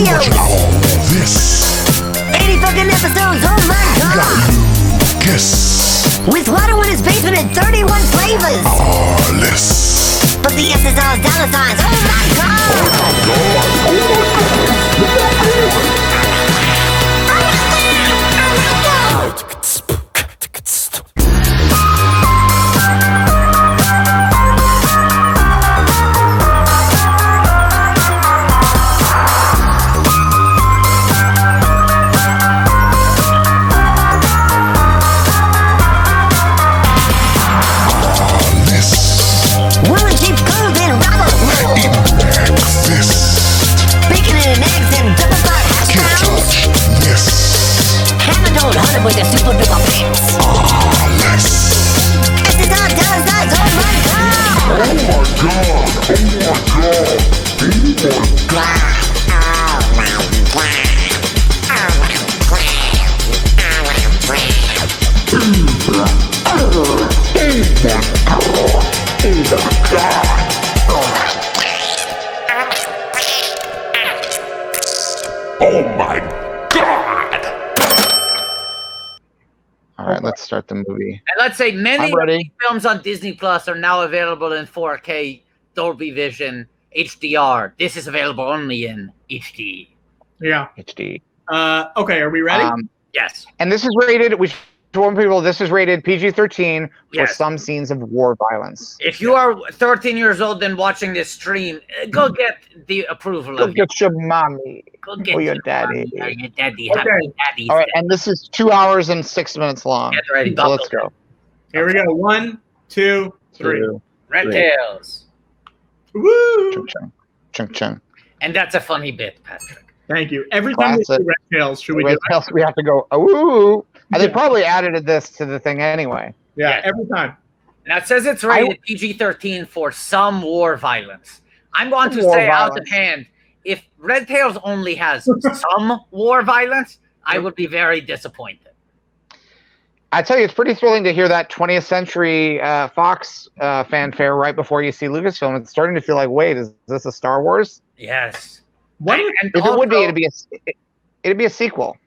videos. This 80 fucking episodes, oh my god. Lucas With WATTO in his basement and 31 flavors. Arliss. But the SSR's dollar signs, oh my with the super duper pants. Arliss. SSR dollar signs, oh my god. Oh my god. Oh my god. All right, let's start the movie. And let's say many I'm ready. films on Disney Plus are now available in 4K, Dolby Vision, HDR. This is available only in HD. Yeah. HD. Okay, are we ready? Yes. And this is rated. We should warn people. This is rated PG-13 for Yes. some scenes of war violence. If you are 13 years old and watching this stream, go get the approval Go of your, get your mommy. go get or your daddy. mommy or your daddy. Okay. Happy daddy. All right, and this is 2 hours and 6 minutes long. Get ready. So let's go. Here we go. 1, 2, 3. 2, Red 3. Tails. Woo! Chung chung. Chung chung. And that's a funny bit, Patrick. Thank you. Every time we Classic. see Red Tails, should we do Red it? Tails, we have to go, ooh. And they Yeah. probably added this to the thing anyway. Yeah, Yeah. every time. Now it says it's rated PG-13 for some war violence. I'm going to War say out of violence. hand, if Red Tails only has some war violence, I would be very disappointed. I tell you, it's pretty thrilling to hear that 20th Century Fox fanfare right before you see Lucasfilm. It's starting to feel like, wait, is this a Star Wars? Yes. What And If it would be, also- it'd be a sequel.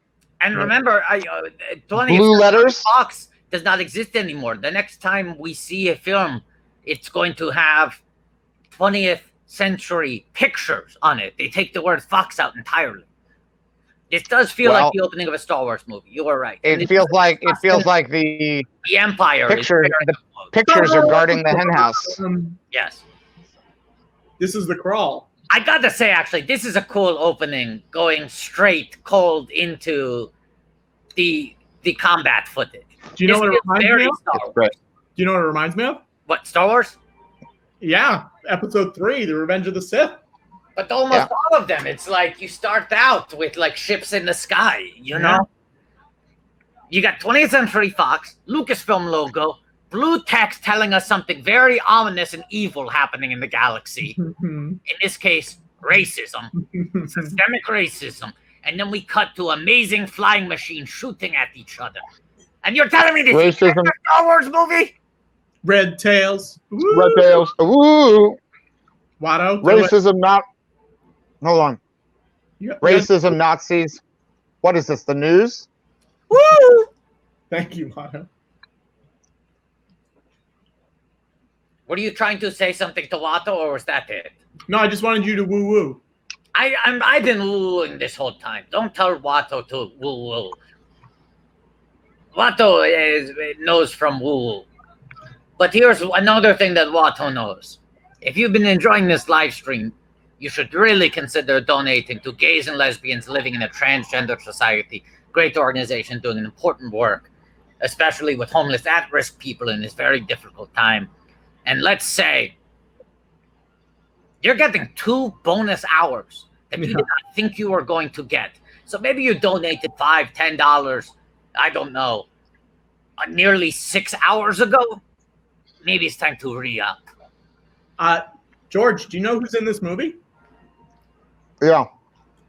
And remember, 20th Blue letters? Fox does not exist anymore. The next time we see a film, it's going to have 20th Century Pictures on it. They take the word Fox out entirely. This does feel Well, like the opening of a Star Wars movie. You are right. And It feels like the the Empire is picture- very the close. pictures are guarding the hen house. Yes. This is the crawl. I gotta say, actually, this is a cool opening, going straight cold into the combat footage. Do you know This what it is reminds me very of? Star It's Wars. great. Do you know what it reminds me of? What, Star Wars? Yeah, Episode 3, The Revenge of the Sith. But almost all of them, it's like you start out with like ships in the sky, you know? You got 20th Century Fox, Lucasfilm logo, blue text telling us something very ominous and evil happening in the galaxy. In this case, racism, systemic racism. And then we cut to amazing flying machines shooting at each other. And you're telling me this is a Racism. Star Wars movie? Red Tails. Woo! Red Tails. Ooh. Watto. do it. Racism, not. Hold on. Yeah, Racism, Nazis. What is this? The news? Woo! Thank you, Watto. Were you trying to say something to Watto, or was that it? No, I just wanted you to woo woo. I've been wooing this whole time. Don't tell Watto to woo woo. Watto knows from woo woo. But here's another thing that Watto knows. If you've been enjoying this live stream, you should really consider donating to gays and lesbians living in a transgender society. Great organization doing important work, especially with homeless, at-risk people in this very difficult time. And let's say you're getting 2 bonus hours that you did not think you were going to get. So maybe you donated $5, $10, I don't know, nearly 6 hours ago. Maybe it's time to re-up. George, do you know who's in this movie? Yeah.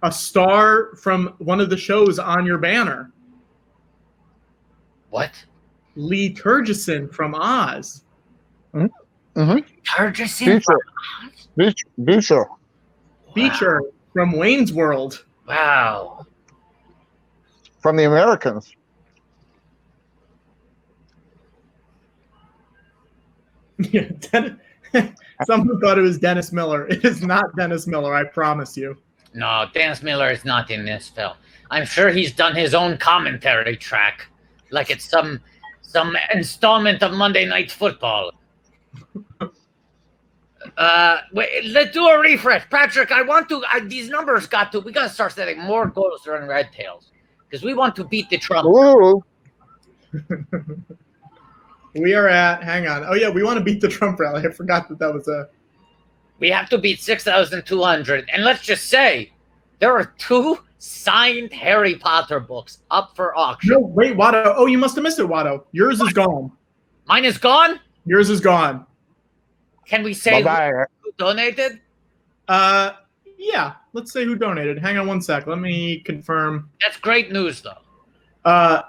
A star from one of the shows on your banner. What? Lee Turgison from Oz. Mm-hmm. Turgison? Future. Future. Beecher from Wayne's World. Wow. from the Americans. Yeah, someone thought it was Dennis Miller. It is not Dennis Miller, I promise you. No, Dennis Miller is not in this film. I'm sure he's done his own commentary track, like it's some installment of Monday Night Football. Wait, let's do a refresh, Patrick. I want to. These numbers we got to start setting more goals than Red Tails because we want to beat the Trump. Ooh. We are at, hang on. Oh, yeah, we want to beat the Trump rally. I forgot that was a... We have to beat 6,200. And let's just say, there are 2 signed Harry Potter books up for auction. No, wait, Watto. Oh, you must have missed it, Watto. Yours is gone. Mine is gone? Yours is gone. Can we say Bye-bye. who donated? Yeah, let's say who donated. Hang on one sec. Let me confirm. That's great news, though.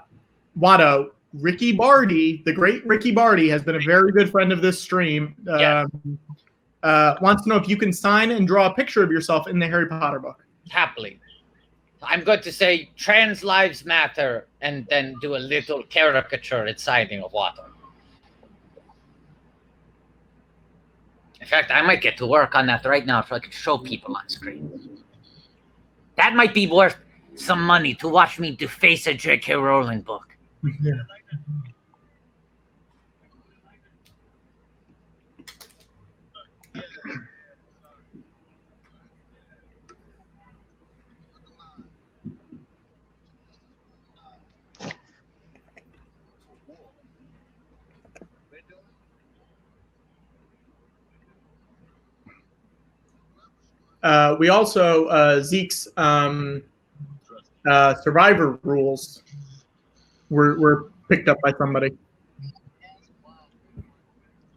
Watto, Ricky Barty, the great Ricky Barty, has been a very good friend of this stream. Yes. Wants to know if you can sign and draw a picture of yourself in the Harry Potter book. Happily. I'm going to say trans lives matter and then do a little caricature at signing of WATTO. In fact, I might get to work on that right now so I can show people on screen. That might be worth some money to watch me deface a J.K. Rowling book. Yeah. We also, Zeke's Survivor rules were picked up by somebody.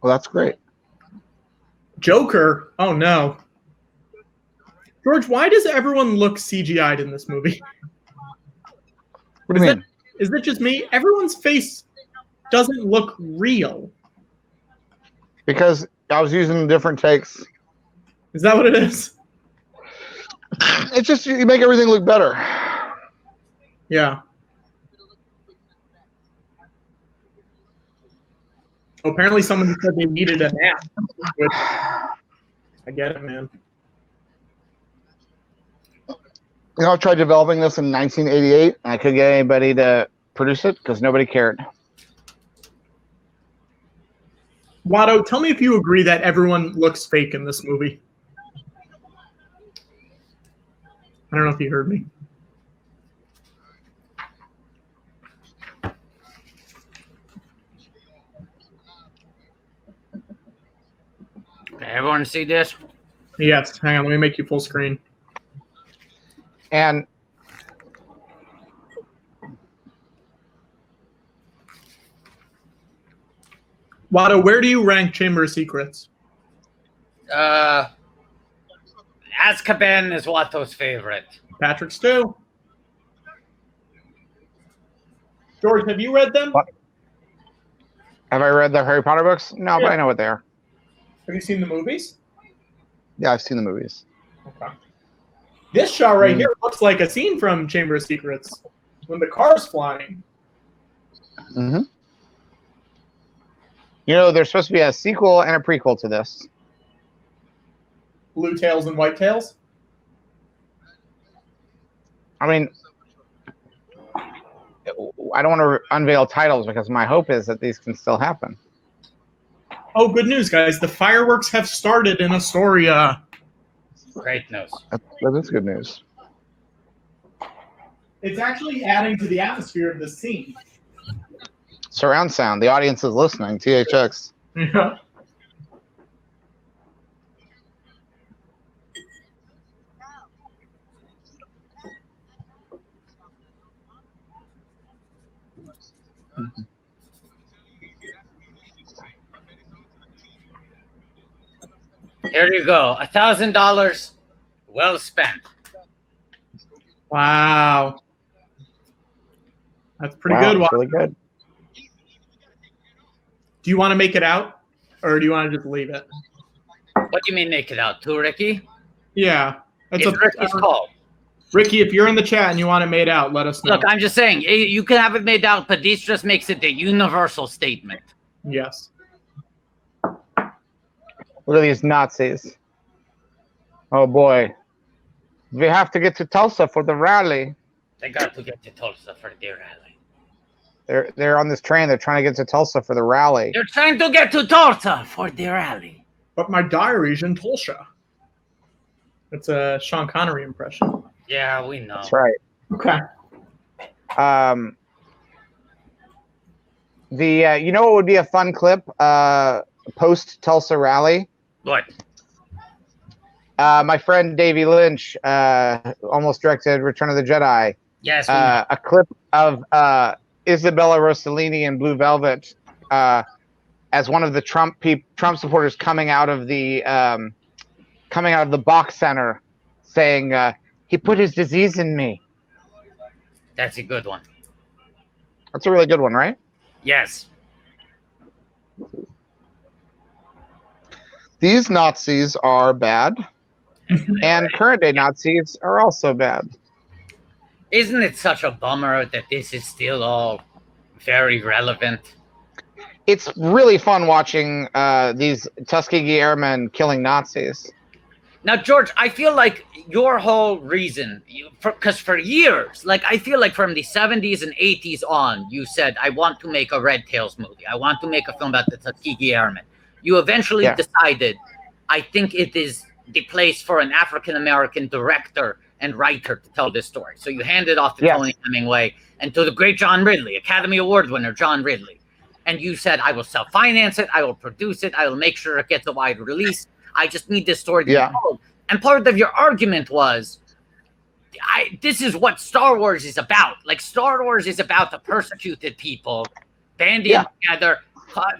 Well, that's great. Joker. Oh, no. George, why does everyone look CGI'd in this movie? What do you mean? Is that just me? Everyone's face doesn't look real. Because I was using different takes. Is that what it is? It's just you make everything look better. Yeah. Apparently someone said they needed a nap. Which, I get it, man. You know, I tried developing this in 1988, and I couldn't get anybody to produce it because nobody cared. Watto, tell me if you agree that everyone looks fake in this movie. I don't know if you heard me. Everyone see this? Yes, hang on, let me make you full screen. And Watto, where do you rank Chamber of Secrets? Azkaban is Watto's favorite. Patrick's too. George, have you read them? What? Have I read the Harry Potter books? No, Yeah. but I know what they are. Have you seen the movies? Yeah, I've seen the movies. Okay. This shot right here looks like a scene from Chamber of Secrets when the car's flying. Mm-hmm. You know, there's supposed to be a sequel and a prequel to this. Blue tails and white tails? I mean, I don't want to unveil titles because my hope is that these can still happen. Oh, good news, guys. The fireworks have started in Astoria. Great news. That is good news. It's actually adding to the atmosphere of the scene. Surround sound. The audience is listening. THX. Yeah. Here you go. $1,000 well spent. Wow. That's pretty Wow, good. that's really good. Do you want to make it out, or do you want to just leave it? What do you mean make it out? To Ricky? Yeah. It's Ricky's call. Ricky, if you're in the chat and you want it made out, let us know. Look, I'm just saying, you can have it made out, but this just makes it a universal statement. Yes. Look at these Nazis. Oh boy. We have to get to Tulsa for the rally. They got to get to Tulsa for their rally. They're on this train. They're trying to get to Tulsa for the rally. They're trying to get to Tulsa for their rally. But my diary's in Tulsa. That's a Sean Connery impression. Yeah, we know. That's right. Okay. You know what would be a fun clip? Post Tulsa rally. What? My friend Davey Lynch almost directed Return of the Jedi. Yes. A clip of Isabella Rossellini in Blue Velvet as one of the Trump supporters coming out of the box center, saying he put his disease in me. That's a good one. That's a really good one, right? Yes. These Nazis are bad, and current day Nazis are also bad. Isn't it such a bummer that this is still all very relevant? It's really fun watching these Tuskegee Airmen killing Nazis. Now, George, I feel like your whole reason, because for years, like I feel like from the 70s and 80s on, you said, I want to make a Red Tails movie. I want to make a film about the Tuskegee Airmen. You eventually decided, I think it is the place for an African-American director and writer to tell this story. So you handed off to Tony Hemingway and to the great John Ridley, Academy Award winner John Ridley. And you said, I will self-finance it. I will produce it. I will make sure it gets a wide release. I just need this story to be told. And part of your argument was, this is what Star Wars is about. Like, Star Wars is about the persecuted people banding together,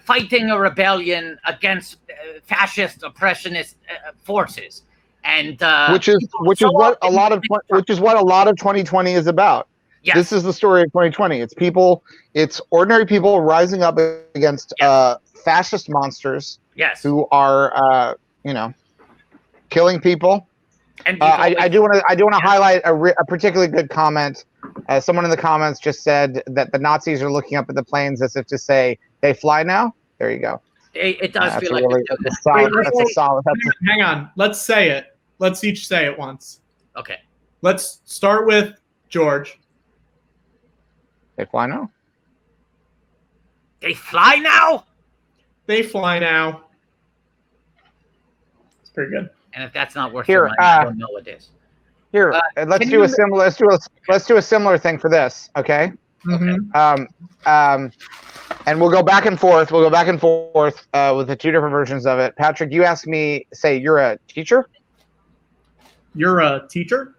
fighting a rebellion against fascist oppressionist forces. And which is what a lot of 2020 is about. Yes. This is the story of 2020. It's ordinary people rising up against fascist monsters. Yes. Who are killing people. And I do want to highlight a particularly good comment. Someone in the comments just said that the Nazis are looking up at the planes as if to say, "They fly now." There you go. It does feel like that's a solid. Hang on. Let's say it. Let's each say it once. Okay. Let's start with George. They fly now. They fly now. They fly now. It's pretty good. And if that's not worth your money, I don't know what is. Here, let's do a similar thing for this, okay? Mm-hmm. And we'll go back and forth. We'll go back and forth with the two different versions of it. Patrick, you asked me, say, you're a teacher? You're a teacher?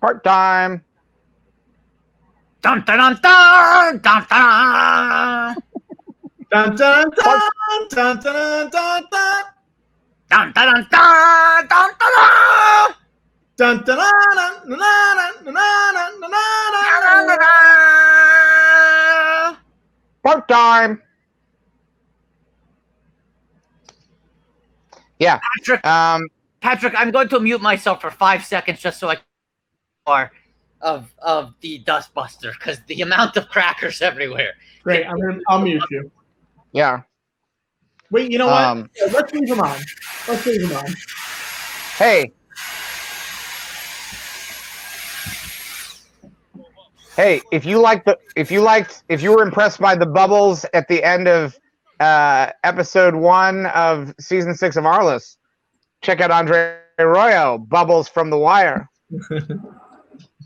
Part-time. Dun dun dun dun dun dun. Dun dun dun dun dun dun dun dun. Dun dun dun dun dun dun. Dun dun dun. Part-time. Yeah. Patrick, I'm going to mute myself for 5 seconds just so I can of the Dustbuster, because the amount of crackers everywhere. Great. I'll mute you. Yeah. Wait, you know what? Let's leave him on. Hey. Hey, if you were impressed by the bubbles at the end of episode 1 of season 6 of Arliss, check out Andre Arroyo, Bubbles from The Wire.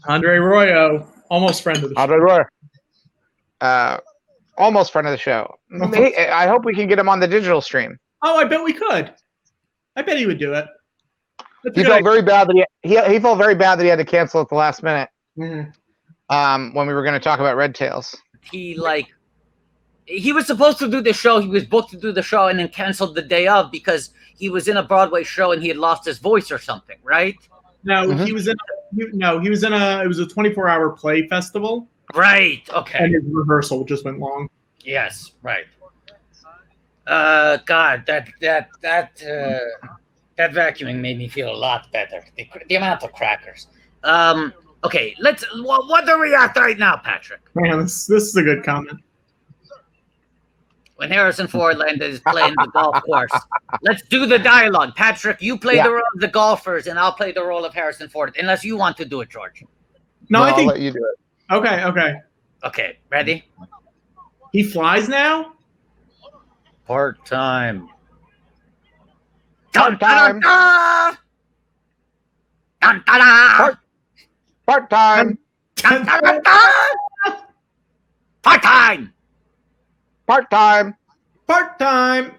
Andre Arroyo, almost friend of the show. Andre Arroyo. Almost friend of the show. I hope we can get him on the digital stream. Oh, I bet we could. I bet he would do it. He felt very bad that he felt very bad that he had to cancel at the last minute. Mm-hmm. When we were going to talk about Red Tails. He was supposed to do the show. He was booked to do the show and then canceled the day of because he was in a Broadway show and he had lost his voice or something, right? No, he was in it was a 24-hour play festival. Right. Okay. And his rehearsal just went long. Yes. Right. God, that vacuuming made me feel a lot better. The amount of crackers. Okay, what are we at right now, Patrick? Man, this is a good comment. When Harrison Ford is playing the golf course. Let's do the dialogue. Patrick, you play the role of the golfers, and I'll play the role of Harrison Ford, unless you want to do it, George. No, I think I'll let you do it. Okay. Okay, ready? He flies now? Part-time. Part-time. Dun-da-da-da! Part-time. Dun-da-da-da! Part-time. Part-time. Part-time.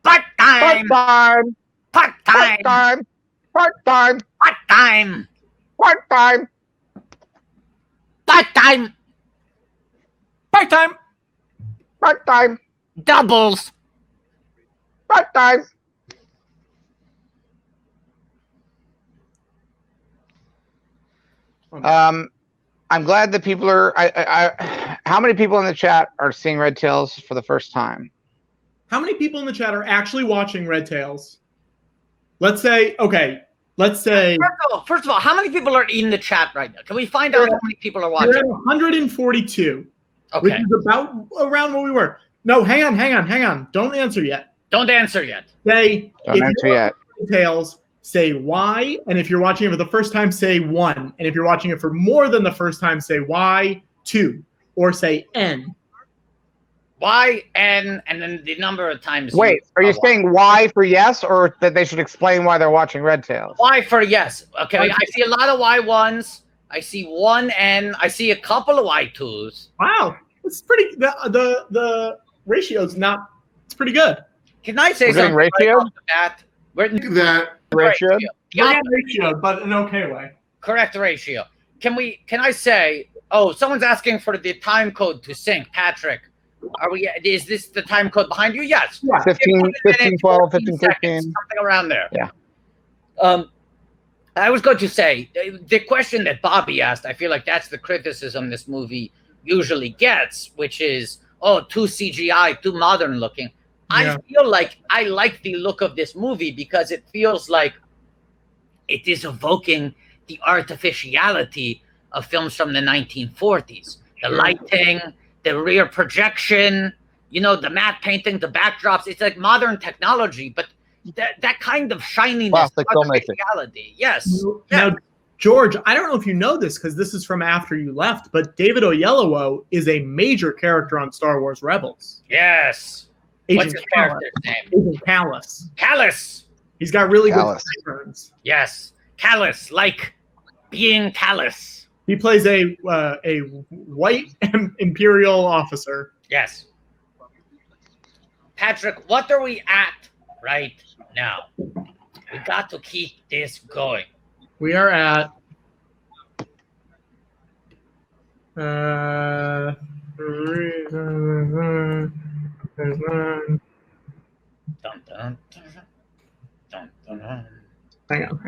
Part-time. Part-time. Part-time. Part-time. Part-time. Part-time. Part-time. Part-time. Part-time. Doubles. Part-time. I'm glad that people are. How many people in the chat are seeing Red Tails for the first time? How many people in the chat are actually watching Red Tails? Let's say, okay. Let's say. First of all, how many people are in the chat right now? Can we find out how many people are watching? We're at 142. Okay. Which is about around where we were. No, hang on. Don't answer yet. Don't answer yet. Say. Don't answer yet. Red Tails. Say Y, and if you're watching it for the first time, say 1. And if you're watching it for more than the first time, say Y, 2, or say N. Y, N, and then the number of times. Wait, are you saying Y for yes, or that they should explain why they're watching Red Tails? Y for yes. Okay, I see a lot of Y1s. I see 1 N. I see a couple of Y2s. Wow, it's pretty. The ratio's not. It's pretty good. Can I say something? Ratio? Right off the bat? Ratio? Yeah, ratio, but an okay way. Correct ratio. Can I say? Oh, someone's asking for the time code to sync. Patrick, is this the time code behind you? Yes. Yeah. 15, 12, 15, 15. Something around there. Yeah. I was going to say the question that Bobby asked. I feel like that's the criticism this movie usually gets, which is, oh, too CGI, too modern looking. Yeah. I feel like I like the look of this movie because it feels like it is evoking the artificiality of films from the 1940s. The lighting, the rear projection, the matte painting, the backdrops. It's like modern technology, but that kind of shininess, artificiality. Yes. Now, George, I don't know if you know this because this is from after you left, but David Oyelowo is a major character on Star Wars Rebels. Yes. What's his character's name? Agent Callus. Callus. He's got really good sideburns. Yes. Callus, like being callous. He plays a white Imperial officer. Yes. Patrick, what are we at right now? We got to keep this going. We are at Hang on.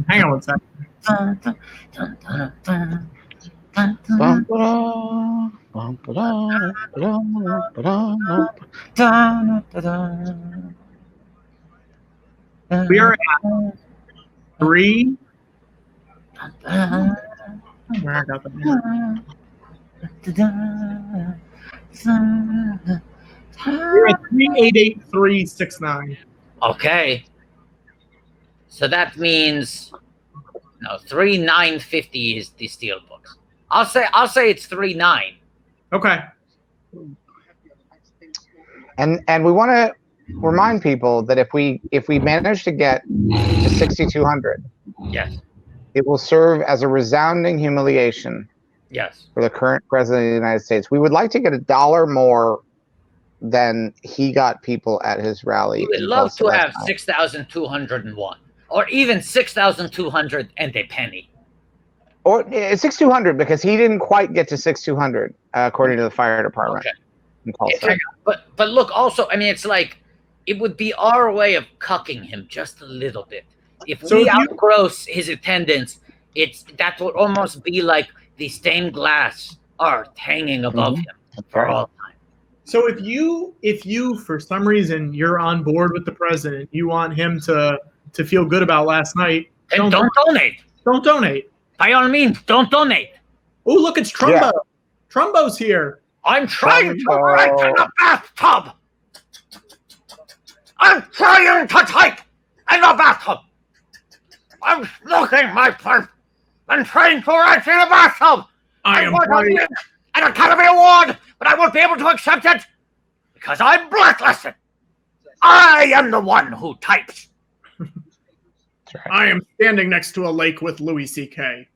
Hang on one second. We are at 3. Where I got the We're at 388.369. Okay. So that means 3,950 is the steel books. I'll say it's 3,900. Okay. And we want to remind people that if we manage to get to 6,200, yes, it will serve as a resounding humiliation. Yes. For the current president of the United States. We would like to get $1 more than he got people at his rally. We would love to have 6,201 or even 6,200 and a penny. Or 6,200 because he didn't quite get to 6,200 according to the fire department. Okay. But look, also, I mean, it's like it would be our way of cucking him just a little bit. If So we if you- outgross his attendance, that would almost be like the stained glass art hanging above him for all time. So if you for some reason you're on board with the president, you want him to feel good about last night, And don't donate. Don't donate. By all means, don't donate. Oh, look, it's Trumbo. Yeah. Trumbo's here. I'm trying to Trumbo. write in the bathtub. I'm trying to type in the bathtub. I'm smoking my pipe and trying to write in the bathtub. I want to win an Academy Award, but I won't be able to accept it because I'm blacklisted. I am the one who types. I am standing next to a lake with Louis C.K.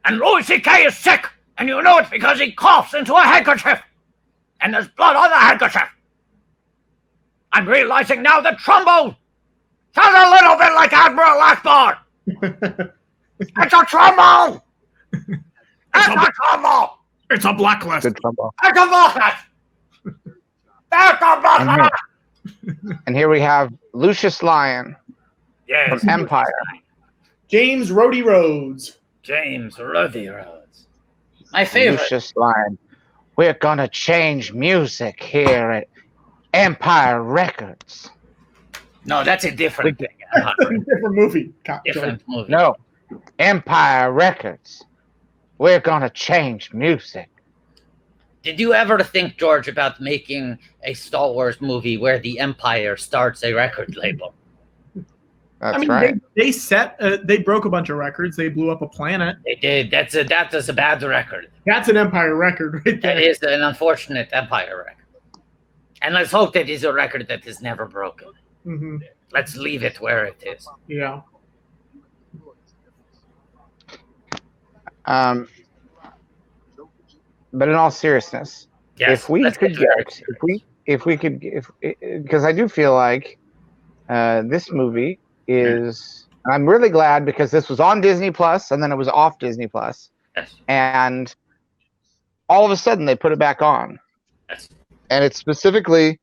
And Louis C.K. is sick, and you know it because he coughs into a handkerchief, and there's blood on the handkerchief. I'm realizing now that Trumbo sounds a little bit like Admiral Akbar. It's a Trumbo! It's a Trumbo! It's a blacklist. Good Trumbo. It's a blacklist! It's a blacklist! And here we have Lucius Lyon Yes. from Empire. James Rhodey Rhodes. James Ruddy Rhodes. My favorite. Lucius Lyon. We're gonna change music here at Empire Records. No, that's a different thing. Different movie. Different movie. No, Empire Records. We're gonna change music. Did you ever think, George, about making a Star Wars movie where the Empire starts a record label? That's right. They broke a bunch of records. They blew up a planet. They did. That is a bad record. That's an Empire record right there. That is an unfortunate Empire record. And let's hope that is a record that is never broken. Mm-hmm. Let's leave it where it is. Yeah. But in all seriousness, Yes, if we could get, because I do feel like this movie is, I'm really glad because this was on Disney Plus and then it was off Disney Plus, Yes. and all of a sudden they put it back on, Yes. and it's specifically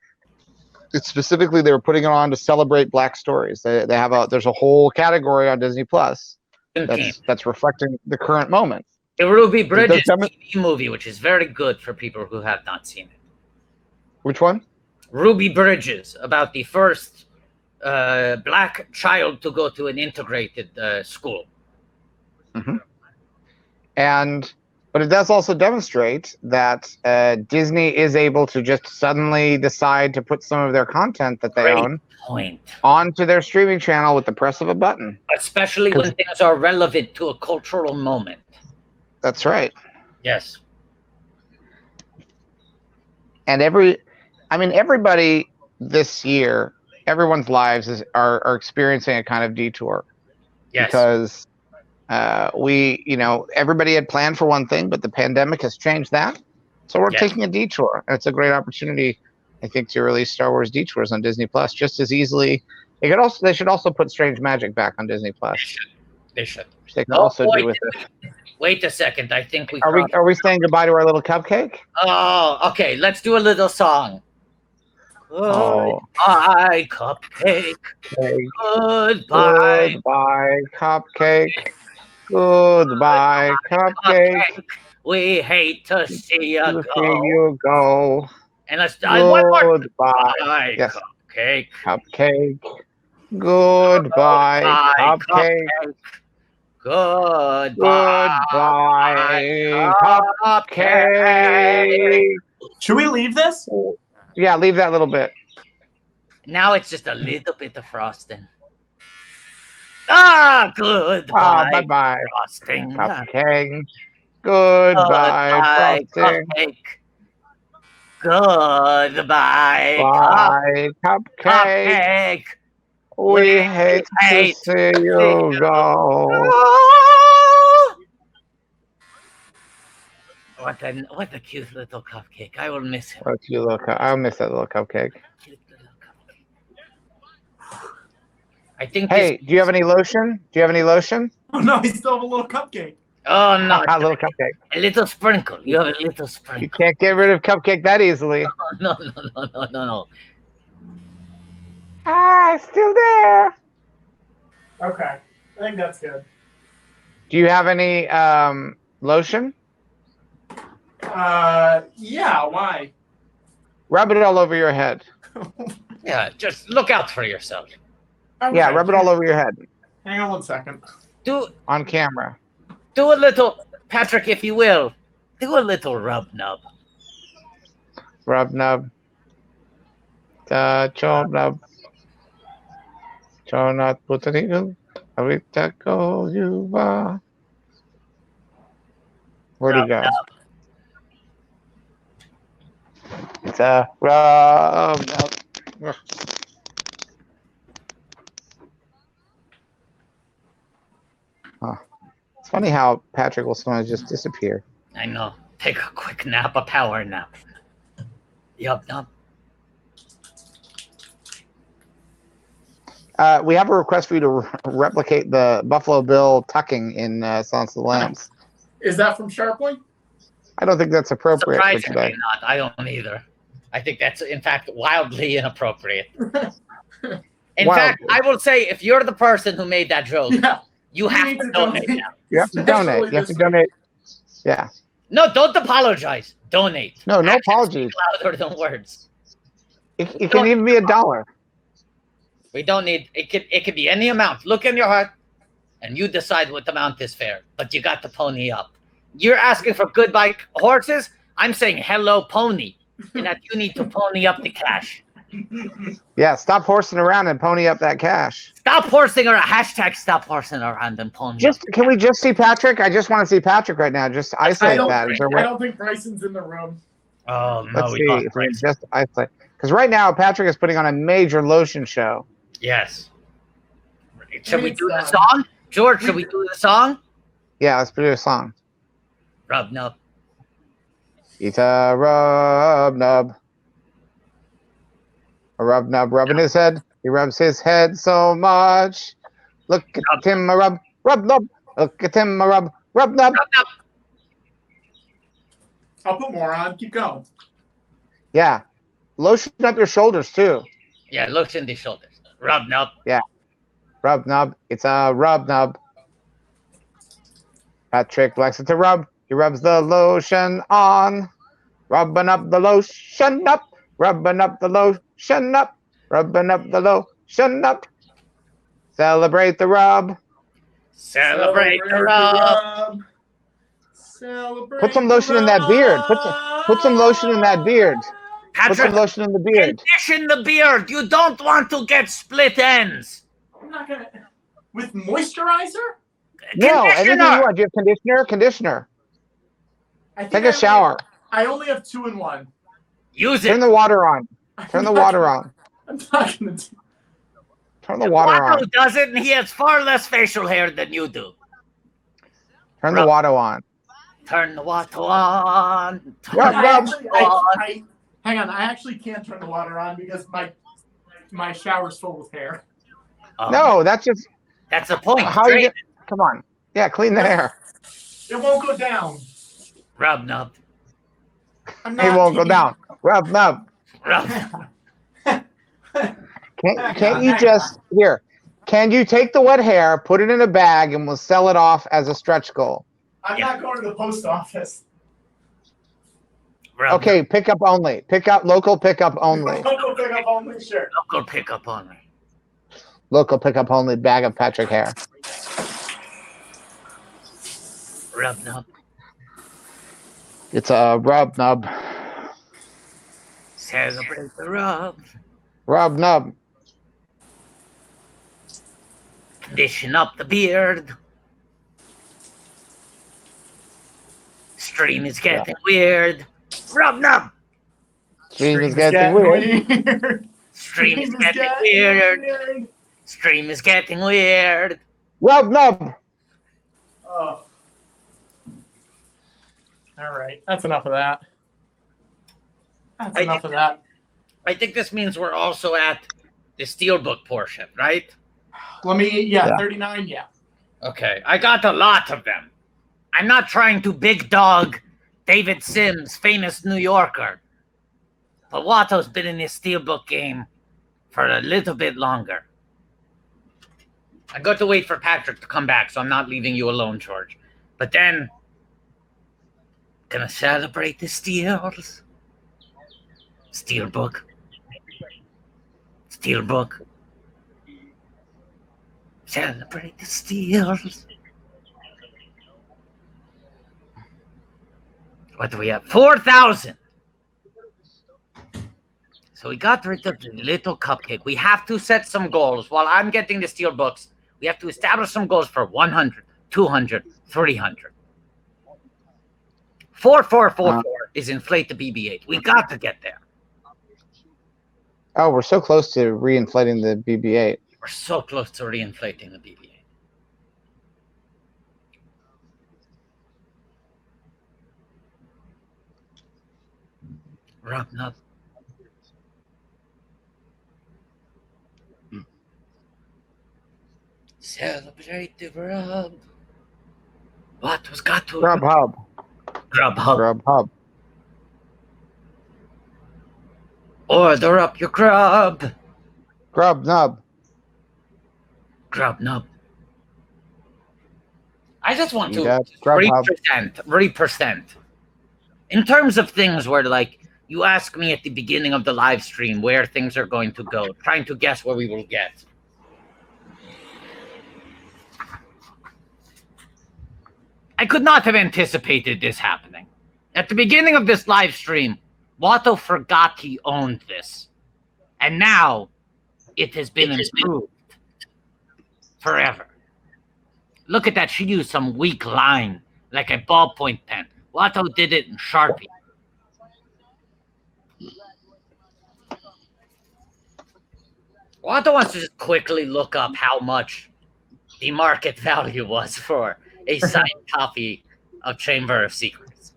they were putting it on to celebrate Black stories. They have there's a whole category on Disney Plus that's reflecting the current moment. The Ruby Bridges TV movie, which is very good for people who have not seen it. Which one? Ruby Bridges, about the first Black child to go to an integrated school. Mm-hmm. But it does also demonstrate that Disney is able to just suddenly decide to put some of their content that they own onto their streaming channel with the press of a button. Especially when things are relevant to a cultural moment. That's right. Yes. And everybody this year, everyone's lives are experiencing a kind of detour. Yes. Because everybody had planned for one thing, but the pandemic has changed that. So we're taking a detour. And it's a great opportunity, I think, to release Star Wars Detours on Disney Plus just as easily. They should also put Strange Magic back on Disney Plus. They should. They can also do with it. Wait a second. I think we are we saying goodbye to our little cupcake? Oh, okay. Let's do a little song. Oh. Goodbye, cupcake. Goodbye. Goodbye, cupcake. Goodbye, cupcake. We hate to see you go. And let's one more. Goodbye. Yes. Cupcake. Cupcake. Goodbye, cupcake. Goodbye, cupcake. Should we leave this? Yeah, leave that little bit. Now it's just a little bit of frosting. Goodbye. Bye-bye. Frosting. Cupcake. Goodbye, frosting. Goodbye. Bye, cupcake. We hate to see you go. What a cute little cupcake. I will miss him. I'll miss that little cupcake. I think. Hey, do you have any lotion? Oh no, we still have a little cupcake. Oh no, a little cupcake. A little sprinkle. You have a little sprinkle. You can't get rid of cupcake that easily. No. Ah, still there. Okay. I think that's good. Do you have any lotion? Yeah, why? Rub it all over your head. Yeah, just look out for yourself. Okay. Yeah, rub it all over your head Hang on 1 second. on camera. Do a little, Patrick, if you will. Do a little rub nub. Rub nub. Chom nub. Chonat putarigo. Arita ko yuva. Where'd he go? It's a rub nub. Huh. It's funny how Patrick will sometimes just disappear. I know. Take a quick nap, a power nap. Yup, yup. We have a request for you to replicate the Buffalo Bill tucking in Silence of the Lambs. Is that from Sharpling? I don't think that's appropriate for Surprisingly today. not. I don't either. I think that's, in fact, wildly inappropriate. In fact, I will say, if you're the person who made that joke, Yeah. you have to donate now. You have to donate. You have to donate. Yeah. No, don't apologize. Donate. No, no Actions apologies. speak louder than words. It can even be $1. We don't need it. Could be any amount. Look in your heart, and you decide what amount is fair. But you got to pony up. You're asking for good bike horses. I'm saying hello, pony, and that you need to pony up the cash. Yeah, stop horsing around and pony up that cash. Stop horsing around. Hashtag stop horsing around and pony up. Can we just see Patrick? I just want to see Patrick right now. Just isolate that. Is there I don't think Bryson's in the room. Oh no, Let's see if we can just isolate. Because right now Patrick is putting on a major lotion show. Yes. Should we do the song, George? Should we do the song? Yeah, let's do a song. Rub nub. It's a rub nub. A rub nub rubbing his head. He rubs his head so much. Look at him, a rub nub. Look at him, a rub nub. Rub nub. I'll put more on. Keep going. Yeah. Lotion up your shoulders too. Yeah, lotion the shoulders. Rub nub. Yeah. Rub nub. It's a rub nub. Patrick likes it to rub. He rubs the lotion on. Rubbing up the lotion up. Rubbing up the lotion up. Rubbing up the lotion up. Celebrate the rub. Celebrate the rub. Celebrate Put some lotion in that beard. Put some lotion in that beard. Put some Patrick, lotion in the beard. condition the beard. You don't want to get split ends. I'm not gonna. With moisturizer? No, anything you Conditioner. want. Do you have conditioner? I think Take I a shower. I only have 2 in 1. Use Turn it. the water on. Turn the water on. I'm not gonna do. Turn the water Watto on. does it, and he has far less facial hair than you do. Turn the water on. Turn the Watto on. Rub, rub. Hang on, I actually can't turn the water on because my shower's full with hair. No, that's just That's the point. how you get. Come on. Yeah, clean the hair. It won't go down. Rub nub. I'm It won't go down. Rub nub. Rub. Can't you just here? Can you take the wet hair, put it in a bag, and we'll sell it off as a stretch goal? I'm not going to the post office. Rub Okay, pickup only. Local pickup only. Local pickup only, sure. Local pickup only. Local pickup only bag of Patrick hair. Rub nub. It's a rub nub. Celebrate the rub. Rub nub. Condition up the beard. Stream is getting weird. Rub nub. Stream is getting weird. Stream is getting weird. Stream is getting weird. Rub nub. Oh. All right, that's enough of that. That's enough of that. I think this means we're also at the steelbook portion, right? Let me, yeah. 39, yeah. Okay, I got a lot of them. I'm not trying to big dog David Sims, famous New Yorker. But Watto's been in this steelbook game for a little bit longer. I got to wait for Patrick to come back, so I'm not leaving you alone, George. But then, gonna celebrate the steals. Steelbook. Steelbook. Celebrate the steals. What do we have? 4,000. So we got rid of the little cupcake. We have to set some goals. While I'm getting the steel books, we have to establish some goals for 100, 200, 300. 4444 is inflate the BB-8. We got to get there. Oh, we're so close to reinflating the BB-8. We're so close to reinflating the BB-8. Rub nub. Celebrate the rub. What was got to Grubhub. Grubhub. Grubhub. Order up your grub. Grub nub. Grub nub. I just want to Yeah, Grubhub. represent. In terms of things where, like, you ask me at the beginning of the live stream where things are going to go, trying to guess where we will get. I could not have anticipated this happening. At the beginning of this live stream, WATTO forgot he owned this. And now it has been improved forever. Look at that. She used some weak line, like a ballpoint pen. WATTO did it in Sharpie. WATTO wants to just quickly look up how much the market value was for a signed copy of Chamber of Secrets.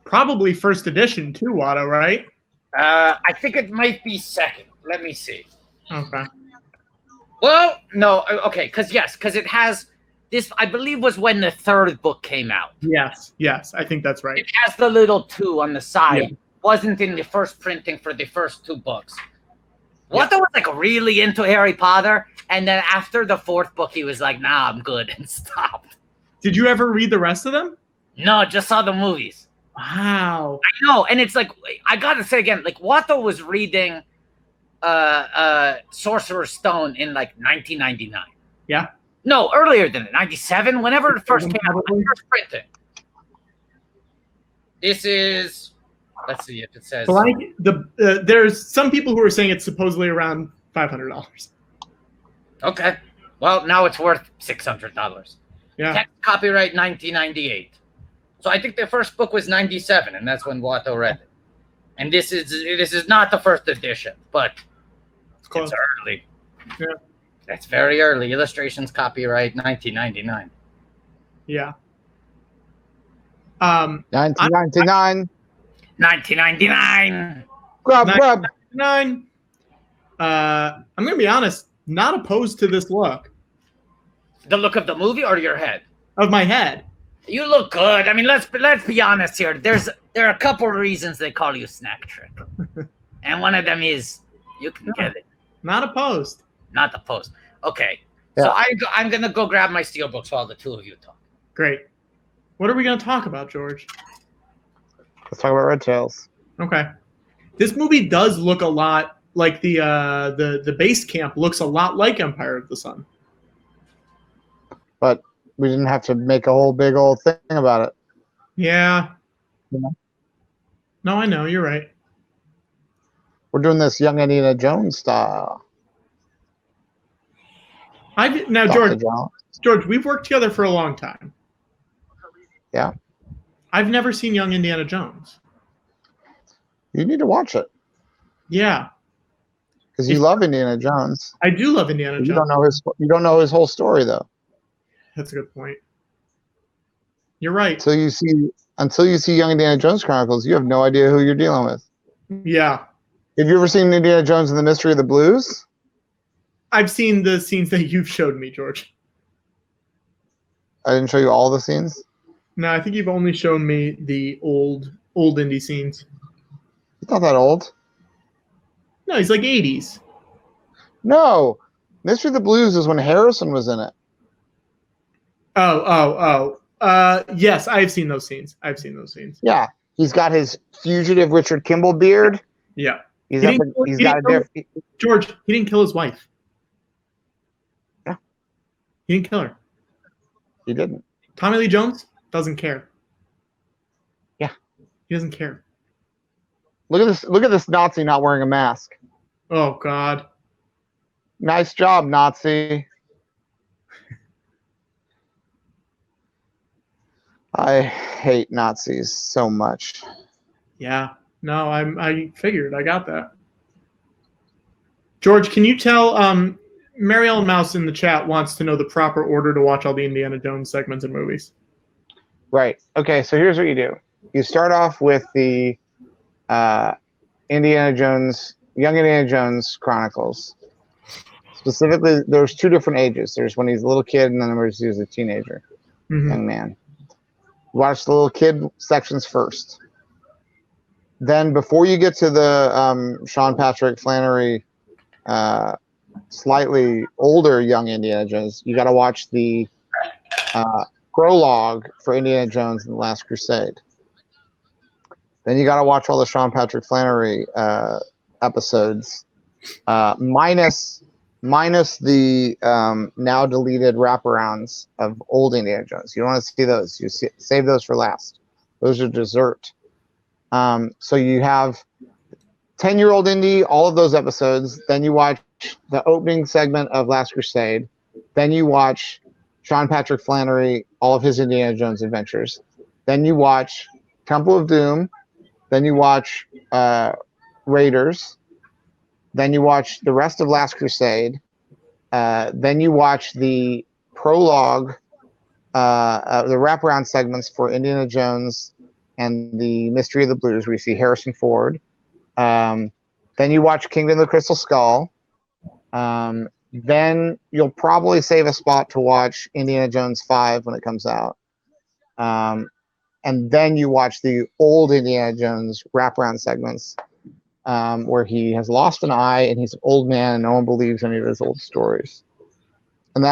Probably first edition too, Watto, right? I think it might be second. Let me see. Okay. Well, no, okay, because it has this, I believe, was when the third book came out. Yes, I think that's right. It has the little 2 on the side. Yeah. Wasn't in the first printing for the first 2 books. Watto was like really into Harry Potter, and then after the 4th book, he was like, "Nah, I'm good," and stopped. Did you ever read the rest of them? No, just saw the movies. Wow. I know, and it's like, I gotta say again, like Watto was reading Sorcerer's Stone in like 1999. Yeah. No, earlier than it, 97, whenever it first came out, first printing. This is, let's see if it says. Like there's some people who are saying it's supposedly around $500. Okay. Well, now it's worth $600. Yeah. Text copyright 1998. So I think the first book was 97, and that's when Watto read it. And this is not the first edition, but it's early. Yeah. That's very early. Illustrations copyright 1999. Yeah. 1999. 1999. Grub. 9. I'm gonna be honest, not opposed to this look The look of the movie or your head? of my head. You look good. I mean, let's be honest here. There are a couple reasons they call you Snack Trick, and one of them is you can get it. Not opposed. Not the post. Okay. Yeah. So I'm gonna go grab my steelbooks while the two of you talk. Great. What are we gonna talk about, George? Let's talk about Red Tails. Okay. This movie does look a lot like the base camp looks a lot like Empire of the Sun. But we didn't have to make a whole big old thing about it. Yeah. You know? No, I know. You're right. We're doing this Young Indiana Jones style. Now, Dr. George, Jones. George, we've worked together for a long time. Yeah. I've never seen Young Indiana Jones. You need to watch it. Yeah. Because you love Indiana Jones. I do love Indiana Jones. You don't know his whole story though. That's a good point. You're right. Until you see Young Indiana Jones Chronicles, you have no idea who you're dealing with. Yeah. Have you ever seen Indiana Jones and the Mystery of the Blues? I've seen the scenes that you've showed me, George. I didn't show you all the scenes. No, I think you've only shown me the old indie scenes. It's not that old. No, he's like 80s. No, Mystery of the Blues is when Harrison was in it. Yes, I've seen those scenes. Yeah, he's got his fugitive Richard Kimball beard. Yeah. He's got a different. George, he didn't kill his wife. Yeah. He didn't kill her. He didn't. Tommy Lee Jones doesn't care. Yeah. He doesn't care. Look at this Nazi not wearing a mask. Oh God. Nice job, Nazi. I hate Nazis so much. Yeah. No, I figured. I got that. George, can you tell Mary Ellen Mouse in the chat wants to know the proper order to watch all the Indiana Jones segments and movies. Right. Okay, so here's what you do. You start off with the Indiana Jones, Young Indiana Jones Chronicles. Specifically, there's two different ages. There's when he's a little kid, and then there's he's a teenager, young man. Watch the little kid sections first. Then, before you get to the Sean Patrick Flannery, slightly older young Indiana Jones, you got to watch the prologue for Indiana Jones and the Last Crusade. Then you got to watch all the Sean Patrick Flannery episodes, minus the now deleted wraparounds of old Indiana Jones. You don't want to see those. You save those for last. Those are dessert. So you have 10-year-old Indy, all of those episodes. Then you watch the opening segment of Last Crusade. Then you watch Sean Patrick Flannery, all of his Indiana Jones adventures. Then you watch Temple of Doom. Then you watch Raiders. Then you watch the rest of Last Crusade. Then you watch the prologue, the wraparound segments for Indiana Jones and the Mystery of the Blues, where you see Harrison Ford. Then you watch Kingdom of the Crystal Skull. Then you'll probably save a spot to watch Indiana Jones 5 when it comes out. And then you watch the old Indiana Jones wraparound segments, where he has lost an eye and he's an old man and no one believes any of his old stories. And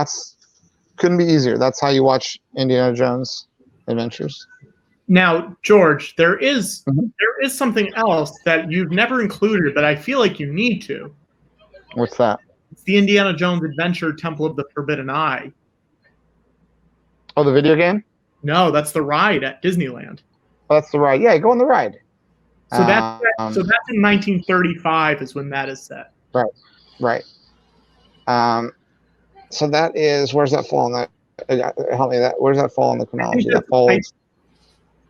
couldn't be easier. That's how you watch Indiana Jones Adventures. Now, George, there is something else that you've never included, but I feel like you need to. What's that? It's the Indiana Jones Adventure Temple of the Forbidden Eye. Oh, the video game? No, that's the ride at Disneyland. Oh, that's the ride. Yeah, go on the ride. So that's in 1935 is when that is set. Right. So that is, where's that fall in that? Help me. Where's that fall in the chronology? That falls.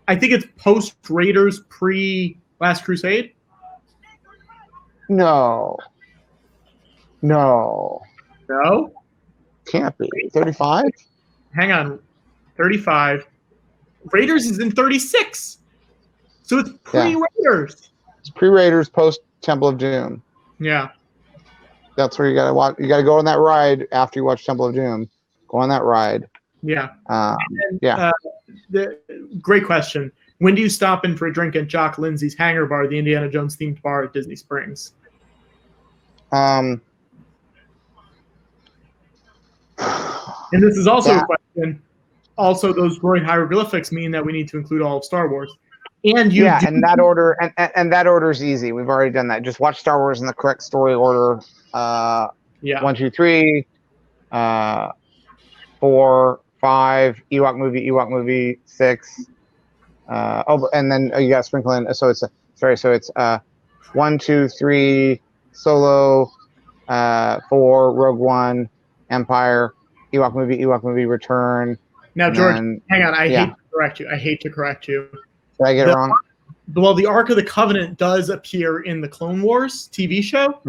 I think it's post Raiders, pre Last Crusade. No. No. Can't be. 35? Hang on. 35. Raiders is in 36. So it's pre-Raiders. It's pre-Raiders, post Temple of Doom. Yeah. That's where you gotta watch. You gotta go on that ride after you watch Temple of Doom. Go on that ride. Yeah. Yeah. Great question. When do you stop in for a drink at Jock Lindsay's Hangar Bar, the Indiana Jones themed bar at Disney Springs? And this is also a question. Also, those growing hieroglyphics mean that we need to include all of Star Wars. And and that order, and that order is easy. We've already done that. Just watch Star Wars in the correct story order. 1, 2, 3, 4, 5. Ewok movie 6. And then you got to sprinkle in. So it's 1, 2, 3, Solo, 4, Rogue One, Empire, Ewok movie, Return. Now, George, hang on. I hate to correct you. Did I get it wrong? Well, the Ark of the Covenant does appear in the Clone Wars TV show.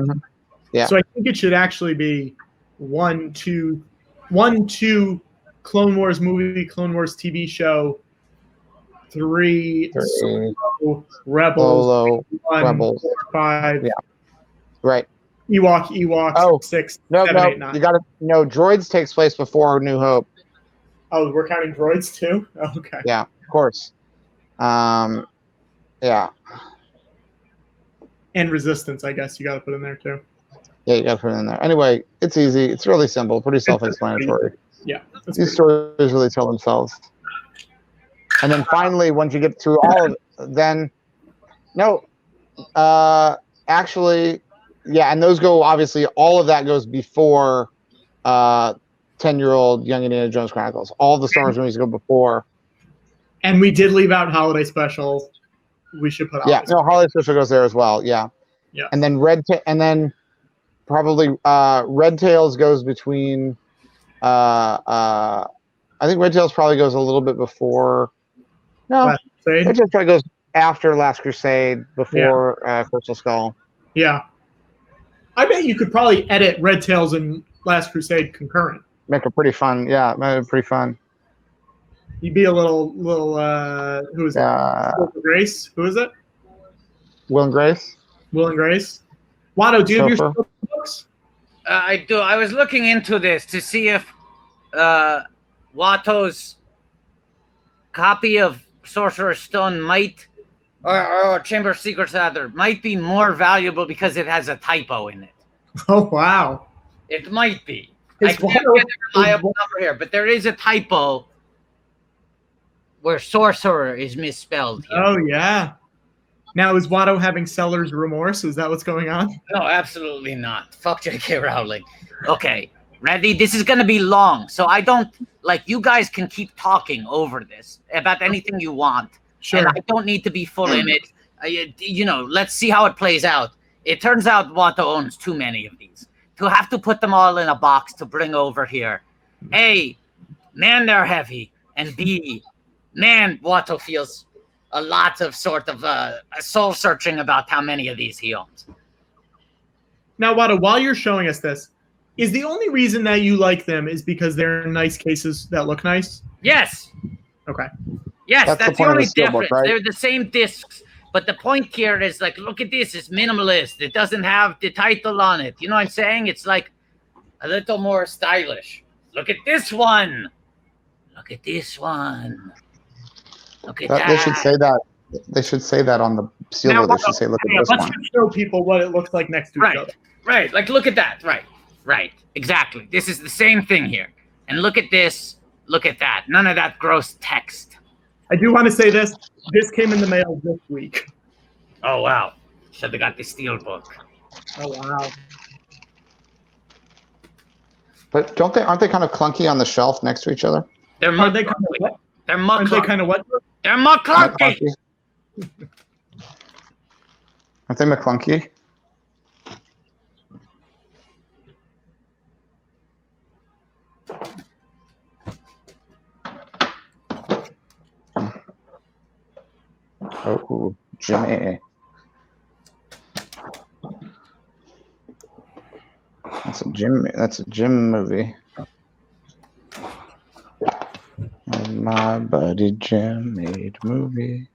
Yeah. So I think it should actually be 1, 2, Clone Wars movie, Clone Wars TV show, 3 Solo, Rebels, 1, 4, 5. Yeah. Right. Ewok, 6, 7, 8, 9. You got to know Droids takes place before New Hope. Oh, we're counting droids too? Oh, okay. Yeah, of course. Yeah. And Resistance, I guess you got to put in there too. Yeah, you got to put it in there. Anyway, it's easy. It's really simple, pretty self-explanatory. Yeah. These stories really tell themselves. And then finally, once you get through all of then, no, actually, yeah, and those go, obviously, all of that goes before 10-year-old Young Indiana Jones Chronicles. All the Star Wars movies go before. And we did leave out Holiday Special. We should put Yeah, no, Holiday Special goes there as well, yeah. Yeah. And then probably Red Tails goes between, I think Red Tails probably goes a little bit before. No, Last Crusade? Red Tails probably goes after Last Crusade, before Crystal Skull. Yeah. I bet you could probably edit Red Tails and Last Crusade concurrent. Make it pretty fun. Yeah, make it pretty fun. You'd be a little who is it? Will and Grace? Who is it? Will and Grace? Will and Grace. Watto, do you have your Chauffeur. books? I do. I was looking into this to see if Watto's copy of Sorcerer's Stone might, or Chamber of Secrets rather, might be more valuable because it has a typo in it. Oh, wow. It might be. Is I can't Watto- get a reliable number here, but there is a typo where sorcerer is misspelled here. Oh, yeah. Now, is Watto having seller's remorse? Is that what's going on? No, absolutely not. Fuck J.K. Rowling. Okay, ready? This is going to be long, so I don't, like, you guys can keep talking over this about anything you want. Sure. And I don't need to be full in it. You know, let's see how it plays out. It turns out Watto owns too many of these. To have to put them all in a box to bring over here. A, man, they're heavy. And B, man, Watto feels a lot of sort of soul searching about how many of these he owns. Now, Watto, while you're showing us this, is the only reason that you like them is because they're in nice cases that look nice? Yes. Okay. Yes, That's the that's the point of only the steelbook, difference. right? They're the same discs, but the point here is like, look at this. It's minimalist. It doesn't have the title on it. You know what I'm saying? It's like a little more stylish. Look at this one. Look at this one. Look at that. They should say that. They should say that on the steelbook. They should say, "Look at this let's one." just show people what it looks like next to each other. Right. Like, look at that. Right. Exactly. This is the same thing here. And look at this. Look at that. None of that gross text. I do want to say this. This came in the mail this week. Oh, wow. Should have got the steelbook. Oh, wow. But aren't they kind of clunky on the shelf next to each other? They're Are muck they kind of clunky. what? They're muck Aren't they clunky. kind of what? They're muck clunky. Aren't they McClunky? Oh, Jimmy. That's a Jim movie. My buddy Jim made movies.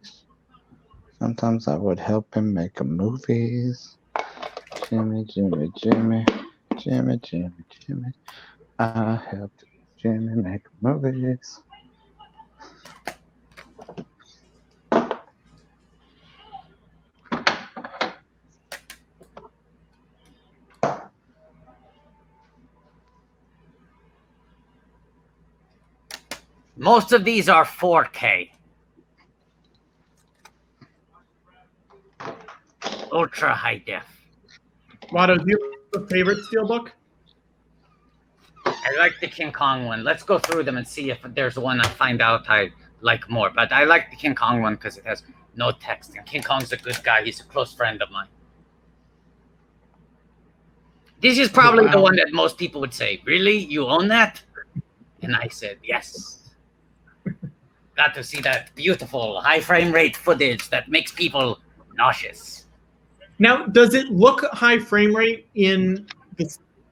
Sometimes I would help him make movies. Jimmy. I helped Jimmy make movies. Most of these are 4K. Ultra high def. Watto, do you have a favorite steelbook? I like the King Kong one. Let's go through them and see if there's one I find out I like more. But I like the King Kong one because it has no text. And King Kong's a good guy. He's a close friend of mine. This is probably the one that most people would say, really? You own that? And I said, yes. Got to see that beautiful high frame rate footage that makes people nauseous. Now, does it look high frame rate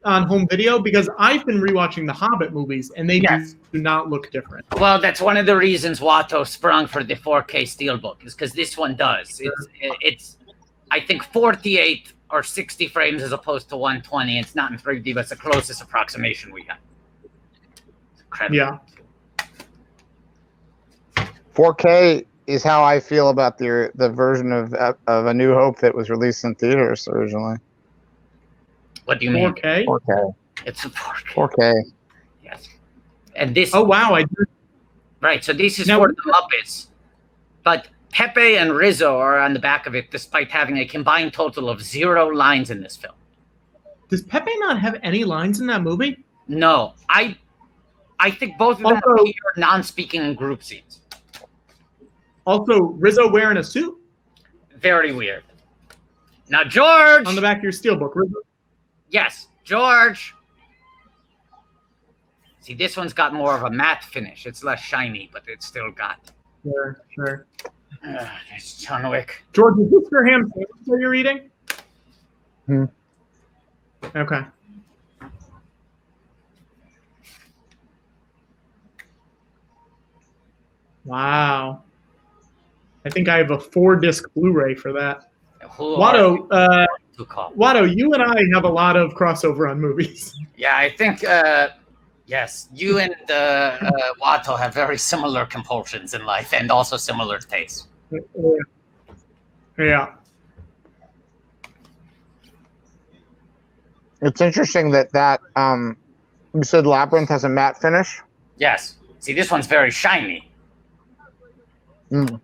on home video? Because I've been rewatching the Hobbit movies, and they do not look different. Well, that's one of the reasons Watto sprung for the 4K Steelbook, is because this one does. It's I think, 48 or 60 frames as opposed to 120. It's not in 3D, but it's the closest approximation we got. It's incredible. Yeah. 4K is how I feel about the version of A New Hope that was released in theaters originally. What do you mean? 4K? 4K. It's a 4K. 4K. Yes. And this. Oh wow! Right. So this is Now- for the Muppets, but Pepe and Rizzo are on the back of it, despite having a combined total of 0 lines in this film. Does Pepe not have any lines in that movie? No, I think both of them Also- appear non-speaking in group scenes. Also, Rizzo wearing a suit Very weird. Now, George. on the back of your steelbook. Rizzo. Yes, George. See, this one's got more of a matte finish. It's less shiny, but it's still got. Sure, sure. It's John Wick. George, is this your ham sandwich that you're eating? Hmm. Okay. Wow. I think I have a 4-disc Blu-ray for that. Watto, To call. Watto, you and I have a lot of crossover on movies. Yeah, I think. Yes, you and Watto have very similar compulsions in life, and also similar tastes. Yeah. It's interesting that you said Labyrinth has a matte finish. Yes. See, this one's very shiny. Mm.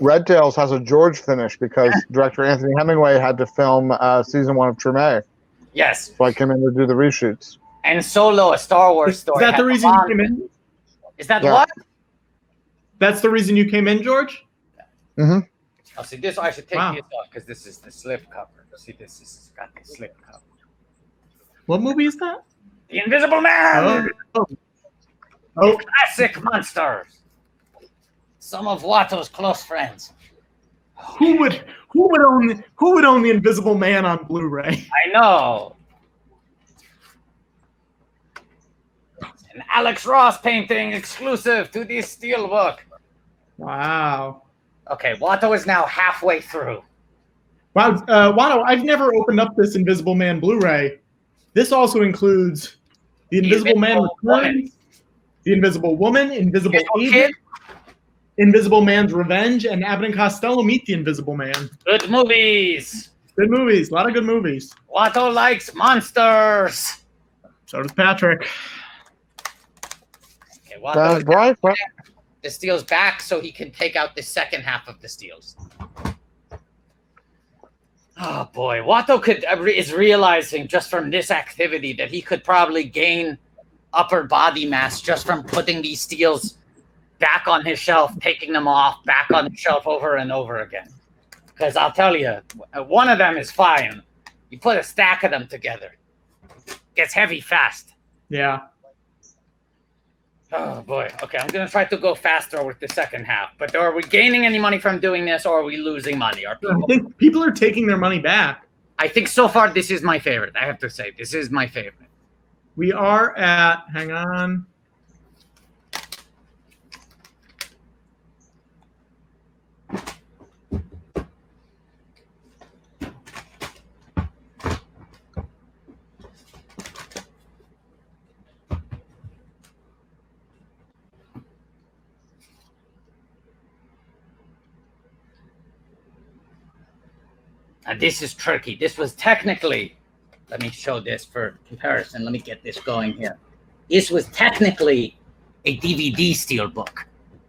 Red Tails has a George finish because director Anthony Hemingway had to film season 1 of Treme. Yes. So I came in to do the reshoots. And Solo, a Star Wars Is story. that the has reason a you long- came in? Is that Yeah. what? That's the reason you came in, George? Mm-hmm. Oh, see, this I should take Wow. this off because this is the slip cover. See, this is got the slip cover. What movie is that? The Invisible Man. Oh. Classic monsters. Some of Watto's close friends. Who would own the Invisible Man on Blu-ray? I know. An Alex Ross painting exclusive to this steelbook. Wow. Okay, Watto is now halfway through. Wow, Watto, I've never opened up this Invisible Man Blu-ray. This also includes The Invisible Man Invisible Woman. Returns, The Invisible Woman, Invisible Invisible Agent, Kid. Invisible Man's Revenge, and Abbott and Costello Meet the Invisible Man. Good movies. Good movies, a lot of good movies. Watto likes monsters. So does Patrick. Okay, Watto is Brian, the steel's back so he can take out the second half of the steels. Oh boy, Watto is realizing just from this activity that he could probably gain upper body mass just from putting these steels back on his shelf, taking them off, back on the shelf over and over again. Because I'll tell you, one of them is fine. You put a stack of them together, gets heavy fast. Yeah. Oh boy. Okay, I'm gonna try to go faster with the second half. But are we gaining any money from doing this, or are we losing money? I think people are taking their money back. I think so far this is my favorite. I have to say, this is my favorite. We are at, hang on. And this is tricky. This was technically, let me show this for comparison. Let me get this going here. This was technically a DVD steelbook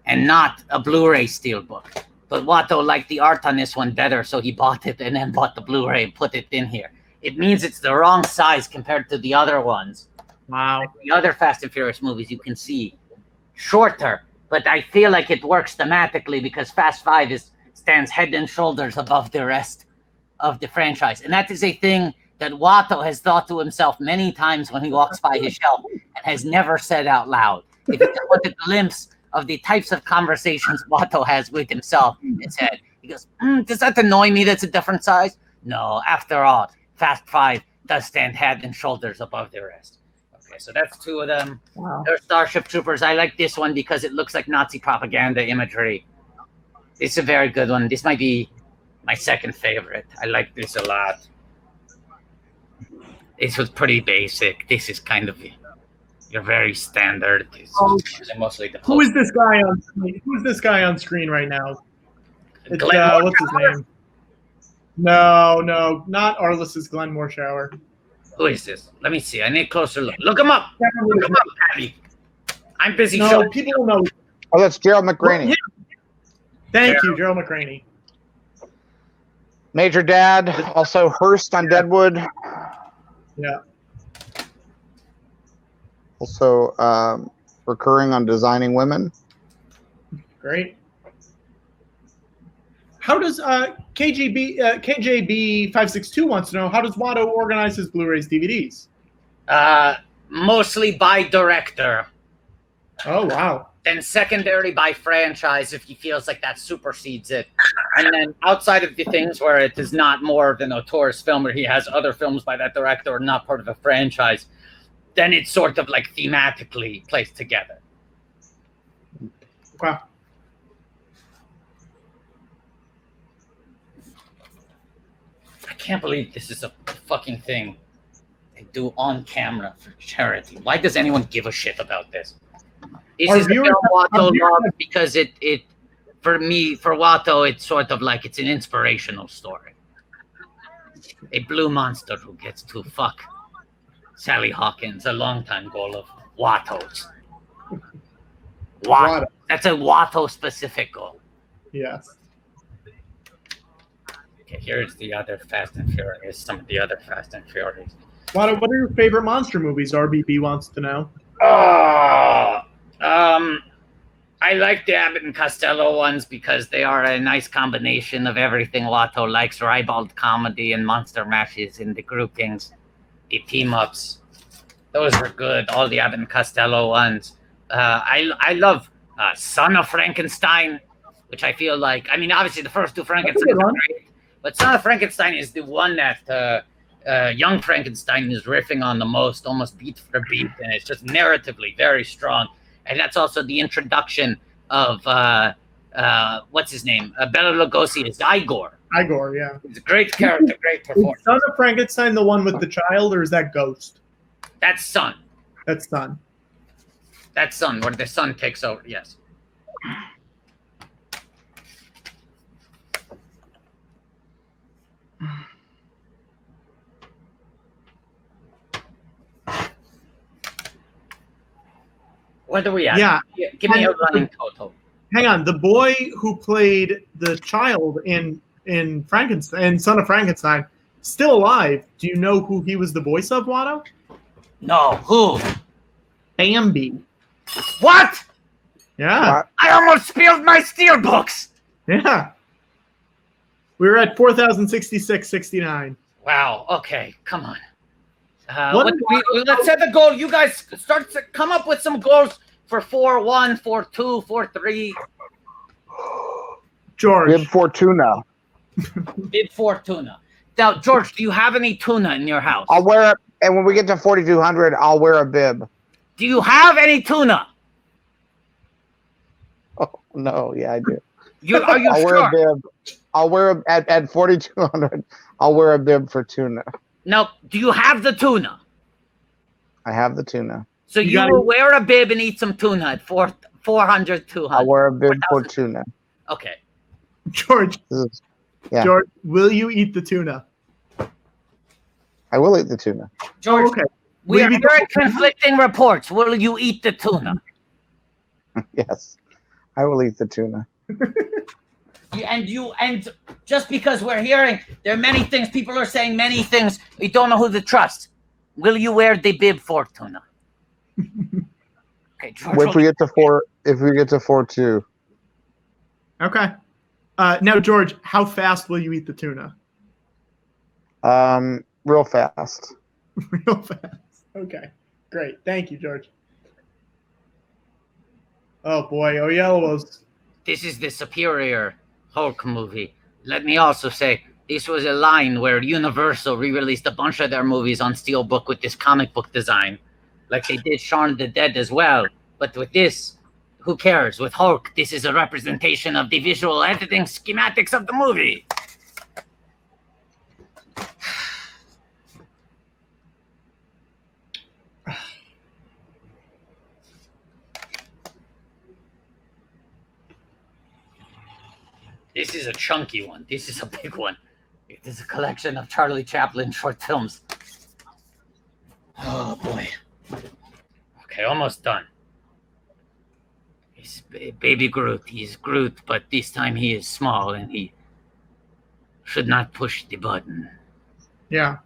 and not a Blu-ray steelbook. But Watto liked the art on this one better, so he bought it and then bought the Blu-ray and put it in here. It means it's the wrong size compared to the other ones. Wow. Like the other Fast and Furious movies, you can see shorter, but I feel like it works thematically because Fast 5 stands head and shoulders above the rest of the franchise. And that is a thing that Watto has thought to himself many times when he walks by his shelf and has never said out loud. If you just want a glimpse of the types of conversations Watto has with himself in his head, he goes, does that annoy me that's a different size? No, after all, Fast 5 does stand head and shoulders above the rest. Okay, so that's two of them. Wow. There's Starship Troopers. I like this one because it looks like Nazi propaganda imagery. It's a very good one. This might be my second favorite. I like this a lot. This was pretty basic. This is kind of You're very standard. It's mostly the Who is this guy on screen? Who's this guy on screen right now? It's what's his name? No, not Arliss's Glenn Morshower. Who is this? Let me see. I need a closer look. Look him up. Look him up, Patty. I'm busy. No, people will know. Oh, that's Gerald McRaney. Yeah. Thank you, Gerald McRaney. Major Dad, also Hearst on Deadwood. Yeah. Also recurring on Designing Women. Great. How does KJB562 wants to know, how does Watto organize his Blu-rays, DVDs? Mostly by director. Oh, wow. Then secondarily by franchise if he feels like that supersedes it. And then outside of the things where it is not more of an auteurist film where he has other films by that director or not part of a franchise, then it's sort of like thematically placed together. Wow. I can't believe this is a fucking thing they do on camera for charity. Why does anyone give a shit about this? This is a film Watto loves because it for me, for Watto, it's sort of like it's an inspirational story. A blue monster who gets to fuck Sally Hawkins, a longtime goal of Watto's. Watto. That's a Watto specific goal. Yes. Okay, here's the other Fast and Furious, some of the other Fast and Furious. Watto, what are your favorite monster movies? RBB wants to know. I like the Abbott and Costello ones because they are a nice combination of everything Watto likes: ribald comedy and monster mashes in the groupings, the team-ups. Those were good, all the Abbott and Costello ones. I love Son of Frankenstein, which I feel like, I mean, obviously the first two Frankensteins are great, but Son of Frankenstein is the one that Young Frankenstein is riffing on the most, almost beat for beat, and it's just narratively very strong. And that's also the introduction of what's his name? Bela Lugosi is Igor. Igor, yeah. He's a great character, great performance. Is Son of Frankenstein the one with the child, or is that Ghost? That's Son. That's Son. That's Son, where the son takes over. Yes. What are we at? Yeah. Give me a running total. Hang on. The boy who played the child in Frankenstein, Son of Frankenstein, still alive. Do you know who he was the voice of, Watto? No. Who? Bambi. What? Yeah. What? I almost spilled my steelbooks. Yeah. We were at 4,066.69. Wow. Okay. Come on. What Let's set the goal. You guys start to come up with some goals for 4-1, 4-2, 4-3. George. Bib Fortuna. Bib Fortuna. Now, George, do you have any tuna in your house? I'll wear it, and when we get to 4,200, I'll wear a bib. Do you have any tuna? Oh no, yeah, I do. Are you I'll sure? wear a bib. I'll wear at 4,200. I'll wear a bib for tuna. Now, do you have the tuna? I have the tuna. So you will wear a bib and eat some tuna at 400, 200. I'll wear a bib for tuna. Okay. George. Yeah. George, will you eat the tuna? I will eat the tuna. George, okay. we are hearing conflicting reports. Will you eat the tuna? Yes, I will eat the tuna. And just because we're hearing there are many things, people are saying many things, we don't know who to trust. Will you wear the bib for tuna? Okay, George, If we get to 4-2. Okay. Now, George, how fast will you eat the tuna? Real fast. Real fast. Okay. Great. Thank you, George. Oh boy, Oyelos. this is the superior Hulk movie. Let me also say, this was a line where Universal re-released a bunch of their movies on Steelbook with this comic book design. Like they did Shaun of the Dead as well. But with this, who cares? With Hulk, this is a representation of the visual editing schematics of the movie. This is a chunky one. This is a big one. It is a collection of Charlie Chaplin short films. Oh boy. Okay, almost done. He's baby Groot. He's Groot, but this time he is small and he should not push the button. Yeah.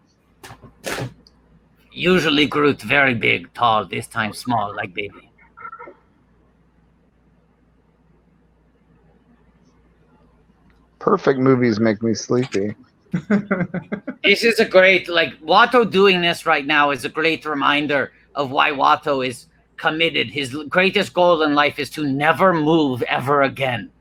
Usually Groot very big, tall, this time small, like baby. Perfect movies make me sleepy. This is a great, like, Watto doing this right now is a great reminder of why Watto is committed. His greatest goal in life is to never move ever again.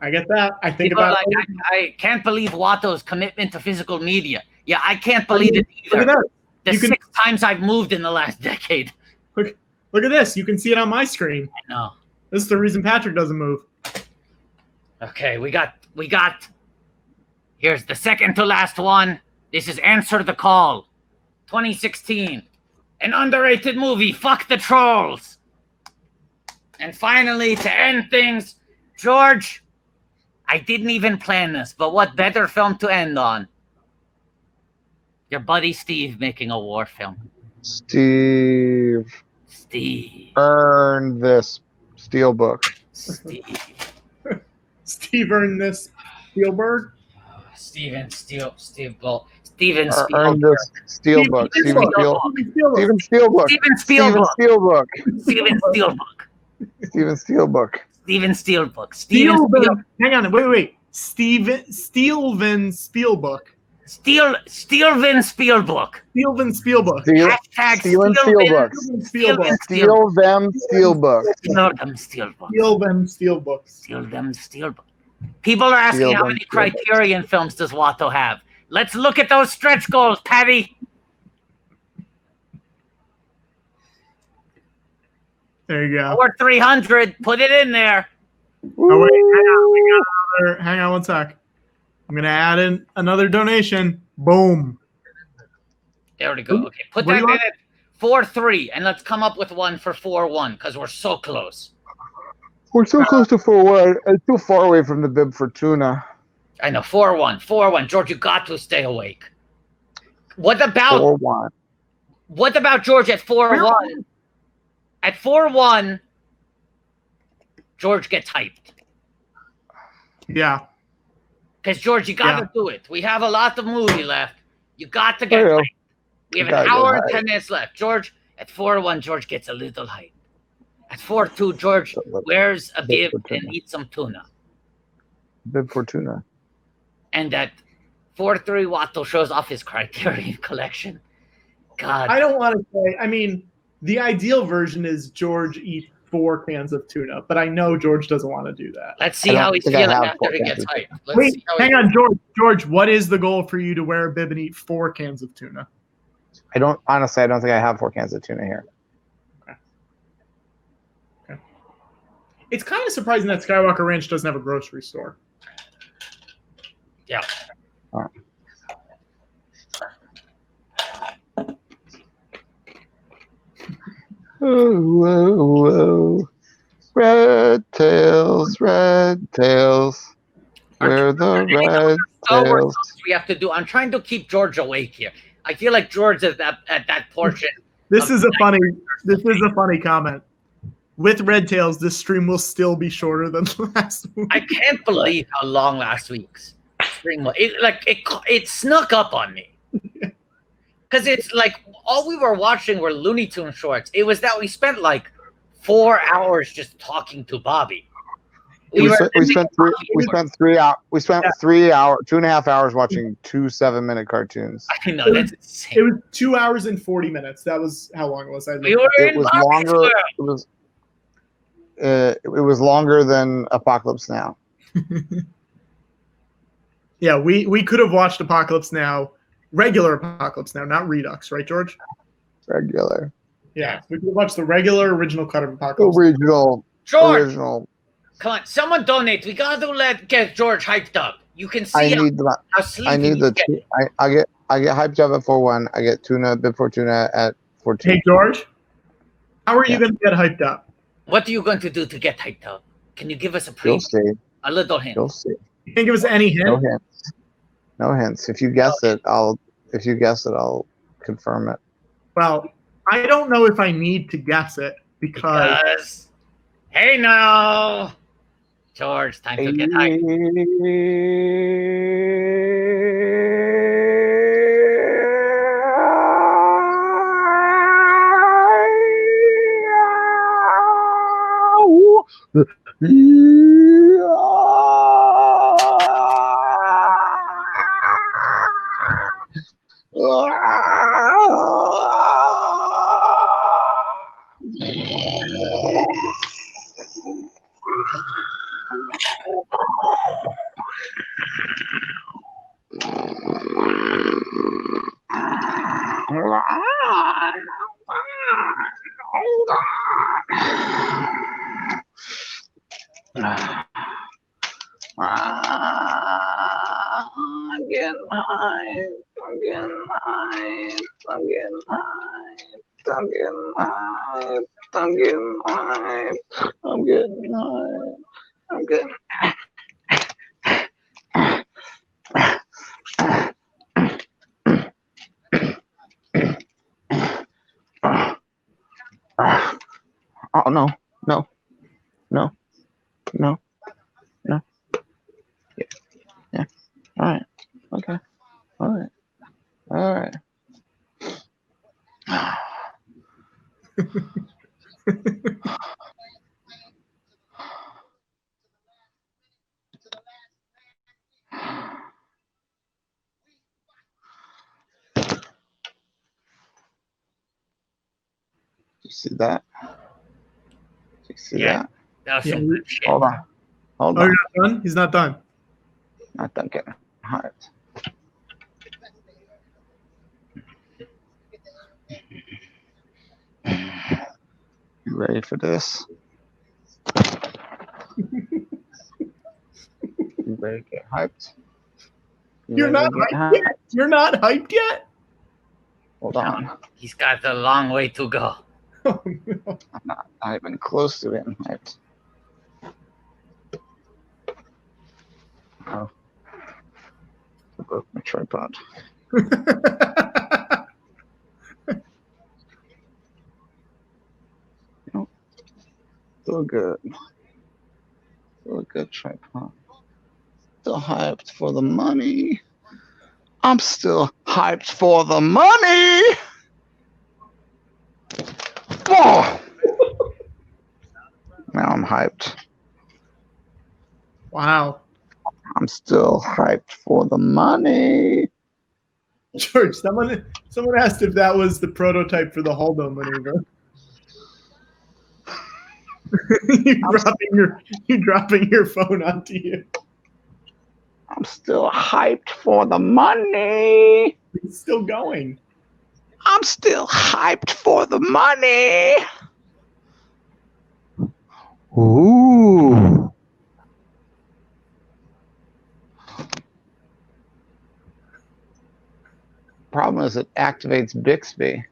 I get that. I think People about like, I can't believe Watto's commitment to physical media. Yeah, I can't believe it either. Look at that. The You can- 6 times I've moved in the last decade. Look at this. You can see it on my screen. I know. This is the reason Patrick doesn't move. Okay, we got. Here's the second to last one. This is Answer the Call, 2016. An underrated movie, fuck the trolls. And finally, to end things, George, I didn't even plan this, but what better film to end on? Your buddy Steve making a war film. Steve Steve. this Steelbook. Steve. Steve earned this Spielberg. Steven Spielberg. Steven Steelbook. Steelbook. Steven Steelbook. Steven Steven Spielberg. Steelbook. Steven Spielberg. Steven Steelbook. Steven Spielberg. Steven Spielberg. Steelman. Hang on. Wait. Steelman Spielberg. Steven Spielberg. Steelman Spielberg. Hashtag Steven Spielberg. Spielberg. Steal them Steelbook. Steal them Spielberg. Steelman Spielberg. Steal them Spielberg. People are asking Steal how them many Spielberg. Criterion films does Watto have? Let's look at those stretch goals, Patty. There you go. Or 300. Put it in there. Oh wait, hang on. We got another. Hang on one sec. I'm gonna add in another donation. Boom. There we go. Okay, put What do that you in at 4-3, and let's come up with one for 4-1 because we're so close. We're so close to 4-1 and too far away from the bib for tuna. I know, 4-1. 4-1. George, you got to stay awake. What about 4-1. What about George at 4-1? At 4-1, George gets hyped. Yeah. Because, George, you got to do it. We have a lot of movie left. You got to get Yeah. hyped. We have You an gotta hour get and 10 minutes left. George, at 4-1, George gets a little hype. At 4-2, George wears a bib and eats some tuna. Bib for tuna. And at 4-3, Watto shows off his Criterion collection. God. I don't want to say. I mean, the ideal version is George eats 4 cans of tuna, but I know George doesn't want to do that. Let's see I don't how he's think I feeling have after 4 he cans gets of hyped. Let's Wait, see how hang on, George. George, what is the goal for you to wear a bib and eat 4 cans of tuna? I don't think I have 4 cans of tuna here. Okay. It's kind of surprising that Skywalker Ranch doesn't have a grocery store. Yeah. Whoa. Red tails. Where the red tails. We have to do. I'm trying to keep George awake here. I feel like George is at that portion. This is a funny comment. With Red Tails, this stream will still be shorter than last week. I can't believe how long last week's stream was. It snuck up on me. Because it's like all we were watching were Looney Tunes shorts. It was that we spent like 4 hours just talking to Bobby. We spent 3 hours. We spent 3 hours, 2.5 hours watching 2 7-minute cartoons. I know that's insane. It was 2 hours and 40 minutes. That was how long it was. We were It in was Bobby's longer. world. It was longer than Apocalypse Now. Yeah, we could have watched Apocalypse Now, regular Apocalypse Now, not Redux, right, George? Regular. Yeah, we could have watched the regular original cut of Apocalypse. George, Original. come on, someone donate. We gotta get George hyped up. You can see I how sleepy need he's the. getting. I get hyped up at 4-1. I get tuna bib for tuna at 4-2. Hey, George, how are you Yeah. going to get hyped up? What are you going to do to get hyped up? Can you give us a You'll preview? see. A little hint. You'll see. You can't give us any hint. No hints. No hints. If you guess it, I'll confirm it. Well, I don't know if I need to guess it because hey now, George, time to get hyped. I'm getting high. I'm getting high. I'm getting high. I'm getting high. I'm getting high. I'm getting high. I'm getting Oh no, no, no, no, no. Yeah, yeah. All right. Okay. All right. All right. You see that? You see that? That was some good shit. Hold on. Hold Oh, on. you're not done? He's not done. Not done getting hyped. You ready for this? You ready to get hyped? You're not hyped yet? You're not hyped yet? Hold on. He's got a long way to go. Oh, no. I'm not even close to getting hyped. Oh. I broke my tripod. Nope. Still good. Still a good tripod. Still hyped for the money. I'm still hyped for the money. Oh. Now I'm hyped. Wow. I'm still hyped for the money. George, someone asked if that was the prototype for the Holdo maneuver. you dropping your phone onto you. I'm still hyped for the money. It's still going. I'm still hyped for the money. Ooh. Problem is it activates Bixby.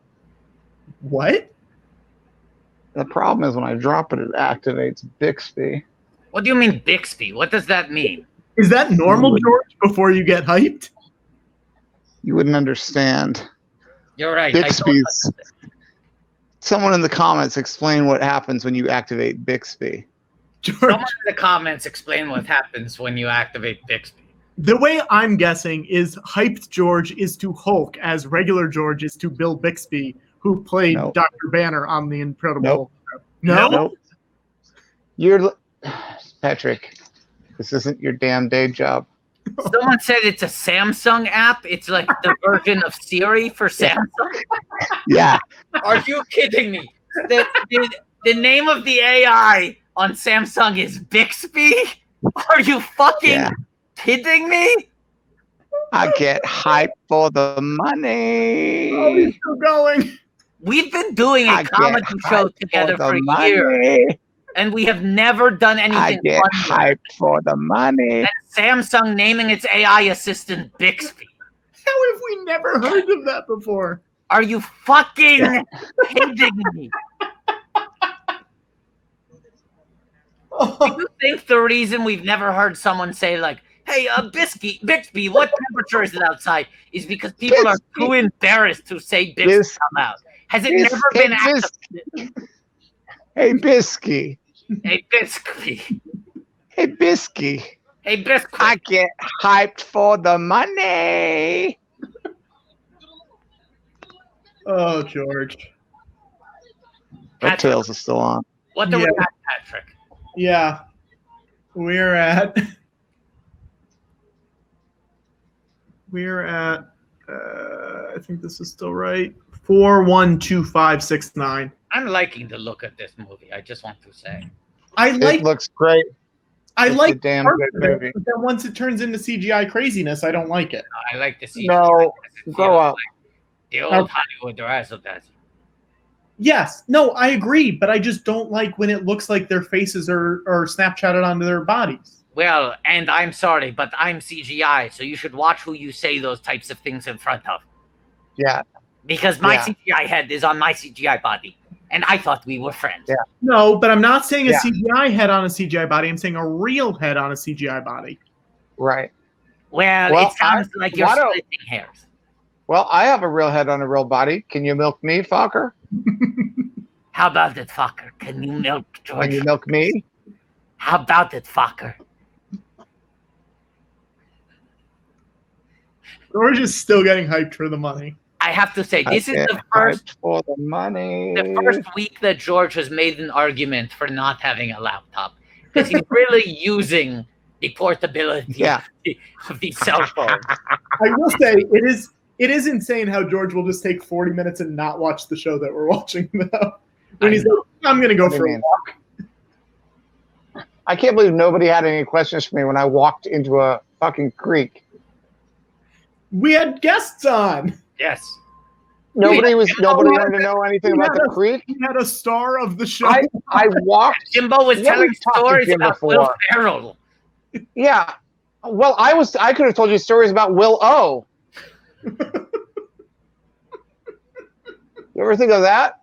What? The problem is when I drop it, it activates Bixby. What do you mean Bixby? What does that mean? Is that normal, George, before you get hyped? You wouldn't understand. You're right. Bixby's. Someone in the comments explain what happens when you activate Bixby. George, Someone in the comments explain what happens when you activate Bixby. the way I'm guessing is hyped George is to Hulk as regular George is to Bill Bixby, who played Nope. Dr. Banner on the Incredible Nope. Hulk. No? Nope. You're Patrick. This isn't your damn day job. Someone said it's a Samsung app. It's like the version of Siri for Samsung. Yeah. Are you kidding me? The name of the AI on Samsung is Bixby? Are you fucking kidding me? I get hyped for the money. Oh, he's still going. We've been doing a I get comedy show hyped together the for years, money. and we have never done I anything get funny. hyped for the money. And Samsung naming its AI assistant Bixby. How have we never heard of that before? Are you fucking kidding me? Do you think the reason we've never heard someone say like, "Hey, Bixby, what temperature is it outside?" is because people are too embarrassed to say Bixby out loud. Has it never been accepted? Hey, Bisky. Hey, Bixby. Hey, Bisky. Hey, Biscuit. I get hyped for the money. Oh, George. DuckTales is still on. What do we got, Patrick? Yeah. We're at I think this is still right. 412569. I'm liking the look of this movie. I just want to say. It looks great. I It's like a damn parts good of it, movie. but then once it turns into CGI craziness, I don't like it. I like to see. No, grow up. The old Hollywood Razzle Dazzle. Yes. No, I agree, but I just don't like when it looks like their faces are Snapchatted onto their bodies. Well, and I'm sorry, but I'm CGI, so you should watch who you say those types of things in front of. Yeah. Because my CGI head is on my CGI body, and I thought we were friends. Yeah. No, but I'm not saying a CGI head on a CGI body. I'm saying a real head on a CGI body. Right. Well, it sounds like you're WATTO. splitting hairs. Well, I have a real head on a real body. Can you milk me, fucker? How about it, fucker? Can you milk George? Can you milk me? How about it, fucker? George is still getting hyped for the money. I have to say, this is the first for the money. The first week that George has made an argument for not having a laptop, because he's really using the portability of the cell phone. I will say it is insane how George will just take 40 minutes and not watch the show that we're watching though. When he's like, I'm gonna go for a walk. I can't believe nobody had any questions for me when I walked into a fucking creek. We had guests on. Yes. Nobody wanted to know anything about the creek. He had a star of the show. I walked. Jimbo was telling stories about Will Ferrell. Yeah. Well, I could have told you stories about Will O. You ever think of that?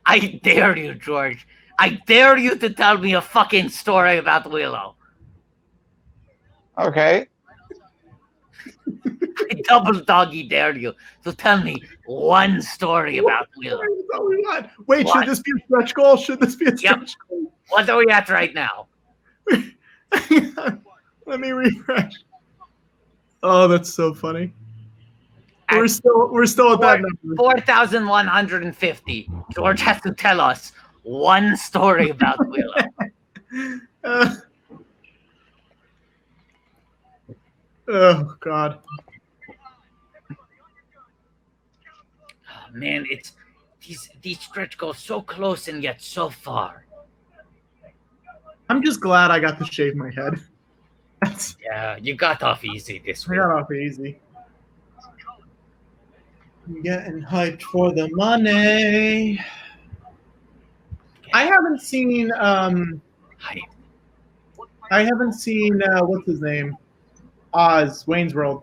I dare you, George. I dare you to tell me a fucking story about Willow. Okay. I double doggy dare you to tell me one story about Willow. Wait, should this be a stretch goal? Should this be a stretch goal? What are we at right now? Let me refresh. Oh, that's so funny. We're still at that number. 4,150. George has to tell us one story about Willow. Oh God. Oh, man, it's these stretch goals so close and yet so far. I'm just glad I got to shave my head. Yeah, you got off easy this week. I got off easy. I'm getting hyped for the money. I haven't seen what's his name? Wayne's World.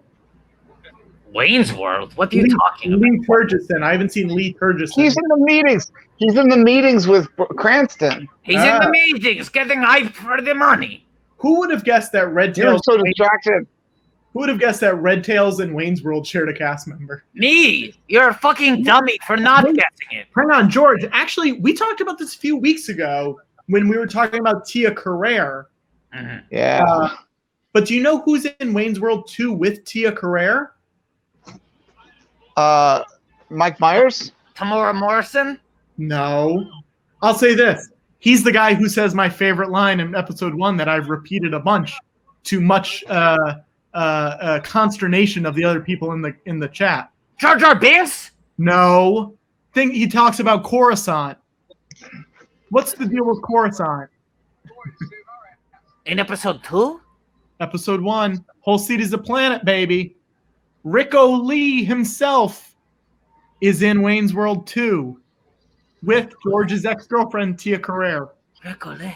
Wayne's World? What are you talking about? Lee Turgison. I haven't seen Lee Turgison. He's in the meetings. He's in the meetings with Cranston. He's in the meetings getting hyped for the money. Who would have guessed that Red You're Tails? so distracted. Who would have guessed that Red Tails and Wayne's World shared a cast member? Me. You're a fucking dummy for not guessing it. Hang on, George. Actually, we talked about this a few weeks ago when we were talking about Tia Carrere. Mm-hmm. Yeah. But do you know who's in Wayne's World 2 with Tia Carrere? Mike Myers? Tamora Morrison? No. I'll say this. He's the guy who says my favorite line in episode 1 that I've repeated a bunch to much consternation of the other people in the chat. Jar Jar Binks? No. He talks about Coruscant. What's the deal with Coruscant? In episode 2? Episode 1. Whole City's a planet, baby. Rico Lee himself is in Wayne's World 2 with George's ex-girlfriend, Tia Carrere. Rico Lee.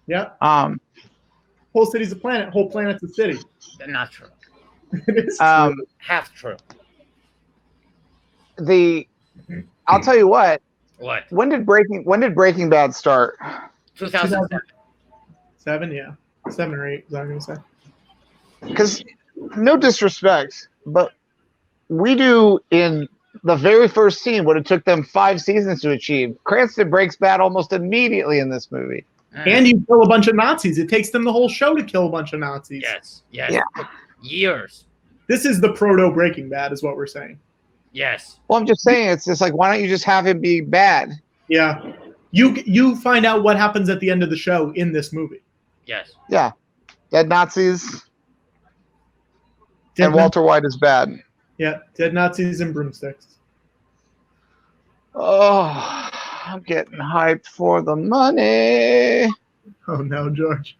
Yep. Whole City's a planet. Whole planet's a city. Not true. It is true. Half true. I'll tell you what. What? When did Breaking Bad start? 2007. 7, yeah, 7 or 8. Was I going to say? Because no disrespect, but we do in the very first scene what it took them 5 seasons to achieve. Cranston breaks bad almost immediately in this movie. And you kill a bunch of Nazis. It takes them the whole show to kill a bunch of Nazis. Yes. Yes. Yeah. Years. This is the proto Breaking Bad, is what we're saying. Yes. Well, I'm just saying, it's just like, why don't you just have him be bad? Yeah. You find out what happens at the end of the show in this movie. Yes. Yeah. Dead Nazis Dead and Walter White is bad. Yeah, dead Nazis and broomsticks. Oh, I'm getting hyped for the money. Oh no, George.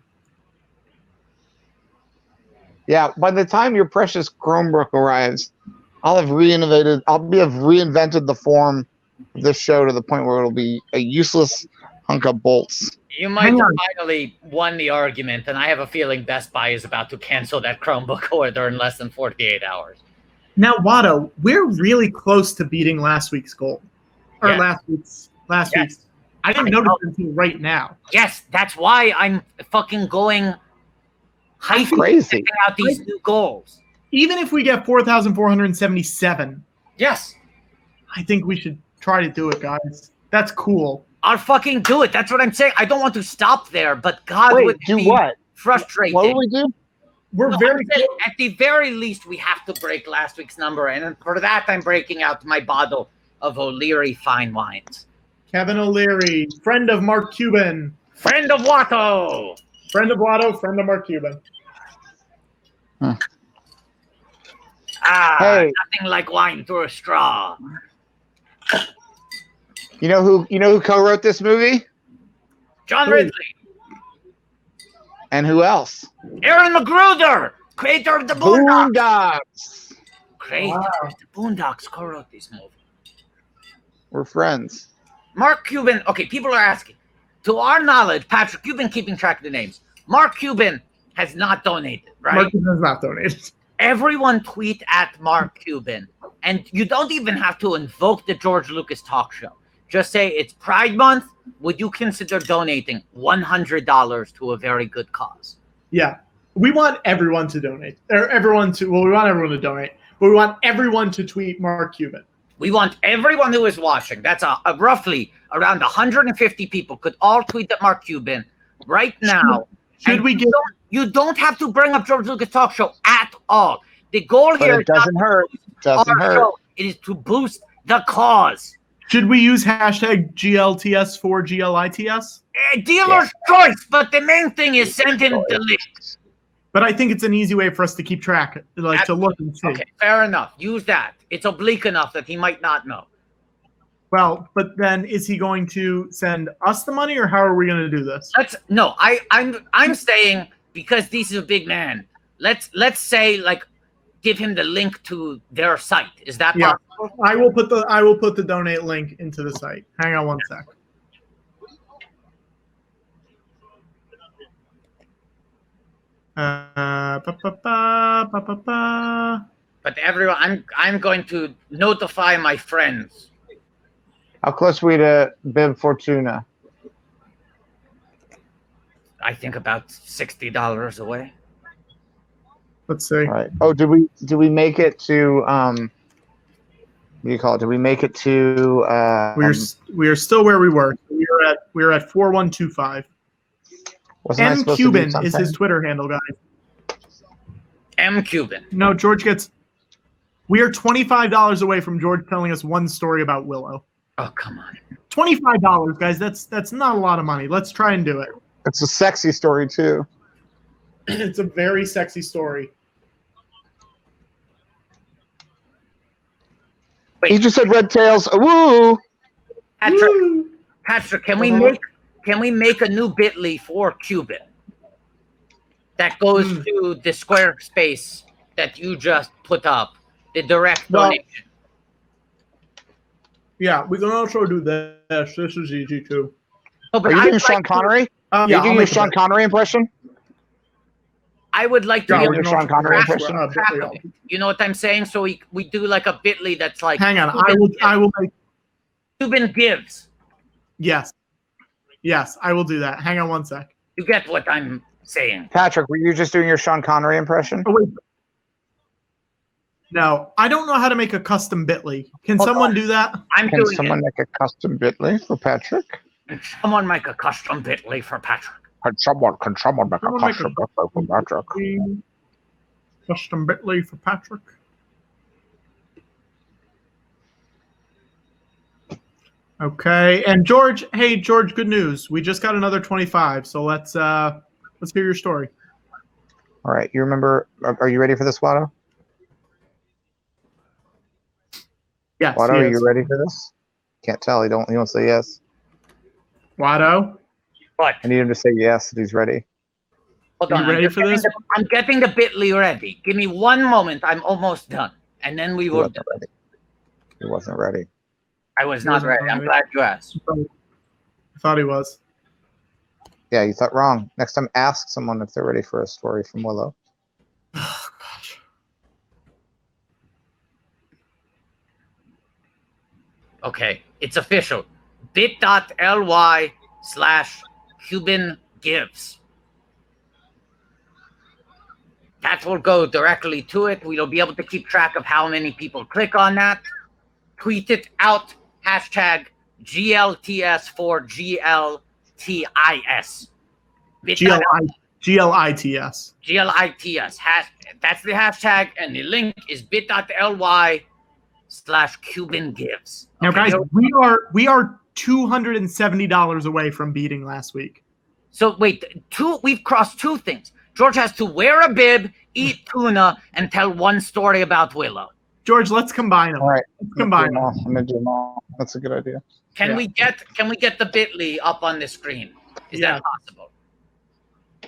Yeah, by the time your precious Chromebook arrives, I'll have reinvented the form of this show to the point where it'll be a useless hunk of bolts. You might have finally won the argument, and I have a feeling Best Buy is about to cancel that Chromebook order in less than 48 hours. Now, Watto, we're really close to beating last week's goal. Or Yes. last week's. I didn't notice it until right now. Yes, that's why I'm fucking going Crazy. checking out these new goals. Even if we get 4,477, Yes. I think we should try to do it, guys. That's cool. I'll fucking do it. That's what I'm saying. I don't want to stop there, but God, Wait, would do be what? frustrating. What will we do? We're No, very I'm saying, at the very least, we have to break last week's number, and for that, I'm breaking out my bottle of O'Leary fine wines. Kevin O'Leary, friend of Mark Cuban. Friend of Watto. Friend of Watto, friend of Mark Cuban. Hey. Nothing like wine through a straw. You know who co-wrote this movie? John Ridley. And who else? Aaron Magruder, creator of the Boondocks. Boondocks. Creator of the Boondocks co-wrote this movie. We're friends. Mark Cuban. Okay, people are asking. To our knowledge, Patrick, you've been keeping track of the names. Mark Cuban has not donated, right? Mark Cuban has not donated. Everyone tweet at Mark Cuban. And you don't even have to invoke the George Lucas talk show. Just say it's Pride Month. Would you consider donating $100 to a very good cause? Yeah. We want everyone to donate. We want everyone to donate, but we want everyone to tweet Mark Cuban. We want everyone who is watching, that's a roughly around 150 people, could all tweet at Mark Cuban right now. Should we get... You don't have to bring up George Lucas talk show at all. The goal here It doesn't hurt. Doesn't hurt. Show. It is to boost the cause. Should we use hashtag GLTS for GLITS? Dealer's choice, but the main thing is send in the link. But I think it's an easy way for us to keep track, to look and see. Okay, fair enough. Use that. It's oblique enough that he might not know. Well, but then is he going to send us the money, or how are we going to do this? I'm saying, because this is a big man, let's say, like, give him the link to their site. Is that possible? I will put the donate link into the site. Hang on one sec. But everyone, I'm going to notify my friends. How close are we to Bib Fortuna? I think about $60 away. Let's see. All right. Oh, did we make it to what do you call it? Did we make it to we are still where we were. We are at 4125. M Cuban is his Twitter handle, guys. M Cuban. No, George gets. We are $25 away from George telling us one story about Willow. Oh, come on. $25, guys. That's not a lot of money. Let's try and do it. It's a sexy story too. It's a very sexy story. Wait. He just said red tails. Woo! Patrick, can we make a new Bitly for Cuban that goes to the Squarespace that you just put up, the direct donation? Yeah, we can also do this. This is easy too. Oh, but Are you doing Sean Connery? Yeah, you doing a Sean Connery impression? I would like to Yeah, hear we're Sean Connery impression. You know what I'm saying? So we do like a Bitly that's like. Hang on, I will make. Cuban gives. Yes. Yes, I will do that. Hang on one sec. You get what I'm saying. Patrick, were you just doing your Sean Connery impression? Oh, wait. No, I don't know how to make a custom Bitly. Can Hold someone on. do that? I'm Can doing someone it. make a custom Bitly for Patrick? Can someone make a custom Bitly for Patrick? Can someone make Someone a make custom Bitly for Patrick? Custom Bitly for Patrick. Okay, and George, hey George, good news. We just got another 25, so let's hear your story. All right, you remember? Are you ready for this, Watto? Yes, Watto, he are is. you ready for this? Can't tell. He won't say yes. Watto, What? I need him to say yes that he's ready. Hold Are on. you ready for this? I'm getting the Bitly ready. Give me 1 moment. I'm almost done. And then we He will. wasn't ready. He wasn't ready. I was not ready. I'm glad you asked. I thought he was. Yeah, you thought wrong. Next time, ask someone if they're ready for a story from Willow. Oh, gosh. Okay, it's official. bit.ly/Cuban gives. That will go directly to it. We'll be able to keep track of how many people click on that. Tweet it out. Hashtag G.L.I.T.S for G.L.T.I.S. G.L.I.T.S. G.L.I.T.S. That's the hashtag, and the link is bit.ly/Cuban gives. Now, guys, we are $270 away from beating last week. So wait, we've crossed 2 things. George has to wear a bib, eat tuna, and tell 1 story about Willow. George, let's combine them. All right, Let's combine them. I'm gonna do them all. That's a good idea. Can we get the Bitly up on the screen? Is that possible?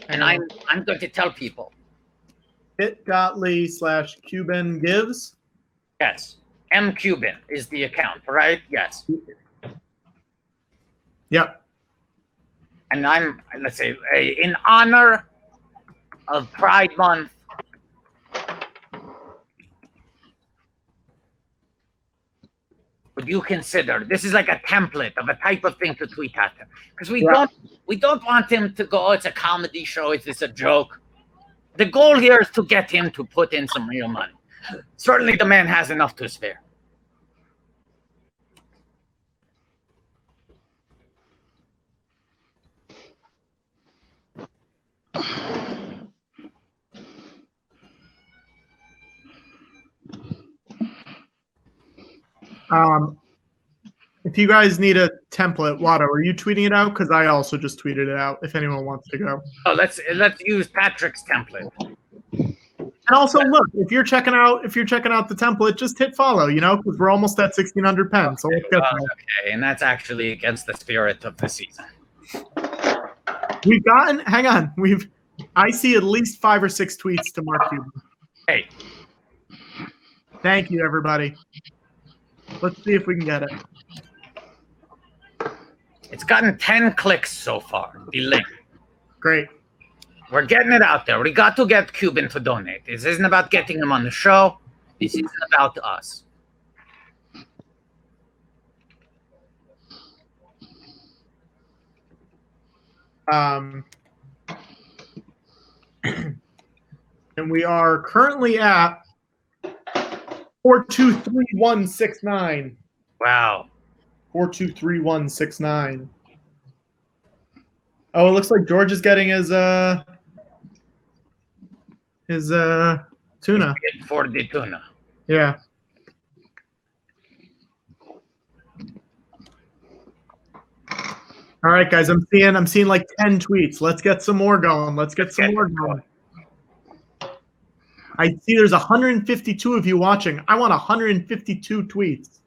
And I'm going to tell people. bit.ly/Cuban gives. Yes. M Cuban is the account, right? Yes. Yep. And let's say, in honor of Pride Month, would you consider, this is like a template of a type of thing to tweet at him, because we don't want him to go, oh, it's a comedy show, it's a joke. The goal here is to get him to put in some real money. Certainly the man has enough to spare. If you guys need a template, Watto, are you tweeting it out? Because I also just tweeted it out. If anyone wants to go. Oh, let's use Patrick's template. And also, look, if you're checking out the template, just hit follow. You know, because we're almost at 1,600 pens. So let's get there. Okay, and that's actually against the spirit of the season. We've gotten. Hang on. I see at least 5 or 6 tweets to Mark Cuban. Hey. Thank you, everybody. Let's see if we can get it. It's gotten 10 clicks so far, the link. Great. We're getting it out there. We got to get Cuban to donate. This isn't about getting him on the show. This isn't about us. And we are currently at 423169. Wow. 423169. Oh, it looks like George is getting his tuna. For the tuna. Yeah. All right, guys. I'm seeing like 10 tweets. Let's get some more going. Let's get some more going. I see there's 152 of you watching. I want 152 tweets.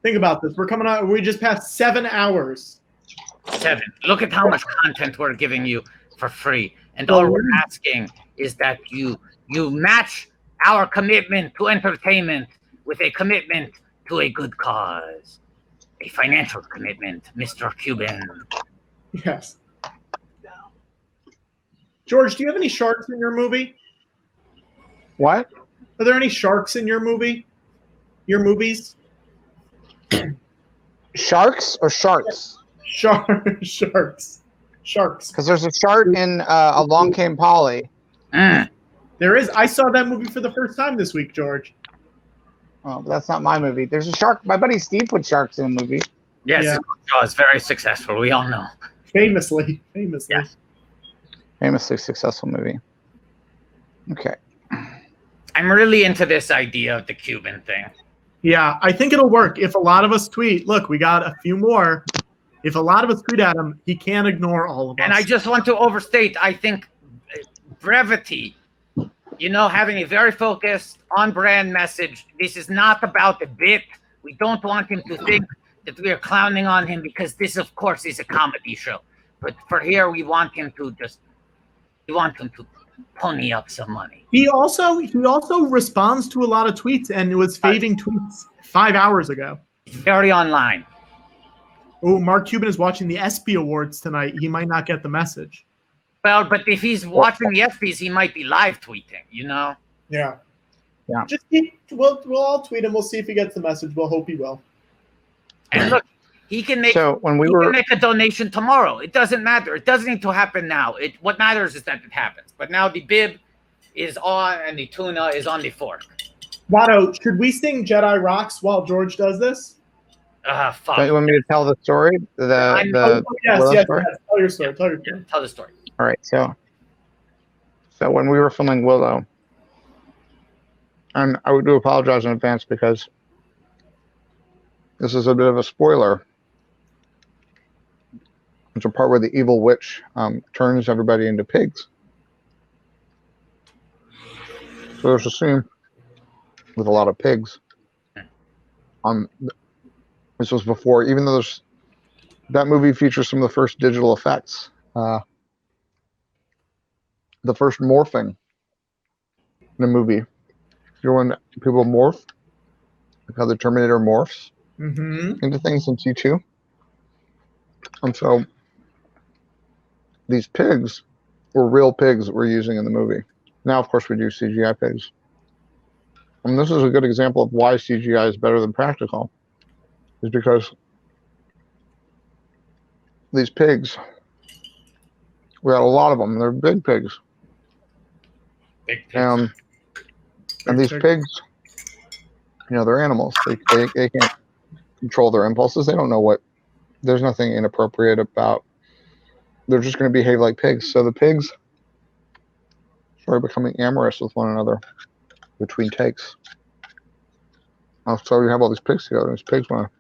Think about this. We're coming out. We just passed 7 hours. 7. Look at how much content we're giving you for free. And all we're asking is that you match our commitment to entertainment with a commitment to a good cause. A financial commitment, Mr. Cuban. Yes. George, do you have any sharks in your movie? What? Are there any sharks in your movie? Your movies? Sharks or sharks? Sharks. Because there's a shark in Along Came Polly. There is. I saw that movie for the first time this week, George. Oh, but that's not my movie. There's a shark. My buddy Steve put sharks in a movie. Yes, Yeah. it was very successful. We all know. Famously. Yes. Famously successful movie. Okay. I'm really into this idea of the Cuban thing. Yeah, I think it'll work. If a lot of us tweet, look, we got a few more. If a lot of us tweet at him, he can't ignore all of us. And I just want to overstate, I think brevity, you know, having a very focused, on-brand message. This is not about the bit. We don't want him to think that we are clowning on him because this, of course, is a comedy show. But for here, we want him to pony up some money. He also responds to a lot of tweets and was faving tweets 5 hours ago. Very online. Oh, Mark Cuban is watching the ESPY Awards tonight. He might not get the message. Well, but if he's watching the ESPYs, he might be live tweeting, you know? Yeah. Yeah. Just we'll all tweet him. We'll see if he gets the message. We'll hope he will. And look, he can make can make a donation tomorrow. It doesn't matter. It doesn't need to happen now. What matters is that it happens. But now the bib is on and the tuna is on the fork. Watto, should we sing Jedi Rocks while George does this? Fuck. Don't you want me to tell the story? Yes. Story? Tell your story. Tell the story. All right. So when we were filming Willow, and I do apologize in advance because this is a bit of a spoiler. It's a part where the evil witch turns everybody into pigs. So there's a scene with a lot of pigs. This was before, even though that movie features some of the first digital effects. The first morphing in a movie. You know when people morph? Like how the Terminator morphs into things in T2? And so these pigs were real pigs that we're using in the movie. Now, of course, we do CGI pigs. And this is a good example of why CGI is better than practical. Is because these pigs, we had a lot of them. They're big pigs. Big pigs. And these pigs, you know, they're animals. They can't control their impulses. They don't know what. There's nothing inappropriate about. They're just going to behave like pigs. So the pigs started becoming amorous with one another between takes. So you have all these pigs together. And these pigs want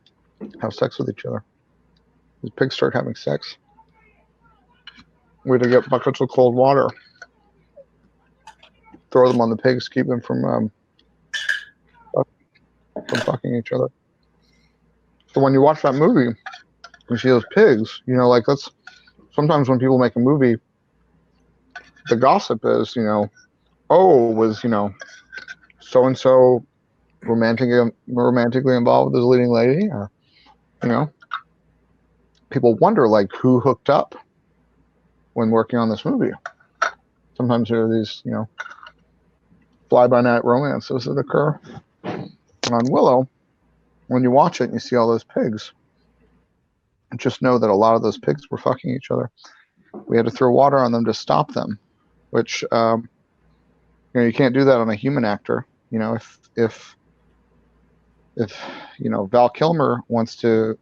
to have sex with each other. These pigs start having sex. We had to get buckets of cold water, throw them on the pigs, keep them from fucking each other. So when you watch that movie, you see those pigs. You know, like sometimes when people make a movie, the gossip is, you know, was so and so romantically involved with his leading lady, or you know, people wonder like who hooked up when working on this movie. Sometimes there are these, you know, fly-by-night romances that occur. And on Willow, when you watch it and you see all those pigs, just know that a lot of those pigs were fucking each other. We had to throw water on them to stop them, which you know, you can't do that on a human actor. You know, if you know, Val Kilmer wants to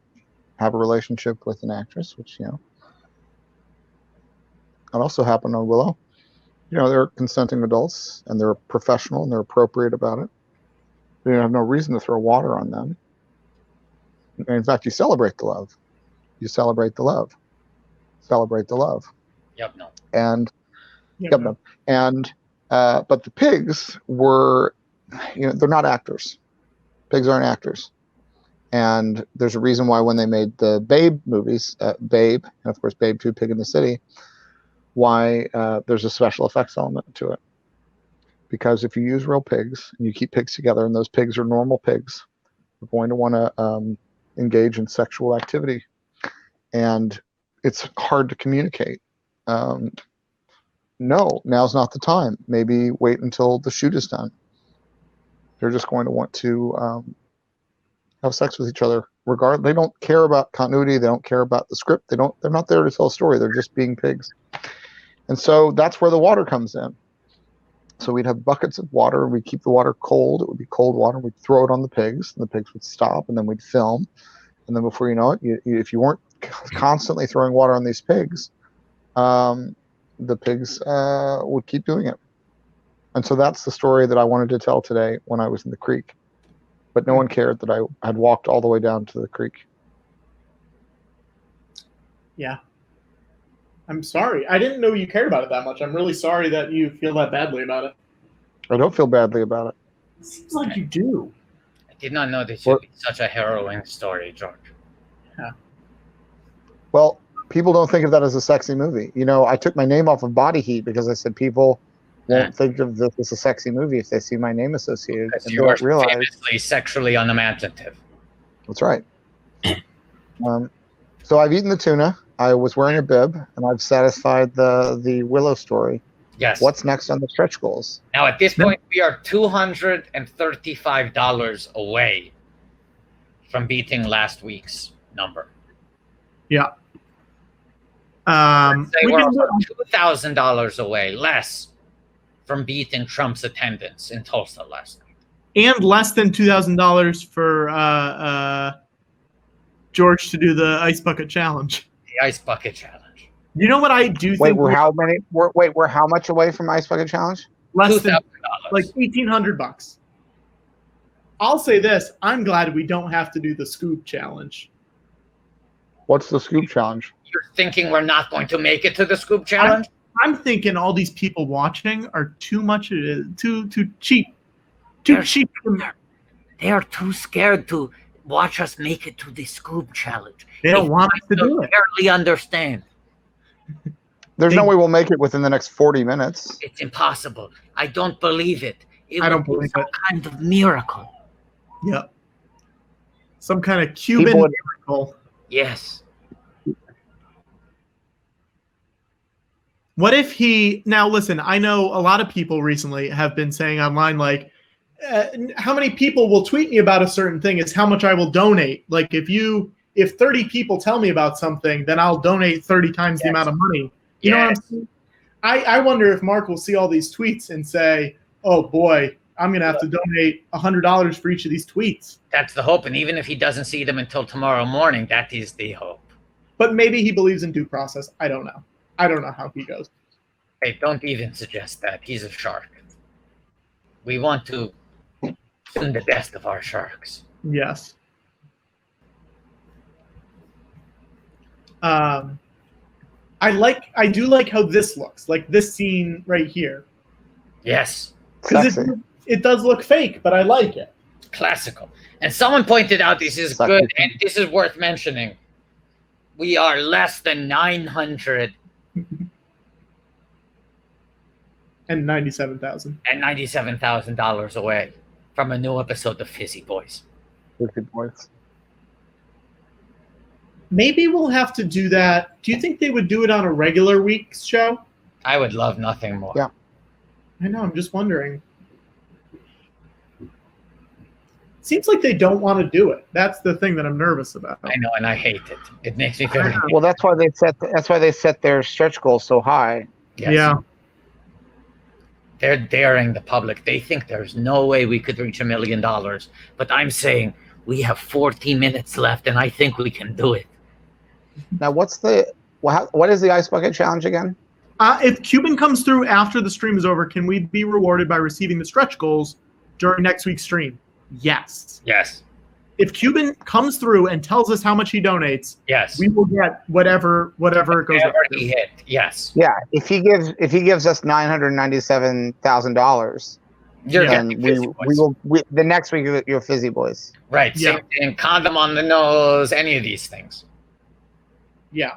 have a relationship with an actress, which, you know, it also happened on Willow. You know, they're consenting adults and they're professional and they're appropriate about it. You have no reason to throw water on them. And in fact, you celebrate the love. You celebrate the love. Celebrate the love. Yep, no. And no. And but the pigs were, you know, they're not actors. Pigs aren't actors. And there's a reason why when they made the Babe movies, Babe, and of course Babe 2, Pig in the City, why there's a special effects element to it. Because if you use real pigs and you keep pigs together, and those pigs are normal pigs, they're going to want to engage in sexual activity. And it's hard to communicate. no, now's not the time. Maybe wait until the shoot is done. They're just going to want to have sex with each other. They don't care about continuity. They don't care about the script. They're not there to tell a story. They're just being pigs. And so that's where the water comes in. So we'd have buckets of water. We'd keep the water cold. It would be cold water. We'd throw it on the pigs, and the pigs would stop, and then we'd film. And then before you know it, if you weren't constantly throwing water on these pigs, the pigs would keep doing it. And so that's the story that I wanted to tell today when I was in the creek. But no one cared that I had walked all the way down to the creek. Yeah. I'm sorry. I didn't know you cared about it that much. I'm really sorry that you feel that badly about it. I don't feel badly about it. It seems like you do. I did not know this would be such a harrowing story, George. Yeah. Well, people don't think of that as a sexy movie. You know, I took my name off of Body Heat because I said people won't think of this as a sexy movie if they see my name associated. Because And you are don't realize famously sexually unimaginative. that's right. So I've eaten the tuna. I was wearing a bib, and I've satisfied the Willow story. Yes. What's next on the stretch goals? Now, at this point, we are $235 away from beating last week's number. Yeah. Say we're $2,000 away less from beating Trump's attendance in Tulsa last night. And less than $2,000 for George to do the ice bucket challenge. The ice bucket challenge. You know what I do Wait, think? we're how much away from Ice Bucket Challenge? Less than $2,000. like $1,800. I'll say this: I'm glad we don't have to do the scoop challenge. What's the scoop challenge? You're thinking we're not going to make it to the scoop challenge? I'm thinking all these people watching are too cheap. Too cheap. They are too scared to watch us make it to the scoop challenge. They don't want us to do it. Barely understand. There's no way we'll make it within the next 40 minutes. It's impossible. I don't believe it. I don't believe some it. kind of miracle. Yep. Some kind of Cuban People would- miracle. Yes. What if he now listen? I know a lot of people recently have been saying online like, how many people will tweet me about a certain thing is how much I will donate. Like if 30 people tell me about something, then I'll donate 30 times the amount of money. You know what I'm saying? I wonder if Mark will see all these tweets and say, "Oh boy, I'm gonna have to donate $100 for each of these tweets." That's the hope, and even if he doesn't see them until tomorrow morning, that is the hope. But maybe he believes in due process. I don't know. I don't know how he goes. Hey, don't even suggest that. He's a shark. We want to swim the best of our sharks. Yes. I do like how this looks, like this scene right here. Yes. Because Sexy. it does look fake, but I like it. Classical. And someone pointed out this is Sexy. good, and this is worth mentioning. We are less than 900 And $97,000. and $97,000 away from a new episode of Fizzy Boys. Wicked boys. Maybe we'll have to do that. Do you think they would do it on a regular week's show? I would love nothing more. Yeah. I know, I'm just wondering. Seems like they don't want to do it. That's the thing that I'm nervous about. I know, and I hate it. It makes me very Well, that's why they set their stretch goals so high. yes. Yeah. They're daring the public. They think there's no way we could reach $1 million. But I'm saying we have 40 minutes left, and I think we can do it. Now, what is the Ice Bucket Challenge again? If Cuban comes through after the stream is over, can we be rewarded by receiving the stretch goals during next week's stream? Yes. Yes. If Cuban comes through and tells us how much he donates, Yes. we will get whatever it goes up Whatever to. he hit. Yes. Yeah, if he gives us $997,000, You're Yeah. getting then Fizzy we Boys. will the next week you're Fizzy Boys. Right. Yeah. Same thing. Condom on the nose. Any of these things. Yeah.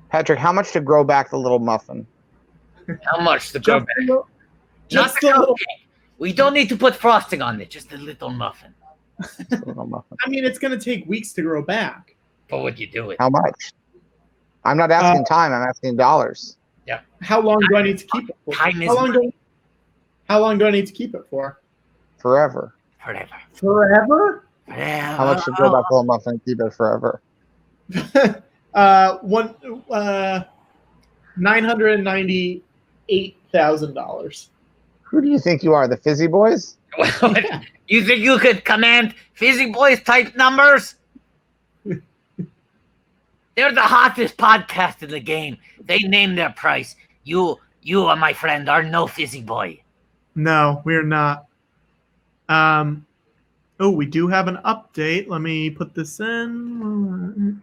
Patrick, how much to grow back the little muffin? How much to go Just back? a little- Not just the a little- cupcake. We don't need to put frosting on it. Just a little muffin. The little muffin. I mean, it's going to take weeks to grow back. But would you do it? How much? I'm not asking time. I'm asking dollars. How long do I need to keep it for? Time is How long do I need to keep it for? Forever. forever. Forever? How much should go back to a muffin and keep it forever? $998,000. Who do you think you are? The Fizzy Boys? You think you could command Fizzy Boys type numbers? They're the hottest podcast in the game. They name their price. You, my friend, are no Fizzy Boy. No, we're not. Oh, we do have an update. Let me put this in.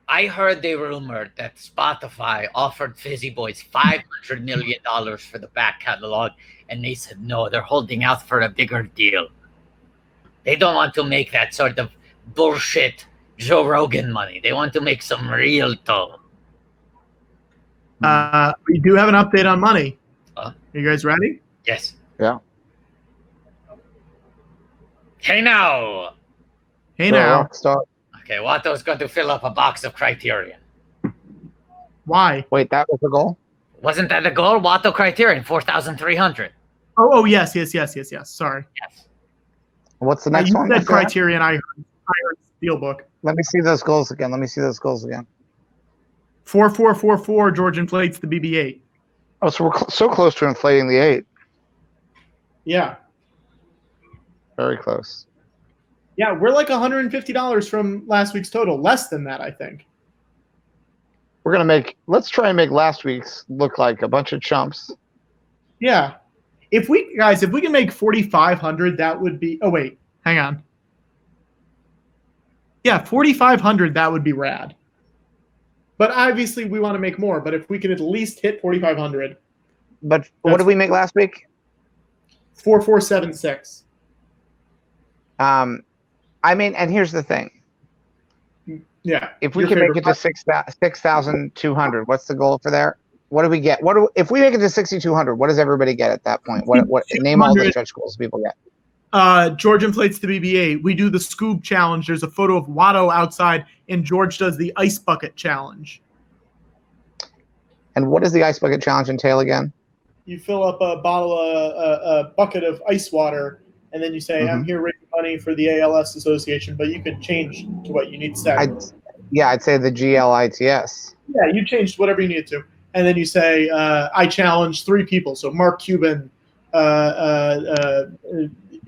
I heard they rumored that Spotify offered Fizzy Boys $500 million for the back catalog, and they said no, they're holding out for a bigger deal. They don't want to make that sort of bullshit Joe Rogan money. They want to make some real dough. We do have an update on money. Are you guys ready? Yes. Yeah. Hey now. Hey now. Rockstar. Okay, Watto's going to fill up a box of Criterion. Why? Wait, that was the goal? Wasn't that the goal? Watto Criterion, 4,300. Oh, yes. Sorry. Yes. What's the next you one? said Criterion. I heard Steelbook. Let me see those goals again. 4444. George inflates the BB-8. Oh, so we're so close to inflating the 8. Yeah. Very close. Yeah, we're like $150 from last week's total. Less than that, I think. We're gonna let's try and make last week's look like a bunch of chumps. Yeah. If we can make 4,500, that would be. Oh wait, hang on. Yeah, 4,500, that would be rad. But obviously, we want to make more. But if we can at least hit 4,500. But what did we make last week? 4,476. I mean, and here's the thing. Yeah. If we can make it to 6,200, what's the goal for there? What do we get? If we make it to 6,200? What does everybody get at that point? What name all the stretch goals people get? George inflates the BB-8. We do the Scoob challenge. There's a photo of Watto outside, and George does the ice bucket challenge. And what does the ice bucket challenge entail again? You fill up a bucket of ice water, and then you say, I'm here raising money for the ALS Association, but you could change to what you need to say. I'd say the G.L.I.T.S. Yeah, you changed whatever you need to. And then you say, I challenge 3 people. So Mark Cuban,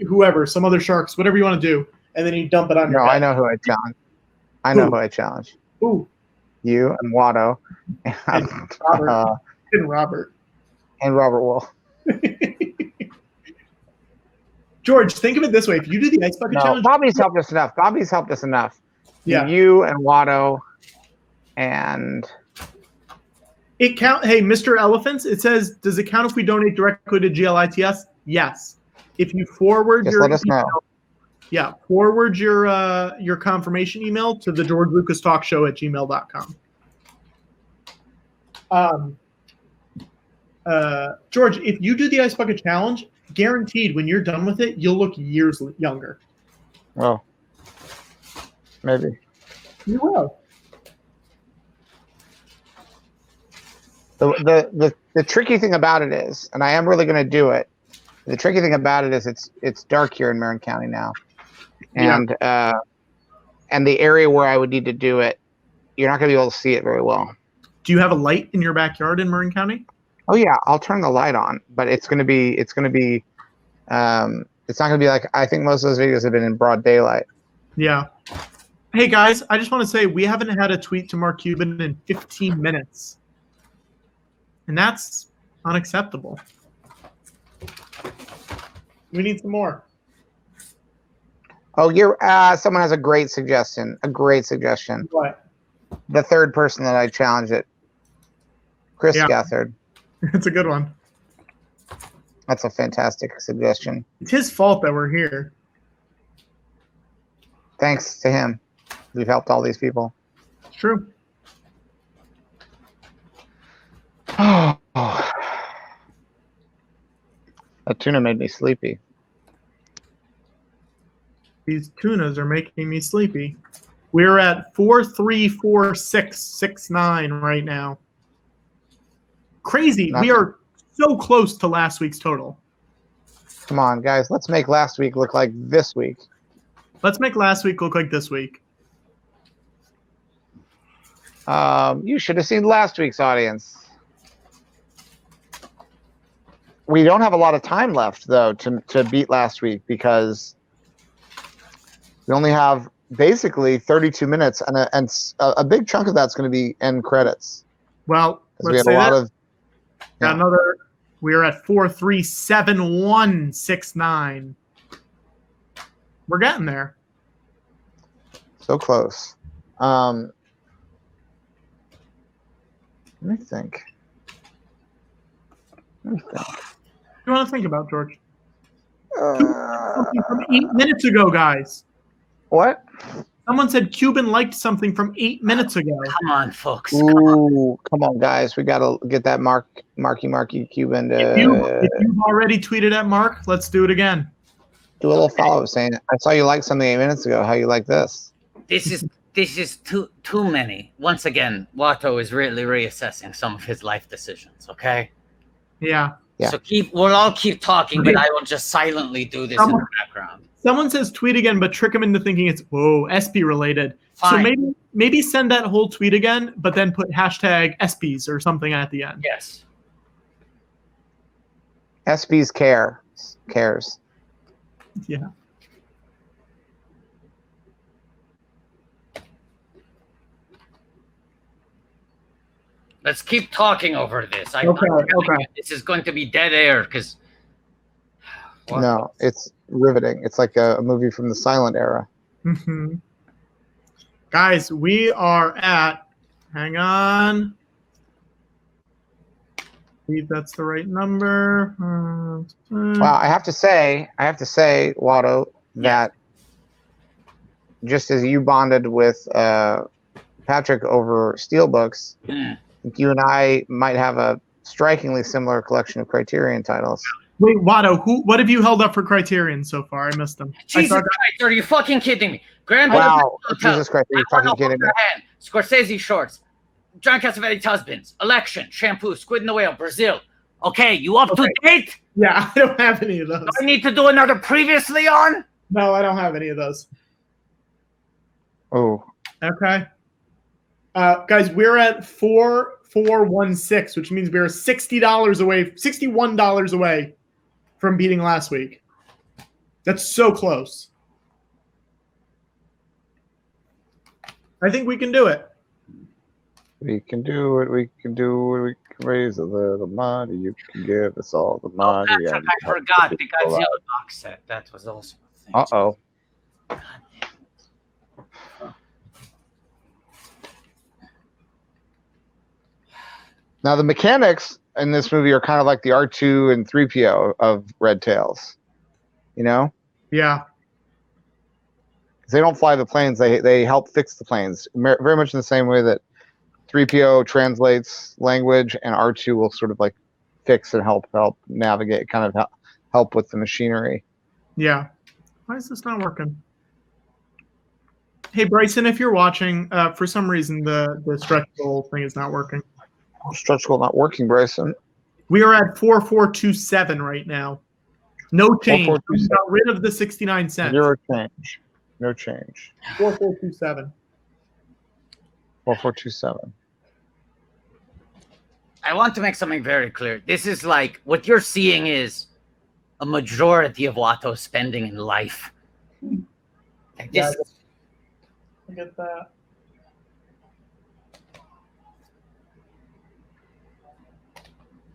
whoever, some other sharks, whatever you want to do. And then you dump it on your head. I know who I challenge. Who I challenge. Who? You and Watto. And Robert. And Robert Wolf. George, think of it this way. If you do the ice bucket challenge. Bobby's helped us enough. Yeah. You and Watto and it count. Hey, Mr. Elephants, it says, does it count if we donate directly to G.L.I.T.S? Yes. If you forward just your let us know. Yeah, forward your confirmation email to the George Lucas Talk Show at gmail.com. George, if you do the ice bucket challenge, guaranteed when you're done with it, you'll look years younger. Well, maybe. You will. The tricky thing about it is, and I am really going to do it. The tricky thing about it is it's dark here in Marin County now, and the area where I would need to do it, you're not going to be able to see it very well. Do you have a light in your backyard in Marin County? Oh yeah, I'll turn the light on, but it's not going to be like, I think most of those videos have been in broad daylight. Yeah. Hey guys, I just want to say we haven't had a tweet to Mark Cuban in 15 minutes. And that's unacceptable. We need some more. Oh, someone has a great suggestion. What? The third person that I challenged it. Chris Gathard. That's a good one. That's a fantastic suggestion. It's his fault that we're here. Thanks to him, we've helped all these people. It's true. Oh, that tuna made me sleepy. These tunas are making me sleepy. We're at 434669 right now. Crazy. We are so close to last week's total. Come on, guys. Let's make last week look like this week. Let's make last week look like this week. You should have seen last week's audience. We don't have a lot of time left, though, to beat last week because we only have basically 32 minutes, and a big chunk of that's going to be end credits. Well, we had a lot of. Yeah. Another. We're at 437169. We're getting there. So close. Let me think. What do you want to think about, George? Something from 8 minutes ago, guys. What? Someone said Cuban liked something from 8 minutes ago. Come on, folks. Ooh, come on, guys. We got to get that Marky Cuban. If you've already tweeted at Mark, let's do it again. Do a little follow-up saying, I saw you like something 8 minutes ago. How you like this? This is too many. Once again, Watto is really reassessing some of his life decisions, okay? Yeah. So we'll all keep talking, but I will just silently do this in the background. Someone says tweet again, but trick him into thinking it's SP related. Fine. So maybe send that whole tweet again, but then put hashtag SPs or something at the end. Yes. SB's cares. Yeah. Let's keep talking over this. Okay. This is going to be dead air because. No, it's riveting. It's like a movie from the silent era. Mm-hmm. Guys, we are at. Hang on. See if that's the right number. Wow, I have to say, Watto, that just as you bonded with Patrick over Steelbooks, you and I might have a strikingly similar collection of Criterion titles. Wait, Watto, what have you held up for Criterion so far? I missed them. Jesus Christ, are you fucking kidding me? Grand Wow, Jesus Christ, are you fucking kidding me? Scorsese shorts, John Cassavetes husbands, Election, Shampoo, Squid and the Whale, Brazil. Okay, you up to date? Yeah, I don't have any of those. Do I need to do another previously on? No, I don't have any of those. Oh. Okay. Guys, we're at 4416, which means we're $60 away, $61 away from beating last week. That's so close. I think we can do it. We can do it. We can do it. We can raise a little money. You can give us all the money. Patrick, I forgot the Godzilla box set. That was also a thing. Uh-oh. Now, the mechanics in this movie are kind of like the R2 and 3PO of Red Tails. You know? Yeah. They don't fly the planes. They help fix the planes. Very much in the same way that 3PO translates language and R2 will sort of like fix and help navigate, kind of help with the machinery. Yeah. Why is this not working? Hey, Bryson, if you're watching, for some reason the stretch goal thing is not working. Stretch goal not working, Bryson. We are at 4427 right now. No change. We got rid of the 69 cents. Zero change. No change. 4427. 4427. I want to make something very clear. This is like what you're seeing is a majority of Watto's spending in life. Like this. I get that.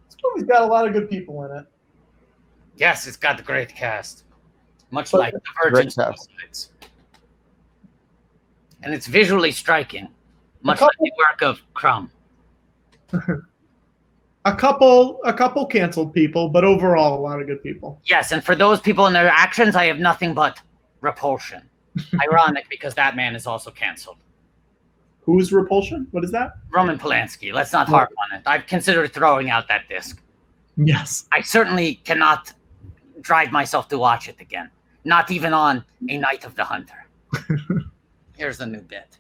This movie's got a lot of good people in it. Yes, it's got the great cast. Much like the Virgin Suicides. And it's visually striking. Much like the work of Crumb. A couple canceled people, but overall a lot of good people. Yes, and for those people and their actions, I have nothing but repulsion. Ironic, because that man is also canceled. Who's repulsion? What is that? Roman Polanski. Let's not harp on it. I've considered throwing out that disc. Yes. I certainly cannot drive myself to watch it again. Not even on A Night of the Hunter. Here's a new bit.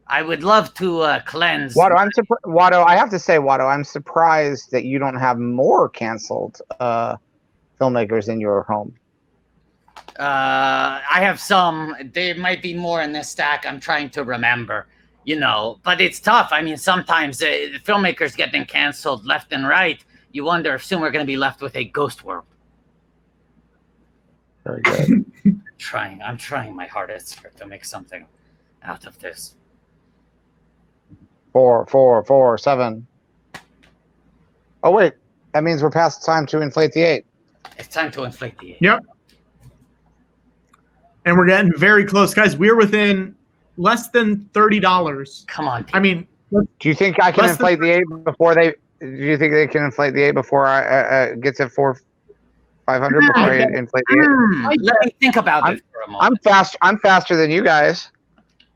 I would love to cleanse. Watto, I have to say, Watto, I'm surprised that you don't have more canceled filmmakers in your home. I have some. There might be more in this stack. I'm trying to remember, but it's tough. I mean, sometimes filmmakers getting canceled left and right. You wonder if soon we're going to be left with a ghost world. Very good. I'm trying my hardest to make something out of this. 4, 4, 4, 7. Oh wait, that means we're past time to inflate the 8. It's time to inflate the 8. Yep. And we're getting very close, guys. We're within less than $30. Come on. I mean, do you think I can inflate the 8 before they? Do you think they can inflate the 8 before I get to 500 before I inflate the 8? Let me think about this for a moment. I'm faster than you guys.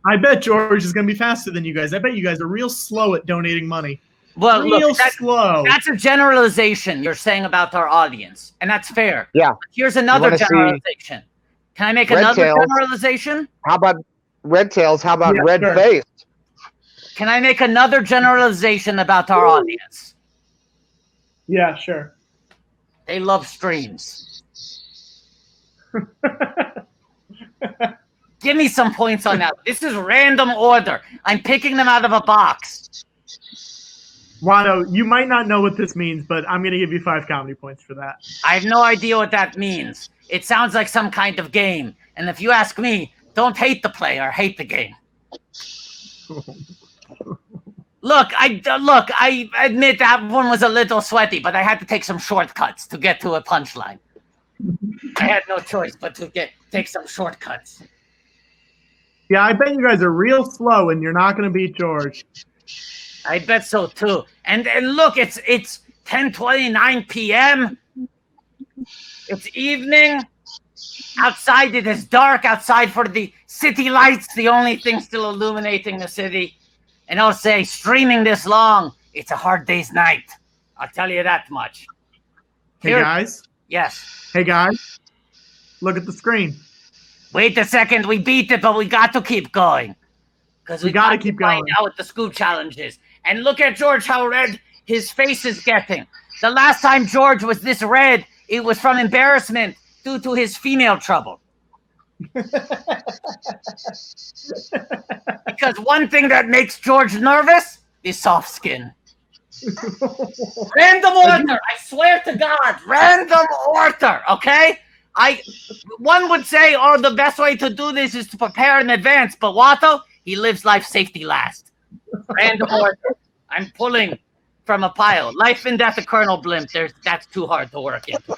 I bet George is going to be faster than you guys. I bet you guys are real slow at donating money. Well, real slow. That's a generalization you're saying about our audience, and that's fair. Yeah. But here's another generalization. Can I make another generalization? How about red tails? How about red sure. face? Can I make another generalization about our audience? Yeah, sure. They love streams. Give me some points on that. This is random order. I'm picking them out of a box. Watto, you might not know what this means, but I'm going to give you 5 comedy points for that. I have no idea what that means. It sounds like some kind of game. And if you ask me, don't hate the player, hate the game. Look, I admit that one was a little sweaty, but I had to take some shortcuts to get to a punchline. I had no choice but to take some shortcuts. Yeah, I bet you guys are real slow, and you're not going to beat George. I bet so too. And look, it's 10:29 p.m. It's evening. Outside it is dark. Outside for the city lights, the only thing still illuminating the city. And I'll say, streaming this long, it's a hard day's night. I'll tell you that much. Hey, guys. Yes. Hey, guys. Look at the screen. Wait a second. We beat it, but we got to keep going. Because we got to keep going. Find out what the scoop challenge is. And look at George, how red his face is getting. The last time George was this red, it was from embarrassment due to his female trouble. Because one thing that makes George nervous is soft skin. Random order. I swear to God, random order. Okay. One would say, oh, the best way to do this is to prepare in advance. But Watto, he lives life safety last. Random order. I'm pulling from a pile. Life and death of Colonel Blimp. That's too hard to work into.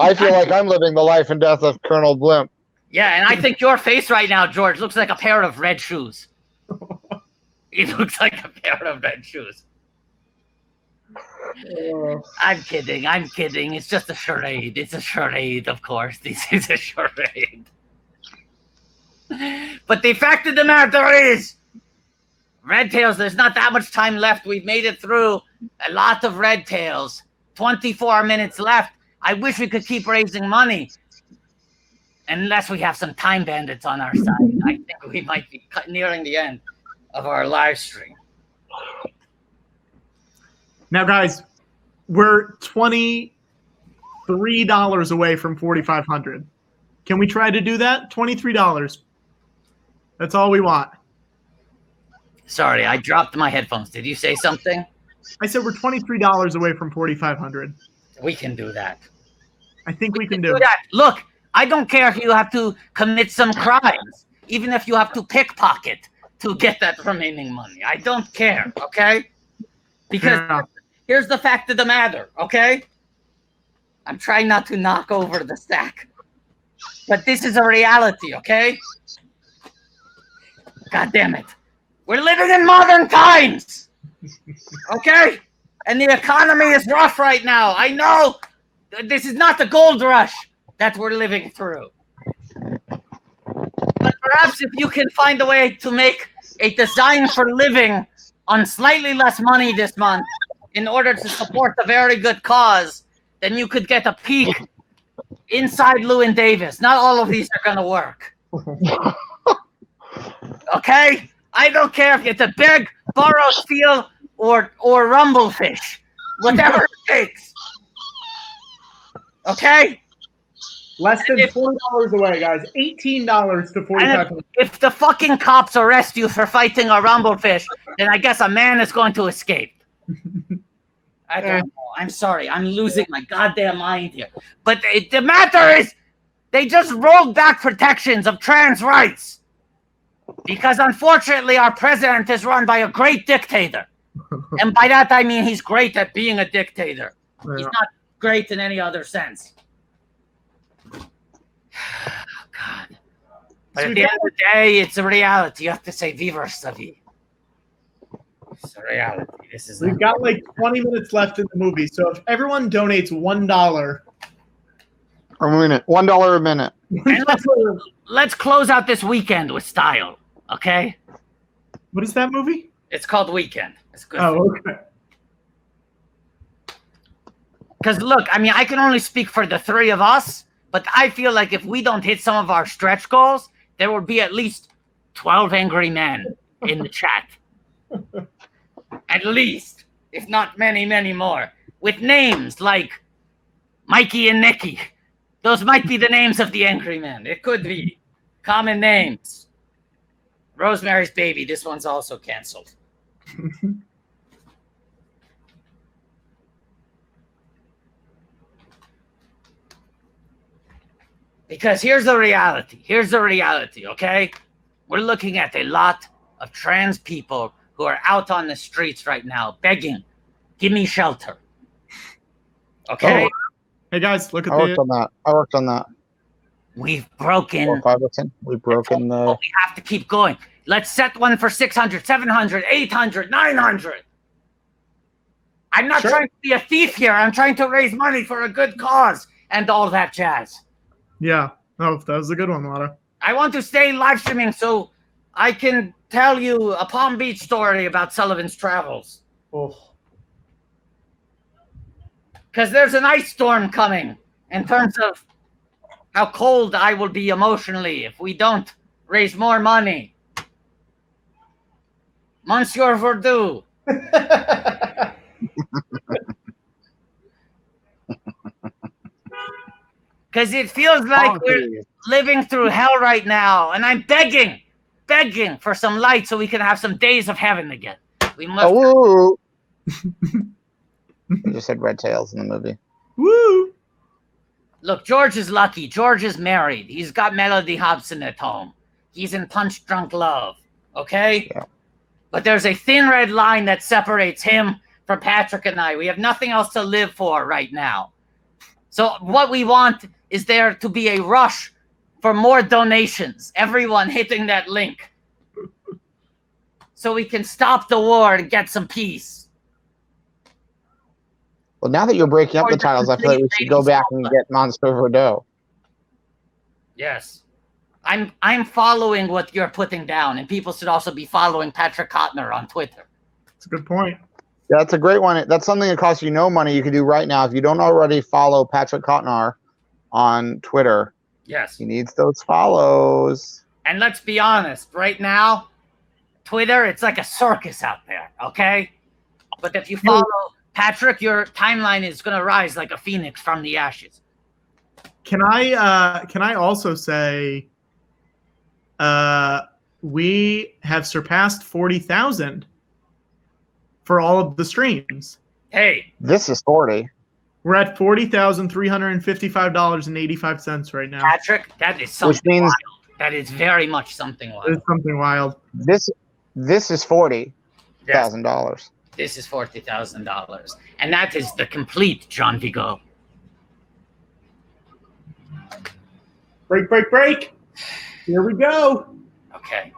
I feel like I'm living the life and death of Colonel Blimp. Yeah, and I think your face right now, George, looks like a pair of red shoes. It looks like a pair of red shoes. I'm kidding. It's just a charade. It's a charade, of course. This is a charade. But the fact of the matter is, Red Tails, there's not that much time left. We've made it through a lot of Red Tails. 24 minutes left. I wish we could keep raising money. Unless we have some time bandits on our side. I think we might be nearing the end of our live stream. Now, guys, we're $23 away from 4,500. Can we try to do that? $23. That's all we want. Sorry, I dropped my headphones. Did you say something? I said we're $23 away from 4,500. We can do that. I think we can do that. Look, I don't care if you have to commit some crimes, even if you have to pickpocket to get that remaining money. I don't care, okay? Because here's the fact of the matter, okay? I'm trying not to knock over the stack. But this is a reality, okay? God damn it. We're living in modern times, okay? And the economy is rough right now. I know this is not the gold rush that we're living through. But perhaps if you can find a way to make a design for living on slightly less money this month in order to support a very good cause, then you could get a peek inside Llewyn Davis. Not all of these are gonna work. Okay? I don't care if it's a big borrow steel or rumblefish. Whatever it takes. Okay? Less than $20 away, guys. $18 to $45. If the fucking cops arrest you for fighting a rumblefish, then I guess a man is going to escape. I don't know. I'm sorry. I'm losing my goddamn mind here. But the matter is, they just rolled back protections of trans rights. Because unfortunately, our president is run by a great dictator. And by that, I mean he's great at being a dictator. Yeah. He's not great in any other sense. God. But at the end of the day, it's a reality. You have to say, Viva la vie. It's a reality. We've got like 20 minutes left in the movie. So if everyone donates $1 a minute, $1 a minute. And let's close out this weekend with style. Okay? What is that movie? It's called Weekend. It's good. Oh, okay. Because look, I mean, I can only speak for the three of us, but I feel like if we don't hit some of our stretch goals, there will be at least 12 angry men in the chat. At least, if not many, many more. With names like Mikey and Nicky. Those might be the names of the angry men. It could be. Common names. Rosemary's Baby. This one's also canceled. Because here's the reality. Here's the reality, okay? We're looking at a lot of trans people who are out on the streets right now begging, give me shelter. Okay? Oh. Hey guys, look at I worked on that. We've broken. We've broken the. But we have to keep going. Let's set one for 600, 700, 800, 900. I'm not trying to be a thief here. I'm trying to raise money for a good cause and all that jazz. Yeah. Oh, that was a good one, Watto. I want to stay live streaming so I can tell you a Palm Beach story about Sullivan's travels. Oh. Because there's an ice storm coming in terms of how cold I will be emotionally if we don't raise more money. Monsieur Verdoux. Because it feels like we're living through hell right now, and I'm begging for some light so we can have some days of heaven again. We must. Oh, you just said red tails in the movie. Woo! Look, George is lucky. George is married. He's got Melody Hobson at home. He's in Punch Drunk Love. Okay? Yeah. But there's a thin red line that separates him from Patrick and I. We have nothing else to live for right now. So what we want is there to be a rush for more donations. Everyone hitting that link. So we can stop the war and get some peace. Well, now that you're breaking up the titles, I feel like we should go back and get Monster Verdeaux. Yes. I'm following what you're putting down, and people should also be following Patrick Cotner on Twitter. That's a good point. Yeah, that's a great one. That's something that costs you no money you can do right now. If you don't already follow Patrick Cotner on Twitter, yes, he needs those follows. And let's be honest, right now, Twitter, it's like a circus out there, okay? But if you follow Patrick, your timeline is going to rise like a phoenix from the ashes. Can I also say we have surpassed 40,000 for all of the streams. Hey. This is 40. We're at $40,355.85 right now. Patrick, that is something wild. That is very much something wild. It's something wild. This is $40,000. Yes. This is $40,000. And that is the complete John Vigo. Break. Here we go. Okay.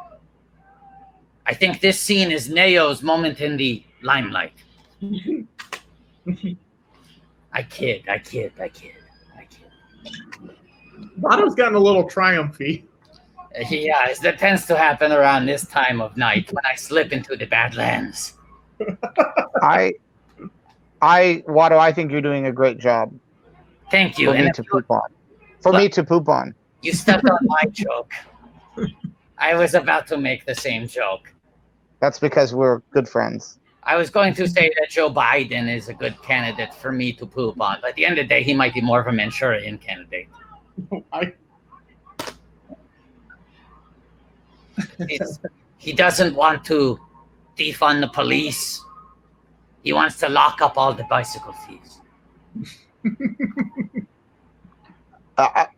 I think this scene is Neo's moment in the limelight. I kid. Watto's gotten a little triumphy. Yeah, that tends to happen around this time of night when I slip into the Badlands. Watto, I think you're doing a great job. Thank you. And For me to poop on. You stepped on my joke. I was about to make the same joke. That's because we're good friends. I was going to say that Joe Biden is a good candidate for me to poop on, but at the end of the day, he might be more of a Manchurian candidate. He doesn't want to defund the police. He wants to lock up all the bicycle thieves.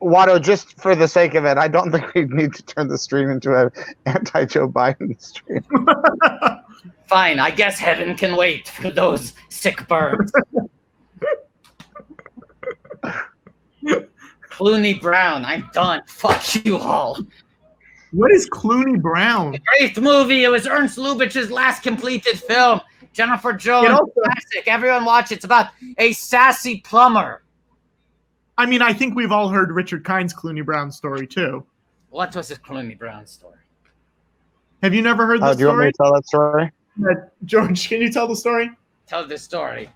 Watto, just for the sake of it, I don't think we need to turn the stream into an anti-Joe Biden stream. Fine, I guess heaven can wait for those sick birds. Clooney Brown, I'm done. Fuck you all. What is Clooney Brown? Great movie. It was Ernst Lubitsch's last completed film. Jennifer Jones, classic. Everyone watch it. It's about a sassy plumber. I mean, I think we've all heard Richard Kind's Clooney Brown story too. What was his Clooney Brown story? Have you never heard the story? Do you want me to tell that story? George, can you tell the story? Tell the story.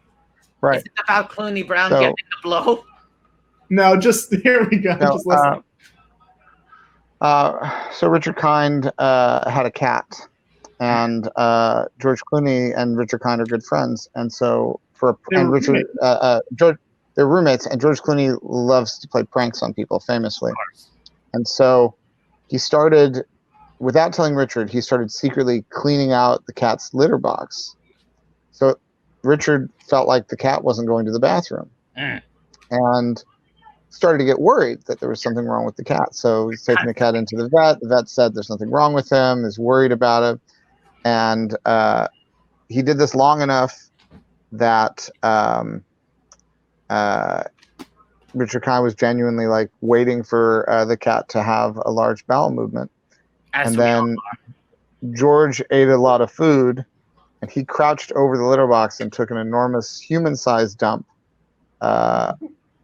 Right. Is it about Clooney Brown getting the blow? No, just here we go. No, just listen. So Richard Kind had a cat, and George Clooney and Richard Kind are good friends, and so they're roommates, and George Clooney loves to play pranks on people famously, and so he started, without telling Richard, he started secretly cleaning out the cat's litter box. So Richard felt like the cat wasn't going to the bathroom, and started to get worried that there was something wrong with the cat. So he's taking the cat into the vet. The vet said there's nothing wrong with him, is worried about it. And he did this long enough that Richard Kind was genuinely like waiting for the cat to have a large bowel movement. And then George ate a lot of food, and he crouched over the litter box and took an enormous human-sized dump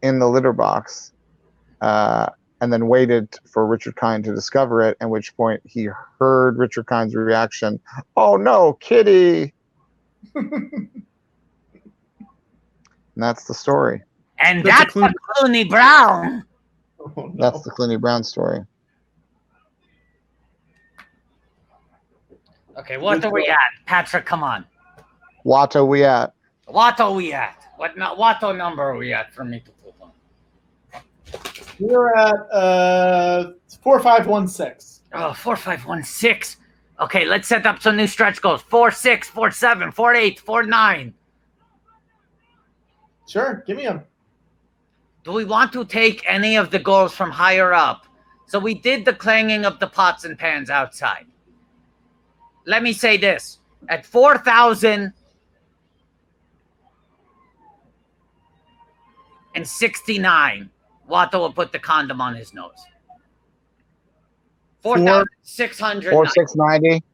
in the litter box, and then waited for Richard Kind to discover it, at which point he heard Richard Kind's reaction, "Oh no, kitty!" And that's the story. And that's the Clooney Brown. Oh, no. That's the Clooney Brown story. Okay, what are we at? Patrick, come on. Watto we at? What are we at? What number are we at for me to put on? We're at 4516. Oh, 4516. Okay, let's set up some new stretch goals. 46, 47, 48, 49. Sure, give me them. Do we want to take any of the goals from higher up? So we did the clanging of the pots and pans outside. Let me say this. At 4,069, Watto will put the condom on his nose. 4,600. 4690.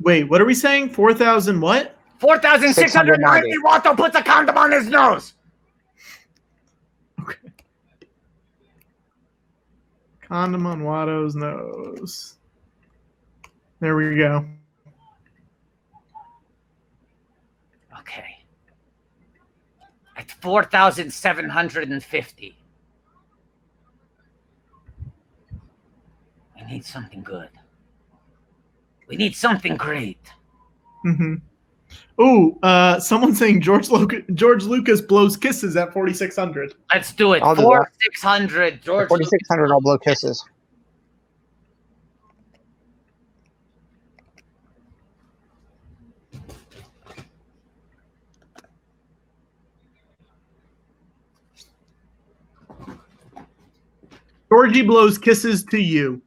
Wait, what are we saying? 4,000 what? 4,690. Watto puts a condom on his nose. Okay. Condom on Watto's nose. There we go. Okay. At 4,750. We need something good. We need something great. Mm-hmm. Ooh, someone's saying George Lucas blows kisses at 4,600. Let's do it. I'll do 4,600. George 4,600. I'll blow kisses. Georgie blows kisses to you.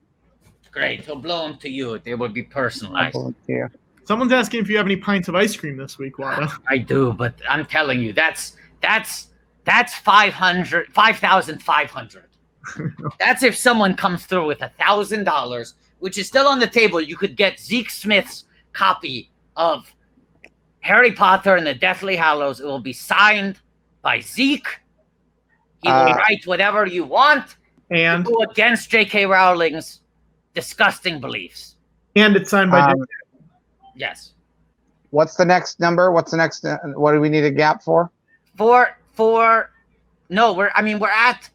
Great. He'll blow them to you. They will be personalized. Yeah. Someone's asking if you have any pints of ice cream this week, Watto. I do, but I'm telling you, that's 5,500. That's if someone comes through with $1,000, which is still on the table. You could get Zeke Smith's copy of Harry Potter and the Deathly Hallows. It will be signed by Zeke. He will write whatever you want. And go against J.K. Rowling's disgusting beliefs. And it's signed by yes. What's the next number? What's the next? What do we need a gap for? No, we're at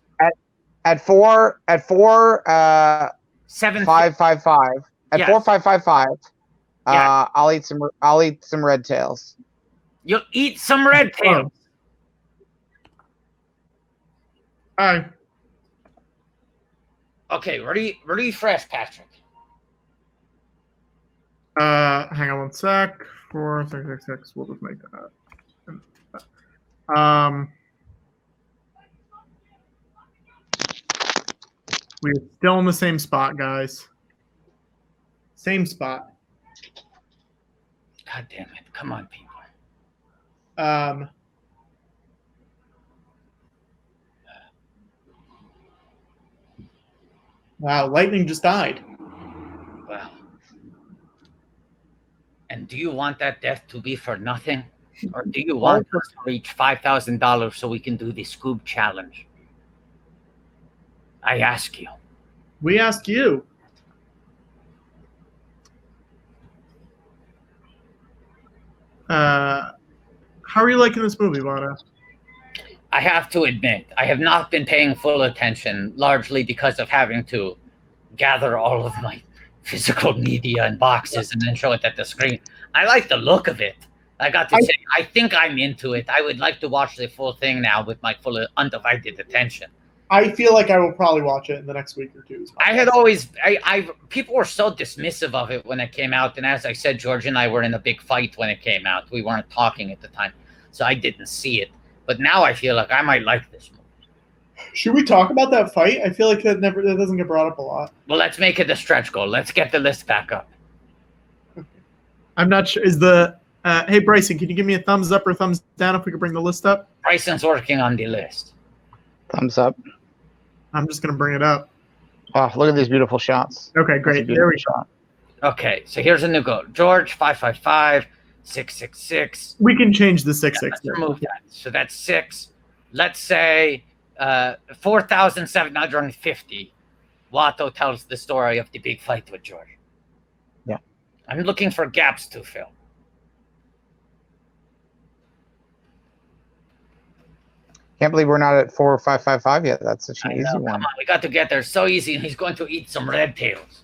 at 555 at Yes. 4555. Yeah. I'll eat some red tails. You'll eat some red tails. Hi. Okay, refresh, Patrick. Hang on one sec. 4666. We'll just make that. We're still in the same spot, guys. Same spot. God damn it. Come on, people. Wow, lightning just died. Well. And do you want that death to be for nothing? Or do you want us to reach $5,000 so we can do the Scoob Challenge? I ask you. We ask you. How are you liking this movie, Watto? I have to admit, I have not been paying full attention, largely because of having to gather all of my physical media in boxes and then show it at the screen. I like the look of it. I got to say, I think I'm into it. I would like to watch the full thing now with my full undivided attention. I feel like I will probably watch it in the next week or two. I had people were so dismissive of it when it came out, and as I said, George and I were in a big fight when it came out. We weren't talking at the time, so I didn't see it. But now I feel like I might like this movie. Should we talk about that fight? I feel like that doesn't get brought up a lot. Well, let's make it a stretch goal. Let's get the list back up. I'm not sure. Hey, Bryson, can you give me a thumbs up or thumbs down if we could bring the list up? Bryson's working on the list. Thumbs up. I'm just going to bring it up. Oh, look at these beautiful shots. Okay, great. There we go. Okay, so here's a new goal. George, 555, 666. We can change the 666. Let's remove that. So that's 6. Let's say 4,750. Watto tells the story of the big fight with George. Yeah. I'm looking for gaps to fill. Can't believe we're not at 4555 yet. That's such an easy one. Come on, we got to get there. So easy, and he's going to eat some red tails.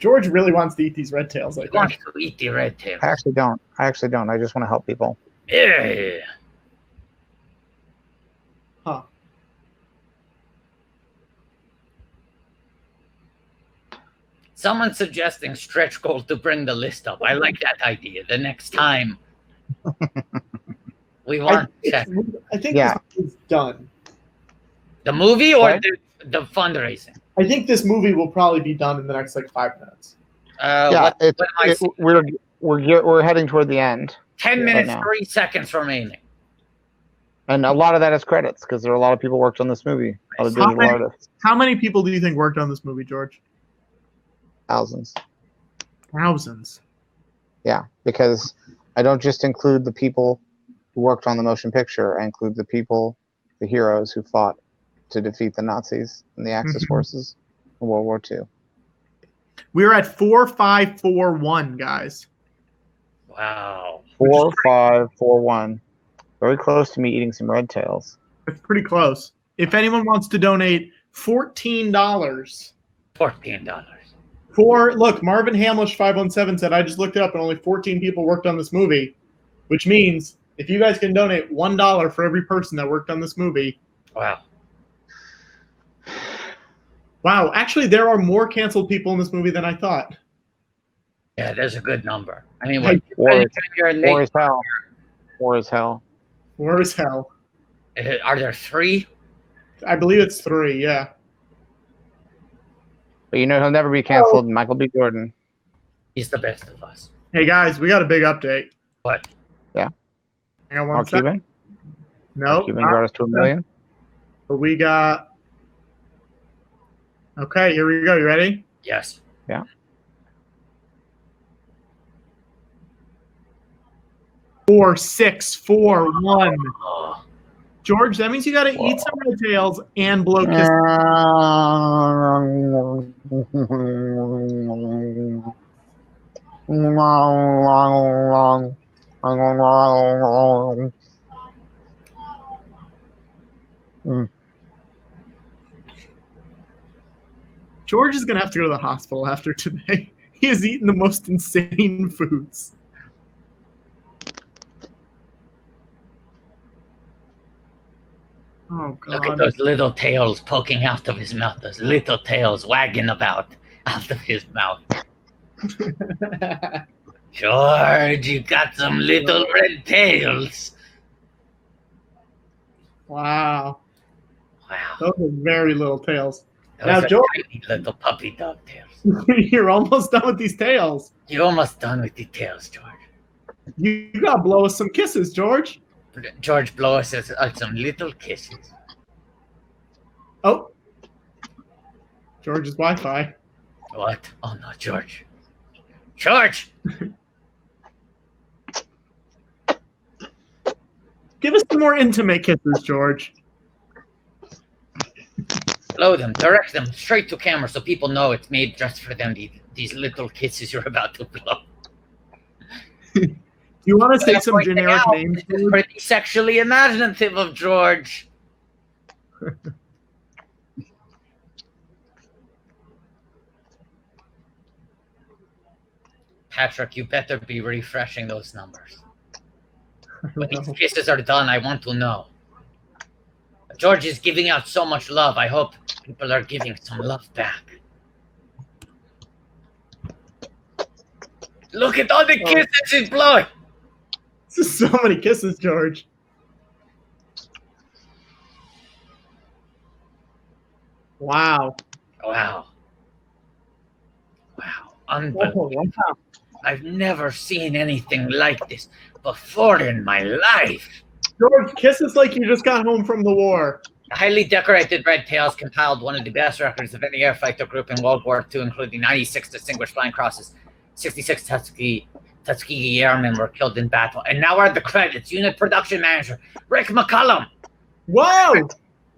George really wants to eat these red tails. He wants to eat the red tails. I actually don't. I just want to help people. Yeah. Huh. Someone's suggesting stretch goal to bring the list up. I like that idea. The next time we want I think this is done. The movie or the fundraising? I think this movie will probably be done in the next 5 minutes. We're heading toward the end. 10 minutes, 3 seconds remaining. And a lot of that is credits because there are a lot of people worked on this movie. A lot of digital artists. How many people do you think worked on this movie, George? Thousands. Thousands. Yeah, because I don't just include the people who worked on the motion picture. I include the heroes who fought to defeat the Nazis and the Axis forces in World War II. We're at 4541, guys. Wow. 4541. Very close to me eating some red tails. It's pretty close. If anyone wants to donate $14. $14. Look, Marvin Hamlish 517 said, I just looked it up and only 14 people worked on this movie, which means if you guys can donate $1 for every person that worked on this movie. Wow. Wow, actually, there are more canceled people in this movie than I thought. Yeah, there's a good number. I mean, War is hell. War is hell. War is hell. Are there 3? I believe it's 3, yeah. But he'll never be canceled. Michael B. Jordan. He's the best of us. Hey, guys, we got a big update. What? Yeah. Hang on one Mark second. Cuban? No. Mark Cuban brought us to $1 million. But we got... Okay, here we go. You ready? Yes. Yeah. Four, 6, 4, 1. George, that means you got to eat some red tails and blow kisses. George is going to have to go to the hospital after today. He has eaten the most insane foods. Oh, God. Look at those little tails poking out of his mouth. Those little tails wagging about out of his mouth. George, you got some little red tails. Wow. Wow. Those are very little tails. Those Now, are George, tiny little puppy dog tails. you're almost done with these tails. You're almost done with the tails, George. You got to blow us some kisses, George. George, blow us some little kisses. Oh. George's Wi-Fi. What? Oh, no, George. George! Give us some more intimate kisses, George. Blow them, direct them straight to camera so people know it's made just for them, these little kisses you're about to blow. Do you want to say some generic names? This is pretty sexually imaginative of George. Patrick, you better be refreshing those numbers. When these kisses are done, I want to know. George is giving out so much love. I hope people are giving some love back. Look at all the kisses he's blowing. This is so many kisses, George. Wow. Wow. Wow. Unbelievable. Oh, wow. I've never seen anything like this before in my life. George, kisses like you just got home from the war. Highly decorated Red Tails compiled one of the best records of any air fighter group in World War II, including 96 Distinguished Flying Crosses, 66 Tuskegee Airmen were killed in battle. And now are the credits. Unit Production Manager, Rick McCullum. Whoa!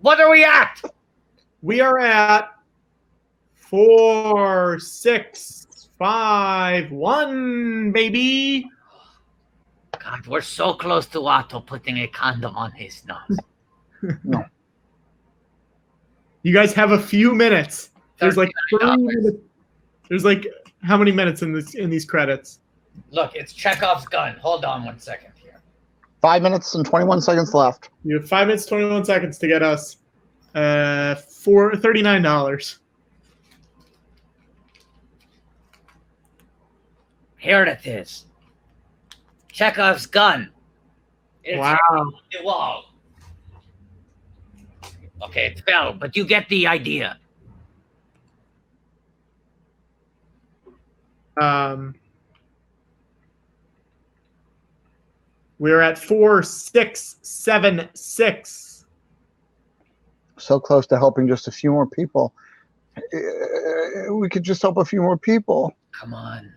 What are we at? We are at 4, 6, 5, 1, baby. God, we're so close to WATTO putting a condom on his nose. No. You guys have a few minutes. There's like 3 $39. minutes. There's like how many minutes in these credits? Look, it's Chekhov's gun. Hold on 1 second here. 5 minutes and 21 seconds left. You have 5 minutes, 21 seconds to get us $39. Here it is. Chekhov's gun. It's Wow. on the wall. Okay, it fell, but you get the idea. We're at 4, 6, 7, 6. So close to helping just a few more people. We could just help a few more people. Come on.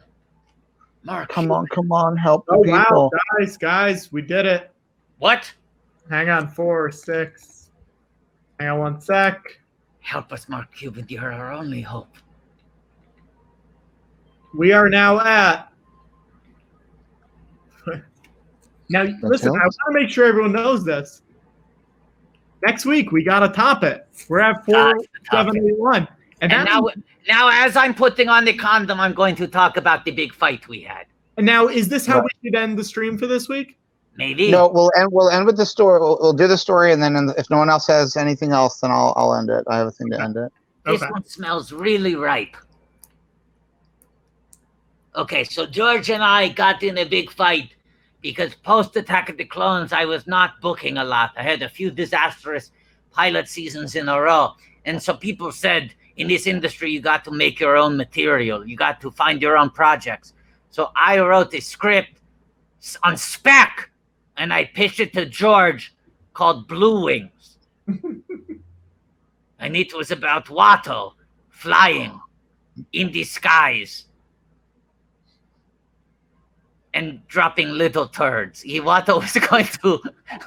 Mark. Come on, help the Oh, people. wow, guys, we did it. What? Hang on, 4, 6. Hang on 1 sec. Help us, Mark Cuban. You're our only hope. We are now at. Now, listen, I want to make sure everyone knows this. Next week, we got to top it. We're at 4,781. And now, as I'm putting on the condom, I'm going to talk about the big fight we had. And now, is this how we should end the stream for this week? Maybe. No, we'll end with the story. We'll do the story, and then if no one else has anything else, then I'll end it. I have a thing to end it. This Okay. one smells really ripe. Okay, so George and I got in a big fight because post Attack of the Clones, I was not booking a lot. I had a few disastrous pilot seasons in a row. And so people said, in this industry, you got to make your own material. You got to find your own projects. So I wrote a script on spec, and I pitched it to George called Blue Wings. And it was about WATTO flying in the skies and dropping little turds. WATTO was going to,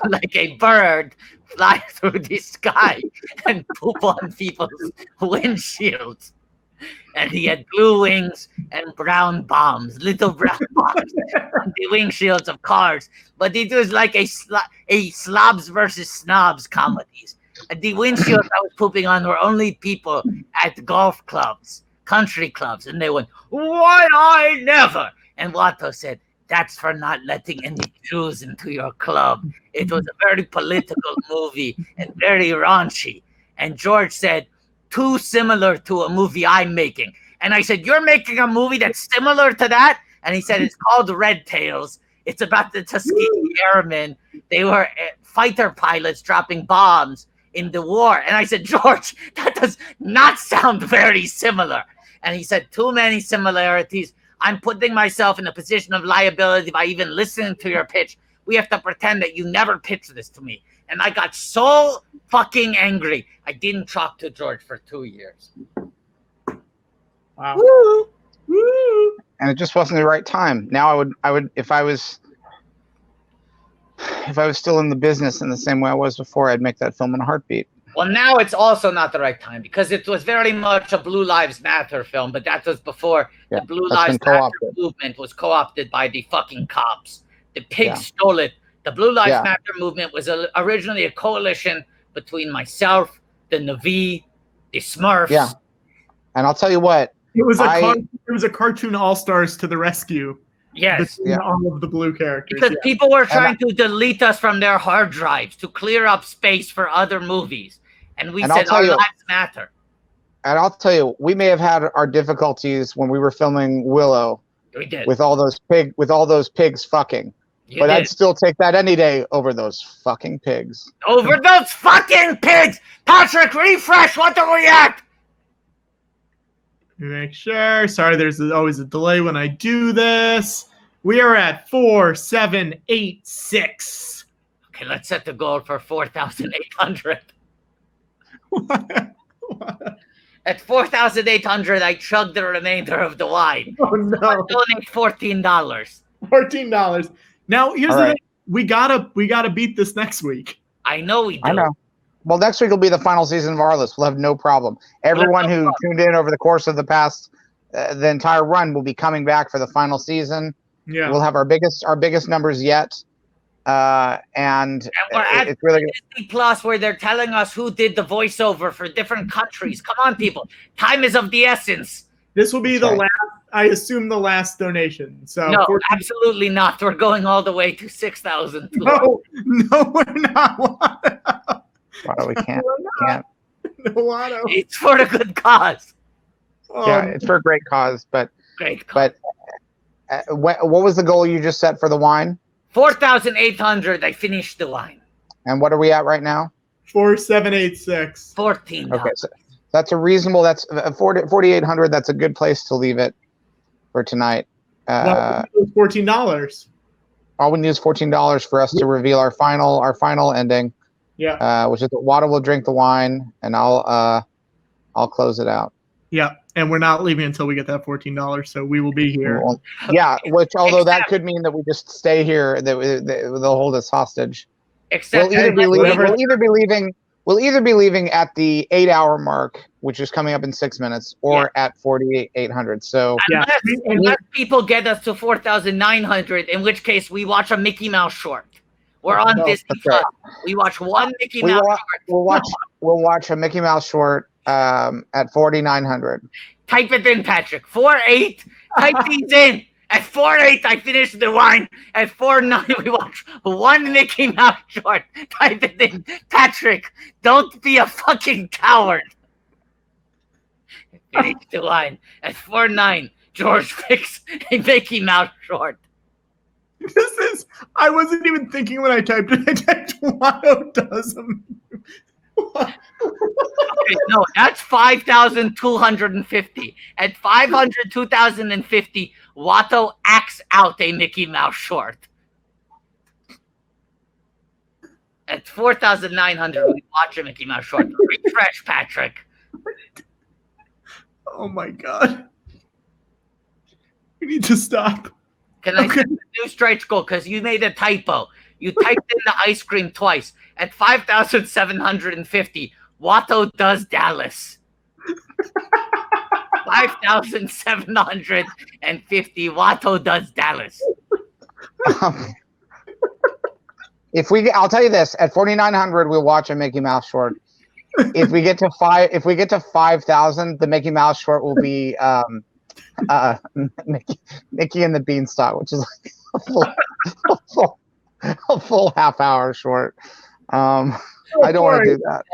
like a bird, fly through the sky and poop on people's windshields. And he had blue wings and brown bombs, little brown bombs on the windshields of cars. But it was like a slobs versus snobs comedies. The windshield I was pooping on were only people at golf clubs, country clubs, and they went, "Why I never?" And Watto said, "That's for not letting any Jews into your club. It was a very political movie and very raunchy." And George said, "Too similar to a movie I'm making." And I said, "You're making a movie that's similar to that?" And he said, "It's called Red Tails. It's about the Tuskegee Airmen. They were fighter pilots dropping bombs in the war." And I said, "George, that does not sound very similar." And he said, "Too many similarities. I'm putting myself in a position of liability by even listening to your pitch. We have to pretend that you never pitched this to me." And I got so fucking angry. I didn't talk to George for 2 years. Wow. Woo! Woo! And it just wasn't the right time. Now I would if I was still in the business in the same way I was before, I'd make that film in a heartbeat. Well, now it's also not the right time because it was very much a Blue Lives Matter film, but that was before the Blue Lives Matter movement was co-opted by the fucking cops. The pigs stole it. The Blue Lives Matter movement was originally a coalition between myself, the Na'vi, the Smurfs. Yeah. And I'll tell you what. It was a cartoon all-stars to the rescue. Yes. All of the blue characters. Because people were trying to delete us from their hard drives to clear up space for other movies. And we said our lives matter. And I'll tell you, we may have had our difficulties when we were filming Willow. We did. With all those pigs fucking. But I'd still take that any day over those fucking pigs. Over those fucking pigs! Patrick, refresh! What are we at? Make sure. Sorry, there's always a delay when I do this. We are at 4786. Okay, let's set the goal for 4,800. At 4,800, I chugged the remainder of the wine. Oh no! I'll donate $14. $14. Now here's the thing: we gotta beat this next week. I know we do. I know. Well, next week will be the final season of our list. We'll have no problem. Everyone who tuned in over the course of the past, the entire run, will be coming back for the final season. Yeah, we'll have our biggest numbers yet, and we're at it's really Disney Plus, where they're telling us who did the voiceover for different countries. Come on, people! Time is of the essence. This will be the last. I assume the last donation. So no, absolutely not. We're going all the way to 6,000. No, we're not. Watto, we can't. No, Watto. It's for a good cause. Yeah, it's for a great cause, but great cause. But what was the goal you just set for the wine? 4,800. I finished the wine. And what are we at right now? 4786. 14. Okay, so that's a reasonable. That's 4,800. That's a good place to leave it for tonight. $14. All we need is $14 for us to reveal our final ending. Yeah. Which is that Watto will drink the wine, and I'll close it out. Yeah, and we're not leaving until we get that $14, so we will be here. Yeah, which although that could mean that we just stay here, that they'll hold us hostage. Except we'll either be leaving at the 8-hour mark, which is coming up in 6 minutes, or at 4,800. So unless people get us to 4,900, in which case we watch a Mickey Mouse short. We're on Disney Plus. We watch one Mickey Mouse short. We'll watch a Mickey Mouse short at 4,900. Type it in, Patrick. 4.8. Type these in. At 4.8, I finish the wine. At 4.9, we watch one Mickey Mouse short. Type it in. Patrick, don't be a fucking coward. Finish the wine. At 4.9, George picks a Mickey Mouse short. I wasn't even thinking when I typed it. I typed Watto does them. Okay, no, that's 5,250. At 502,050, Watto acts out a Mickey Mouse short. At 4,900, we watch a Mickey Mouse short. Refresh, Patrick. Oh my god. We need to stop. Can I set the new stretch goal? Because you made a typo. You typed in the ice cream twice. At 5,750, Watto does Dallas. 5,750, Watto does Dallas. I'll tell you this: at 4,900, we'll watch a Mickey Mouse short. if we get to 5,000, the Mickey Mouse short will be Mickey and the Beanstalk, which is like a full half-hour short. I don't want to do that.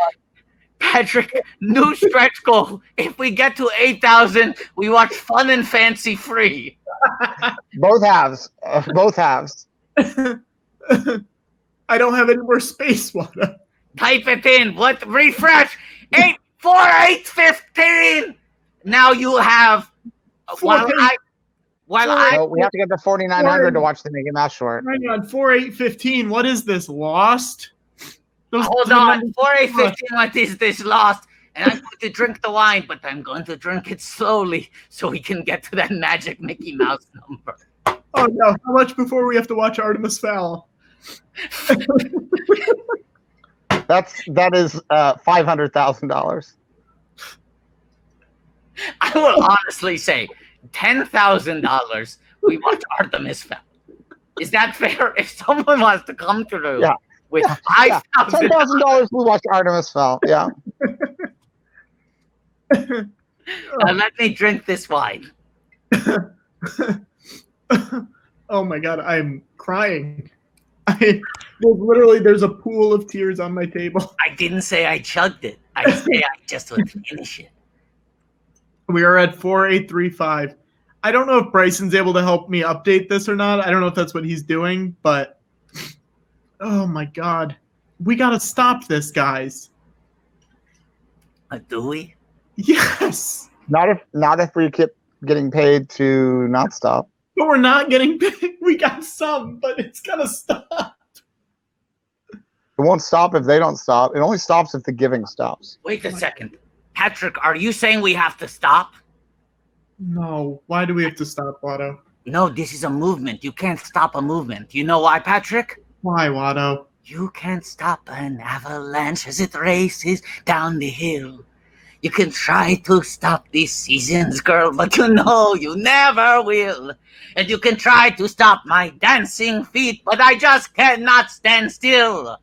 Patrick, new stretch goal. If we get to 8,000, we watch Fun and Fancy free. Both halves. Both halves. I don't have any more space, Watto. Type it in. What? Refresh. 84815. Now you have. No, we have to get to 4,900 to watch the Mickey Mouse short. Hang on, 4815. What is this? Lost? Hold on. 4815. What is this? Lost? And I'm going to drink the wine, but I'm going to drink it slowly so we can get to that magic Mickey Mouse number. Oh no! How much before we have to watch Artemis Fowl? That is $500,000. I will honestly say $10,000. We watch Artemis Fowl. Is that fair? If someone wants to come through with $5,000, $10,000, we watch Artemis Fowl. Yeah. Let me drink this wine. Oh my god, I'm crying. There's a pool of tears on my table. I didn't say I chugged it. I say I just would finish it. We are at 4835. I don't know if Bryson's able to help me update this or not. I don't know if that's what he's doing, but oh my god. We gotta stop this, guys. Do we? Yes. Not if we keep getting paid to not stop. But we're not getting paid. We got some, but it's gonna stop. It won't stop if they don't stop. It only stops if the giving stops. Wait a second. Patrick, are you saying we have to stop? No. Why do we have to stop, Watto? No, this is a movement. You can't stop a movement. You know why, Patrick? Why, Watto? You can't stop an avalanche as it races down the hill. You can try to stop these seasons, girl, but you know you never will. And you can try to stop my dancing feet, but I just cannot stand still.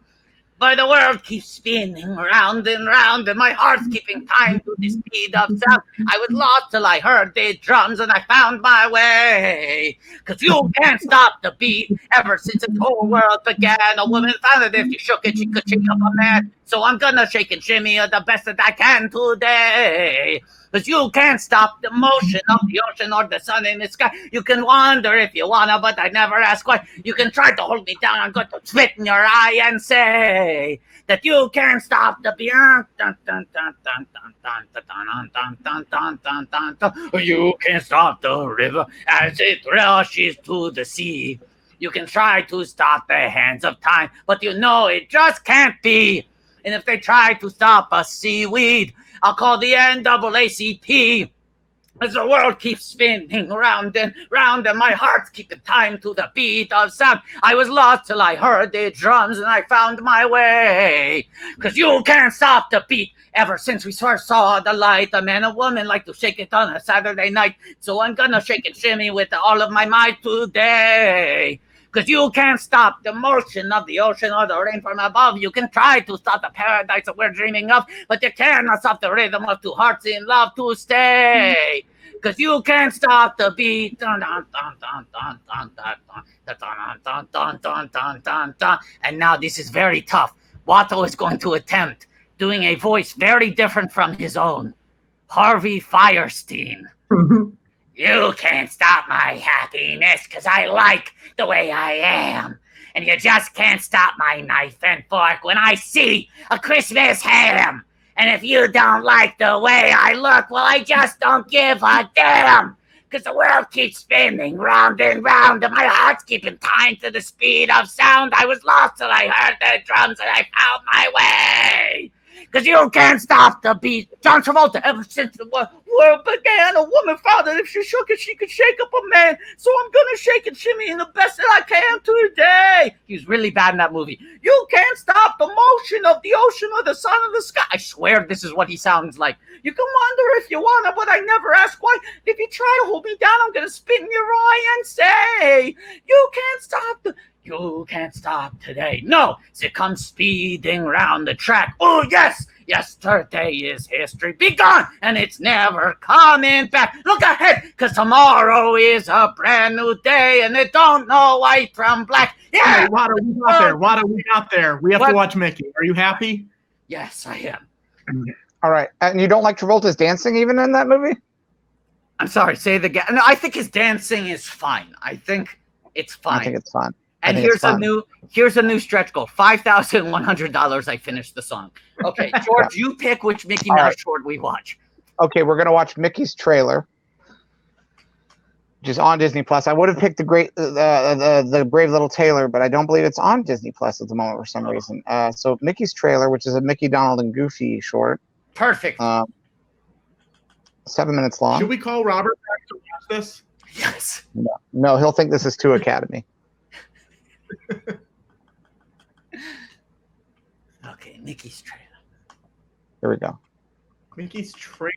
But the world keeps spinning round and round, and my heart's keeping time to the speed of sound. I was lost till I heard the drums, and I found my way. 'Cause you can't stop the beat. Ever since the whole world began, a woman found that if you shook it, she could shake up a man. So I'm gonna shake and shimmy the best that I can today. 'Cause you can't stop the motion of the ocean or the sun in the sky. You can wonder if you wanna, but I never ask why. You can try to hold me down. I'm going to spit in your eye and say that you can't stop the beat. You can't stop the river as it rushes to the sea. You can try to stop the hands of time, but you know it just can't be. And if they try to stop a seaweed, I'll call the NAACP. As the world keeps spinning round and round, and my heart's keeping time to the beat of sound. I was lost till I heard the drums, and I found my way. 'Cause you can't stop the beat. Ever since we first saw the light, a man and woman like to shake it on a Saturday night. So I'm gonna shake and shimmy with all of my might today. 'Cause you can't stop the motion of the ocean or the rain from above. You can try to stop the paradise that we're dreaming of, but you cannot stop the rhythm of two hearts in love to stay. 'Cause you can't stop the beat. And now this is very tough. Watto is going to attempt doing a voice very different from his own. Harvey Fierstein. You can't stop my happiness 'cause I like the way I am. And you just can't stop my knife and fork when I see a Christmas ham. And if you don't like the way I look, well, I just don't give a damn. 'Cause the world keeps spinning round and round, and my heart's keeping time to the speed of sound. I was lost till I heard the drums, and I found my way. 'Cause you can't stop the beat. John Travolta, ever since the world began, a woman found that if she shook it, she could shake up a man. So I'm gonna shake and shimmy in the best that I can today. He was really bad in that movie. You can't stop the motion of the ocean or the sun or the sky. I swear this is what he sounds like. You can wonder if you wanna, but I never ask why. If you try to hold me down, I'm gonna spit in your eye and say, you can't stop the... You can't stop today. No, it comes speeding round the track. Oh, yes, Yesterday is history. Be gone, and it's never coming back. Look ahead, because tomorrow is a brand new day, and it don't know white from black. Yeah! Hey, Watto, we got there. Watto, we got there. We have What? to watch Mickey. Are you happy? Yes, I am. All right. And you don't like Travolta's dancing even in that movie? I'm sorry, say the No, I think his dancing is fine. I think it's fine. I think it's fun. And here's a new stretch goal. $5,100. I finished the song. Okay, George, you pick which Mickey Mouse short we watch. Okay, we're gonna watch Mickey's trailer, which is on Disney Plus. I would have picked the Brave Little Tailor, but I don't believe it's on Disney Plus at the moment for some reason. So Mickey's trailer, which is a Mickey, Donald, and Goofy short. Perfect. 7 minutes long. Should we call Robert back to watch this? Yes. No, he'll think this is too Academy. Okay, Mickey's trailer. Here we go. Mickey's trailer.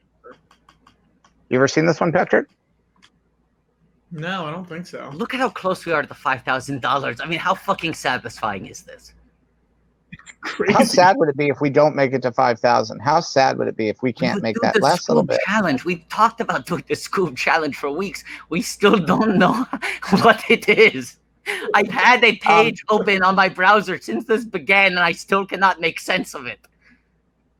You ever seen this one, Patrick? No, I don't think so. Look at how close we are to the $5,000. I mean, how fucking satisfying is this? Crazy. How sad would it be if we don't make it to 5,000? How sad would it be if we can't make that last little bit? Challenge. We talked about doing the Scoop Challenge for weeks. We still don't know what it is. I've had a page open on my browser since this began, and I still cannot make sense of it.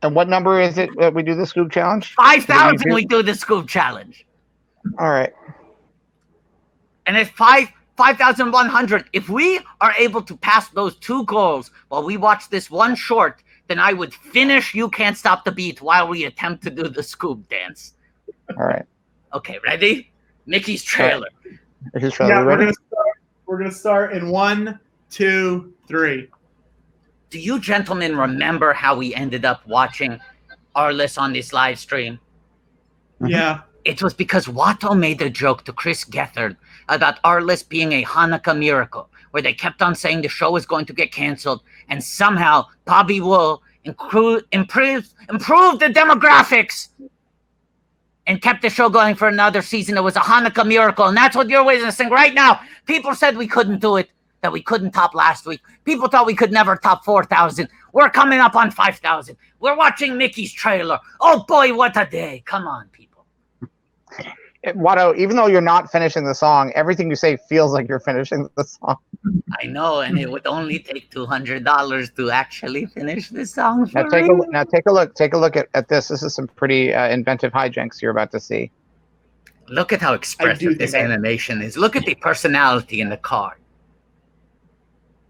And what number is it that we do the Scoop Challenge? 5,000 we do the Scoop Challenge. All right. And it's 5,100. If we are able to pass those two goals while we watch this one short, then I would finish You Can't Stop the Beat while we attempt to do the Scoop dance. All right. Okay, ready? Mickey's trailer. Mickey's trailer. Yeah, We ready? we're gonna start in 1, 2, 3. Do you gentlemen remember how we ended up watching Arliss on this live stream? Yeah. It was because Watto made a joke to Chris Gethard about Arliss being a Hanukkah miracle, where they kept on saying the show was going to get canceled, and somehow Bobby Wool improved the demographics and kept the show going for another season. It was a Hanukkah miracle, and that's what you're witnessing right now. People said we couldn't do it, that we couldn't top last week. People thought we could never top 4,000. We're coming up on 5,000. We're watching Mickey's trailer. Oh boy, what a day. Come on, people. Watto, even though you're not finishing the song, everything you say feels like you're finishing the song. I know, and it would only take $200 to actually finish this song. Now take a look. Take a look at this. This is some pretty inventive hijinks you're about to see. Look at how expressive this animation is. Look at the personality in the car.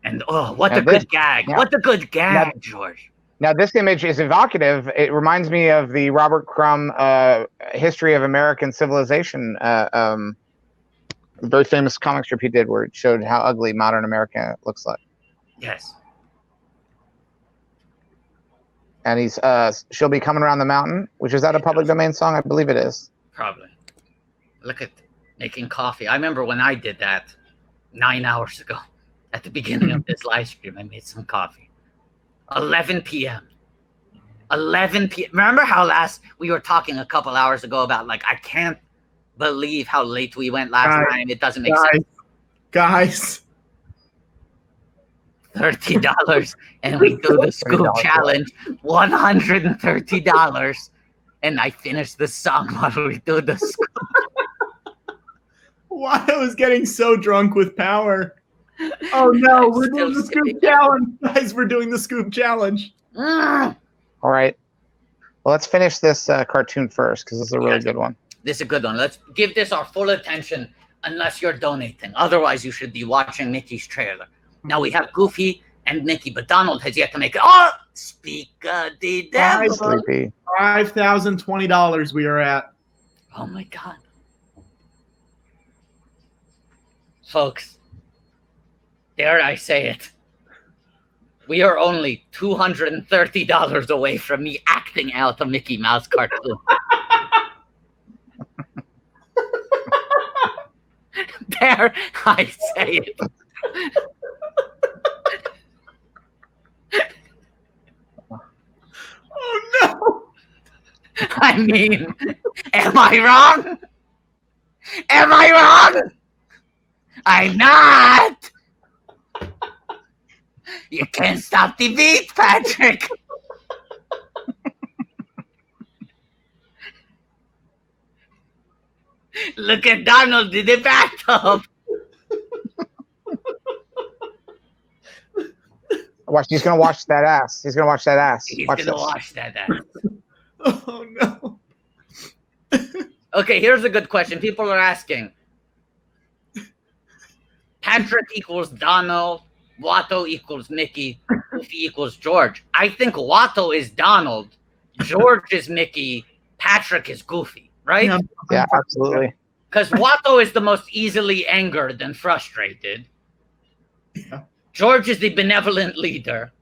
And oh, what a good gag. Yeah. What a good gag, George. Now, this image is evocative. It reminds me of the Robert Crumb History of American Civilization, very famous comic strip he did where it showed how ugly modern America looks like. Yes. And she'll be coming around the mountain, which is that a public domain song? I believe it is. Probably. Look at making coffee. I remember when I did that 9 hours ago at the beginning of this live stream. I made some coffee. 11 p.m. 11 p.m. Remember how we were talking a couple hours ago about, like, I can't believe how late we went last time. It doesn't make sense. Guys. $30 and we do the Scoop Challenge. $130 and I finish the song while we do the Scoop. Watto is getting so drunk with power. Oh no, we're doing the Scoop Challenge. Guys, we're doing the Scoop Challenge. All right. Well, let's finish this cartoon first because this is a really good one. This is a good one. Let's give this our full attention unless you're donating. Otherwise, you should be watching Mickey's trailer. Now we have Goofy and Mickey, but Donald has yet to make it. Oh, speak the devil. $5,020 we are at. Oh my God. Folks, dare I say it, we are only $230 away from me acting out a Mickey Mouse cartoon. Dare I say it. Oh no! I mean, am I wrong? Am I wrong? I'm not! You can't stop the beat, Patrick! Look at Donald in the bathtub. Watch. He's gonna wash that ass. He's gonna wash that ass. He's Watch gonna this. wash that ass. Oh no. Okay, here's a good question. People are asking. Patrick equals Donald. Watto equals Mickey. Goofy equals George. I think Watto is Donald. George is Mickey. Patrick is Goofy, right? Yeah, absolutely. Because Watto is the most easily angered and frustrated. Yeah. George is the benevolent leader.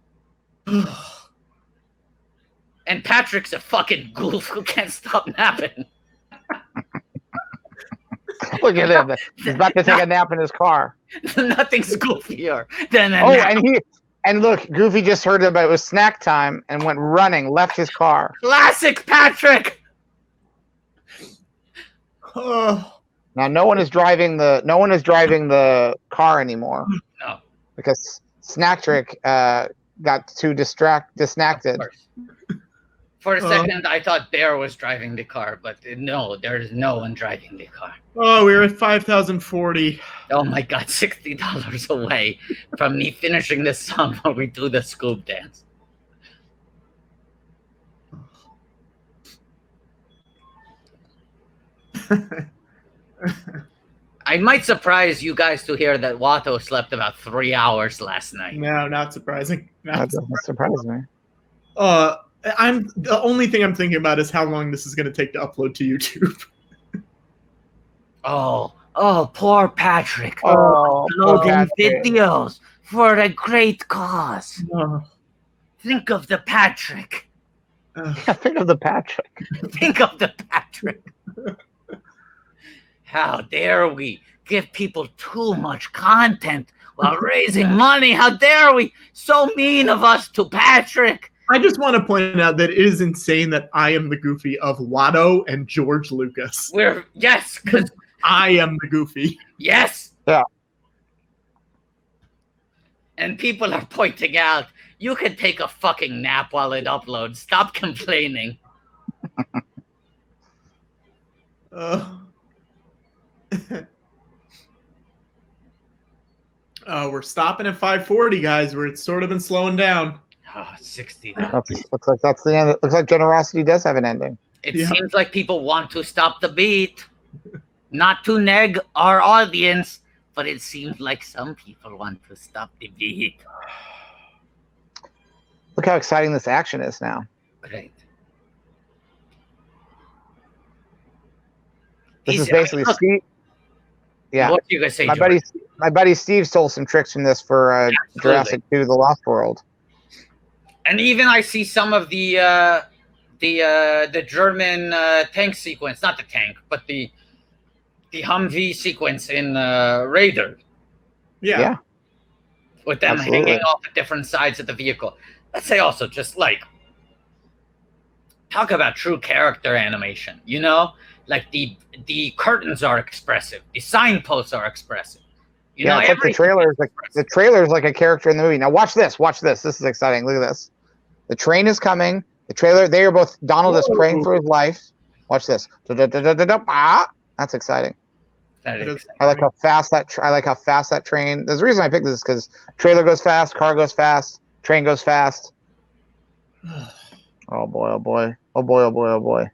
And Patrick's a fucking goof who can't stop napping. Look at him. He's about to take a nap in his car. Nothing's goofier than a Oh, nap. and look, Goofy just heard about it was snack time and went running, left his car. Classic Patrick. Oh. Now no one is driving the car anymore. No. Because Snack Trick got too disconnected. For a second, I thought Bear was driving the car, but no, there's no one driving the car. Oh, we're at 5,040. Oh my God, $60 away from me finishing this song while we do the scoop dance. I might surprise you guys to hear that Watto slept about 3 hours last night. No, not surprising. That doesn't surprise me. I'm the only thing I'm thinking about is how long this is going to take to upload to YouTube. Oh, poor Patrick. Oh, Uploading Patrick. videos for a great cause. Oh. Think of the Patrick. Think of the Patrick. Think of the Patrick. How dare we give people too much content while raising money? How dare we? So mean of us to Patrick. I just want to point out that it is insane that I am the Goofy of Watto and George Lucas. Yes, because I am the Goofy. yes. Yeah. And people are pointing out, you can take a fucking nap while it uploads. Stop complaining. We're stopping at 540, guys. It's sort of been slowing down. Oh, 60. Looks like that's the end. Looks like generosity does have an ending. It Yeah. seems like people want to stop the beat. Not to neg our audience, but it seems like some people want to stop the beat. Look how exciting this action is now. Great. This is basically look, Steve. Yeah, what you gonna say, my George? buddy Steve stole some tricks from this for Absolutely. Jurassic 2: The Lost World. And even I see some of the German tank sequence, not the tank, but the Humvee sequence in Raider, Yeah. with them Absolutely. hanging off at different sides of the vehicle. Let's say also just like talk about true character animation, you know? Like the curtains are expressive, the signposts are expressive. You know, It's like the trailer is like a character in the movie. Now watch this. Watch this. This is exciting. Look at this. The train is coming. The trailer. They are both. Donald is praying for his life. Watch this. That's exciting. That is I like how fast that. I like how fast that train. There's a reason I picked this because trailer goes fast, car goes fast, train goes fast. Oh boy! Oh boy! Oh boy! Oh boy! Oh boy!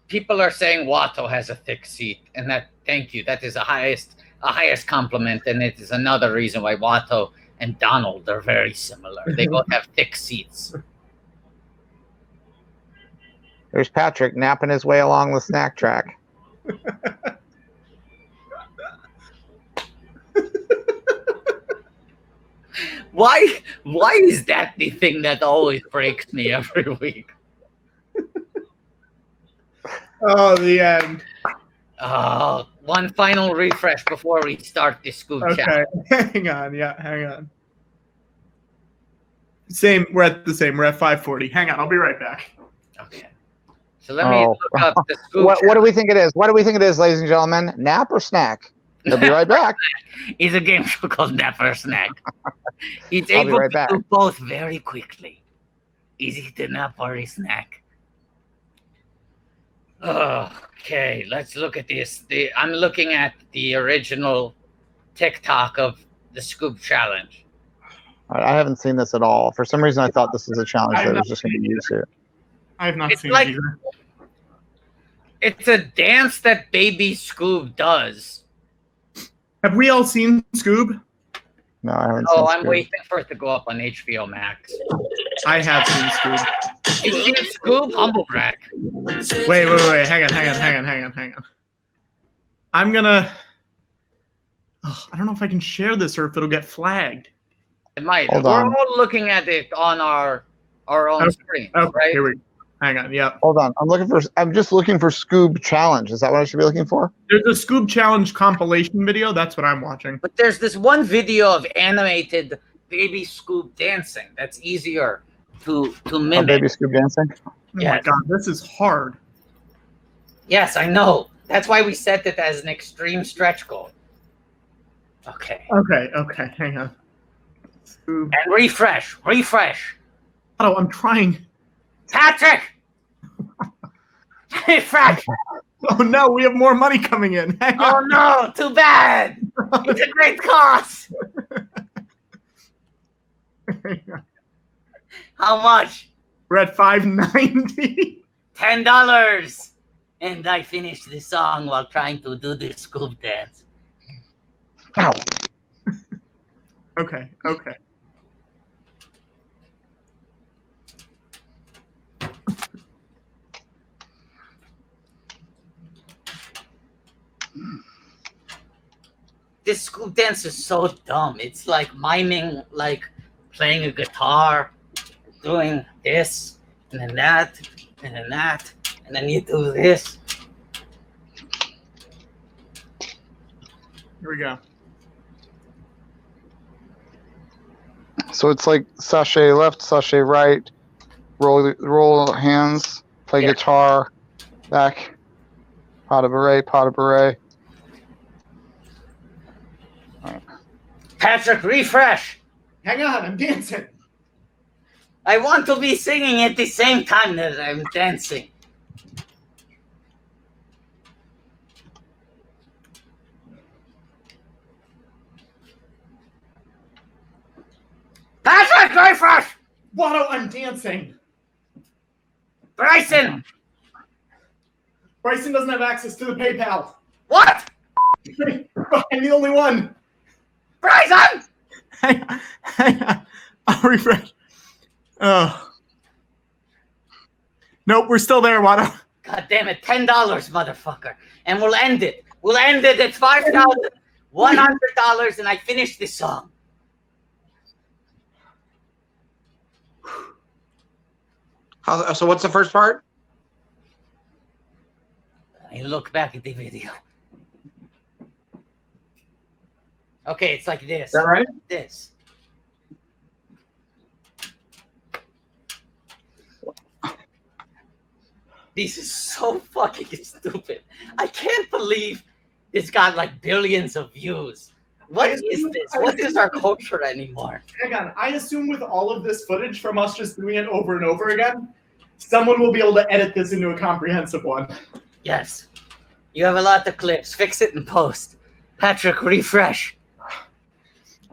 People are saying Watto has a thick seat, and that thank you. That is a highest compliment, and it is another reason why Watto and Donald are very similar. They both have thick seats. There's Patrick napping his way along the snack track. Why is that the thing that always breaks me every week? Oh, the end. One final refresh before we start the scoop Okay, chat. hang on. Yeah, hang on. Same. We're at the same. We're at 540. Hang on. I'll be right back. Okay. So let me look up the scoop What chat. do we think it is? What do we think it is, ladies and gentlemen? Nap or snack? We'll be right back. It's a game show called Nap or Snack. He's I'll be able right to back. do both very quickly. Is it a nap or a snack? Okay, let's look at this. I'm looking at the original TikTok of the Scoop Challenge. I haven't seen this at all. For some reason, I thought this was a challenge I've that not was just going to be used here. I have not It's seen like- it either. It's a dance that baby Scoob does. Have we all seen Scoob? No, I haven't Oh, seen I'm Scoob. waiting for it to go up on HBO Max. I have seen Scoob. You seen Scoob? Humble brag. Wait. Hang on. I'm gonna. Oh, I don't know if I can share this or if it'll get flagged. It might. Hold We're on. all looking at it on our own Okay. screen, Okay, right? here we go. Hang on. Yep. Hold on. I'm just looking for Scoob Challenge. Is that what I should be looking for? There's a Scoob Challenge compilation video. That's what I'm watching. But there's this one video of animated baby Scoob dancing that's easier to Oh, mimic. baby Scoob dancing. Oh my Yes. god, this is hard. Yes, I know. That's why we set it as an extreme stretch goal. Okay. Okay. Hang on. Scoob. And refresh. Oh, I'm trying. Patrick! Refresh! Oh no, we have more money coming in. Hang Oh on. no, too bad! It's a great cost! How much? We're at 590. $10! And I finished the song while trying to do the Scoob dance. Ow. Okay. This Scoob dance is so dumb. It's like miming, like playing a guitar, doing this, and then that, and then that, and then you do this. Here we go. So it's like sachet left, sachet right, roll hands, play Yeah. guitar, back, pot of beret. Patrick, refresh! Hang on, I'm dancing. I want to be singing at the same time that I'm dancing. Patrick, refresh! Watto, I'm dancing. Bryson! Bryson doesn't have access to the PayPal. What? I'm the only one. Bryson! Hang on. I'll refresh. Oh. Nope, we're still there, Watto. God damn it, $10, motherfucker. And we'll end it. We'll end it at $5,100 and I finish this song. So what's the first part? I look back at the video. Okay, it's like this. Is that right? This. This is so fucking stupid. I can't believe it's got like billions of views. What is this? What is our culture anymore? Hang on. I assume with all of this footage from us just doing it over and over again, someone will be able to edit this into a comprehensive one. Yes. You have a lot of clips. Fix it in post. Patrick, refresh.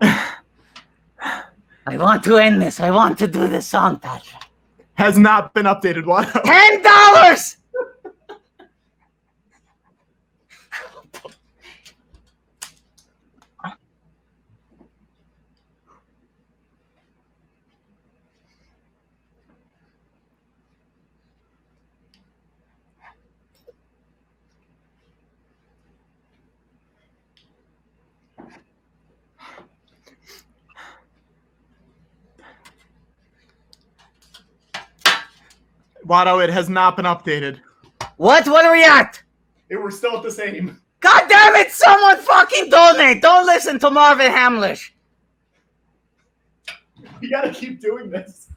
I want to end this. I want to do this song, Patrick. Has not been updated, Watto. $10! Watto, it has not been updated. What? What are we at? We're still at the same. God damn it! Someone fucking donate! Don't listen to Marvin Hamlish. We gotta keep doing this.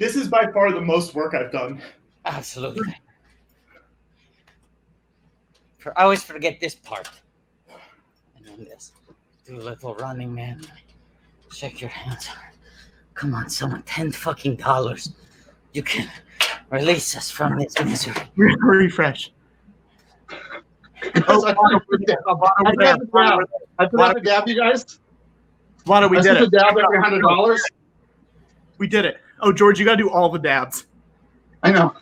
This is by far the most work I've done. Absolutely. I always forget this part. And then this. Do a little running, man. Shake your hands. Come on, someone. $10 You can release us from this misery. Refresh. I have a dab, you guys. Why don't we did it? A dab every $100. We did it. Oh, George, you got to do all the dabs. I know.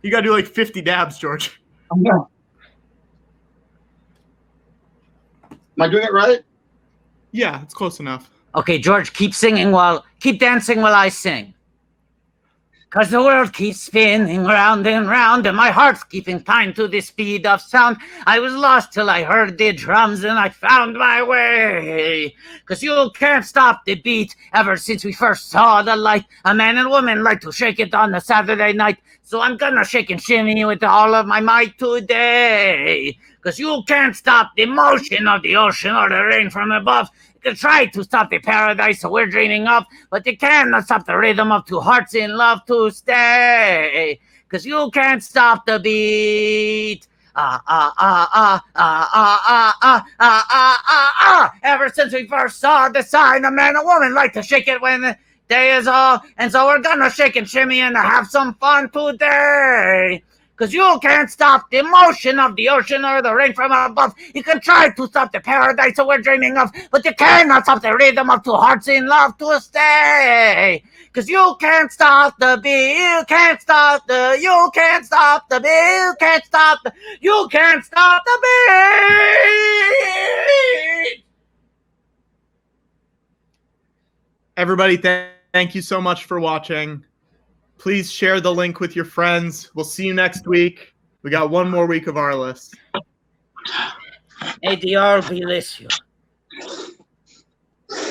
You got to do like 50 dabs, George. I know. Am I doing it right? Yeah, it's close enough. Okay, George, keep dancing while I sing. Cause the world keeps spinning round and round, and my heart's keeping time to the speed of sound. I was lost till I heard the drums, and I found my way. Cause you can't stop the beat. Ever since we first saw the light, a man and woman like to shake it on a Saturday night. So I'm gonna shake and shimmy with all of my might today. Cause you can't stop the motion of the ocean or the rain from above. You can try to stop the paradise that we're dreaming of, but you cannot stop the rhythm of two hearts in love to stay. Cause you can't stop the beat. Ever since we first saw the sign, a man and woman like to shake it when the day is all. And so we're gonna shake and shimmy and have some fun today. Cause you can't stop the motion of the ocean or the rain from above. You can try to stop the paradise that we're dreaming of, but you cannot stop the rhythm of two hearts in love to stay. Cause you can't stop the beat, you can't stop the, you can't stop the beat, you can't stop the, you can't stop the beat. Everybody, thank you so much for watching. Please share the link with your friends. We'll see you next week. We got one more week of our list. May the ARLTURN bless you.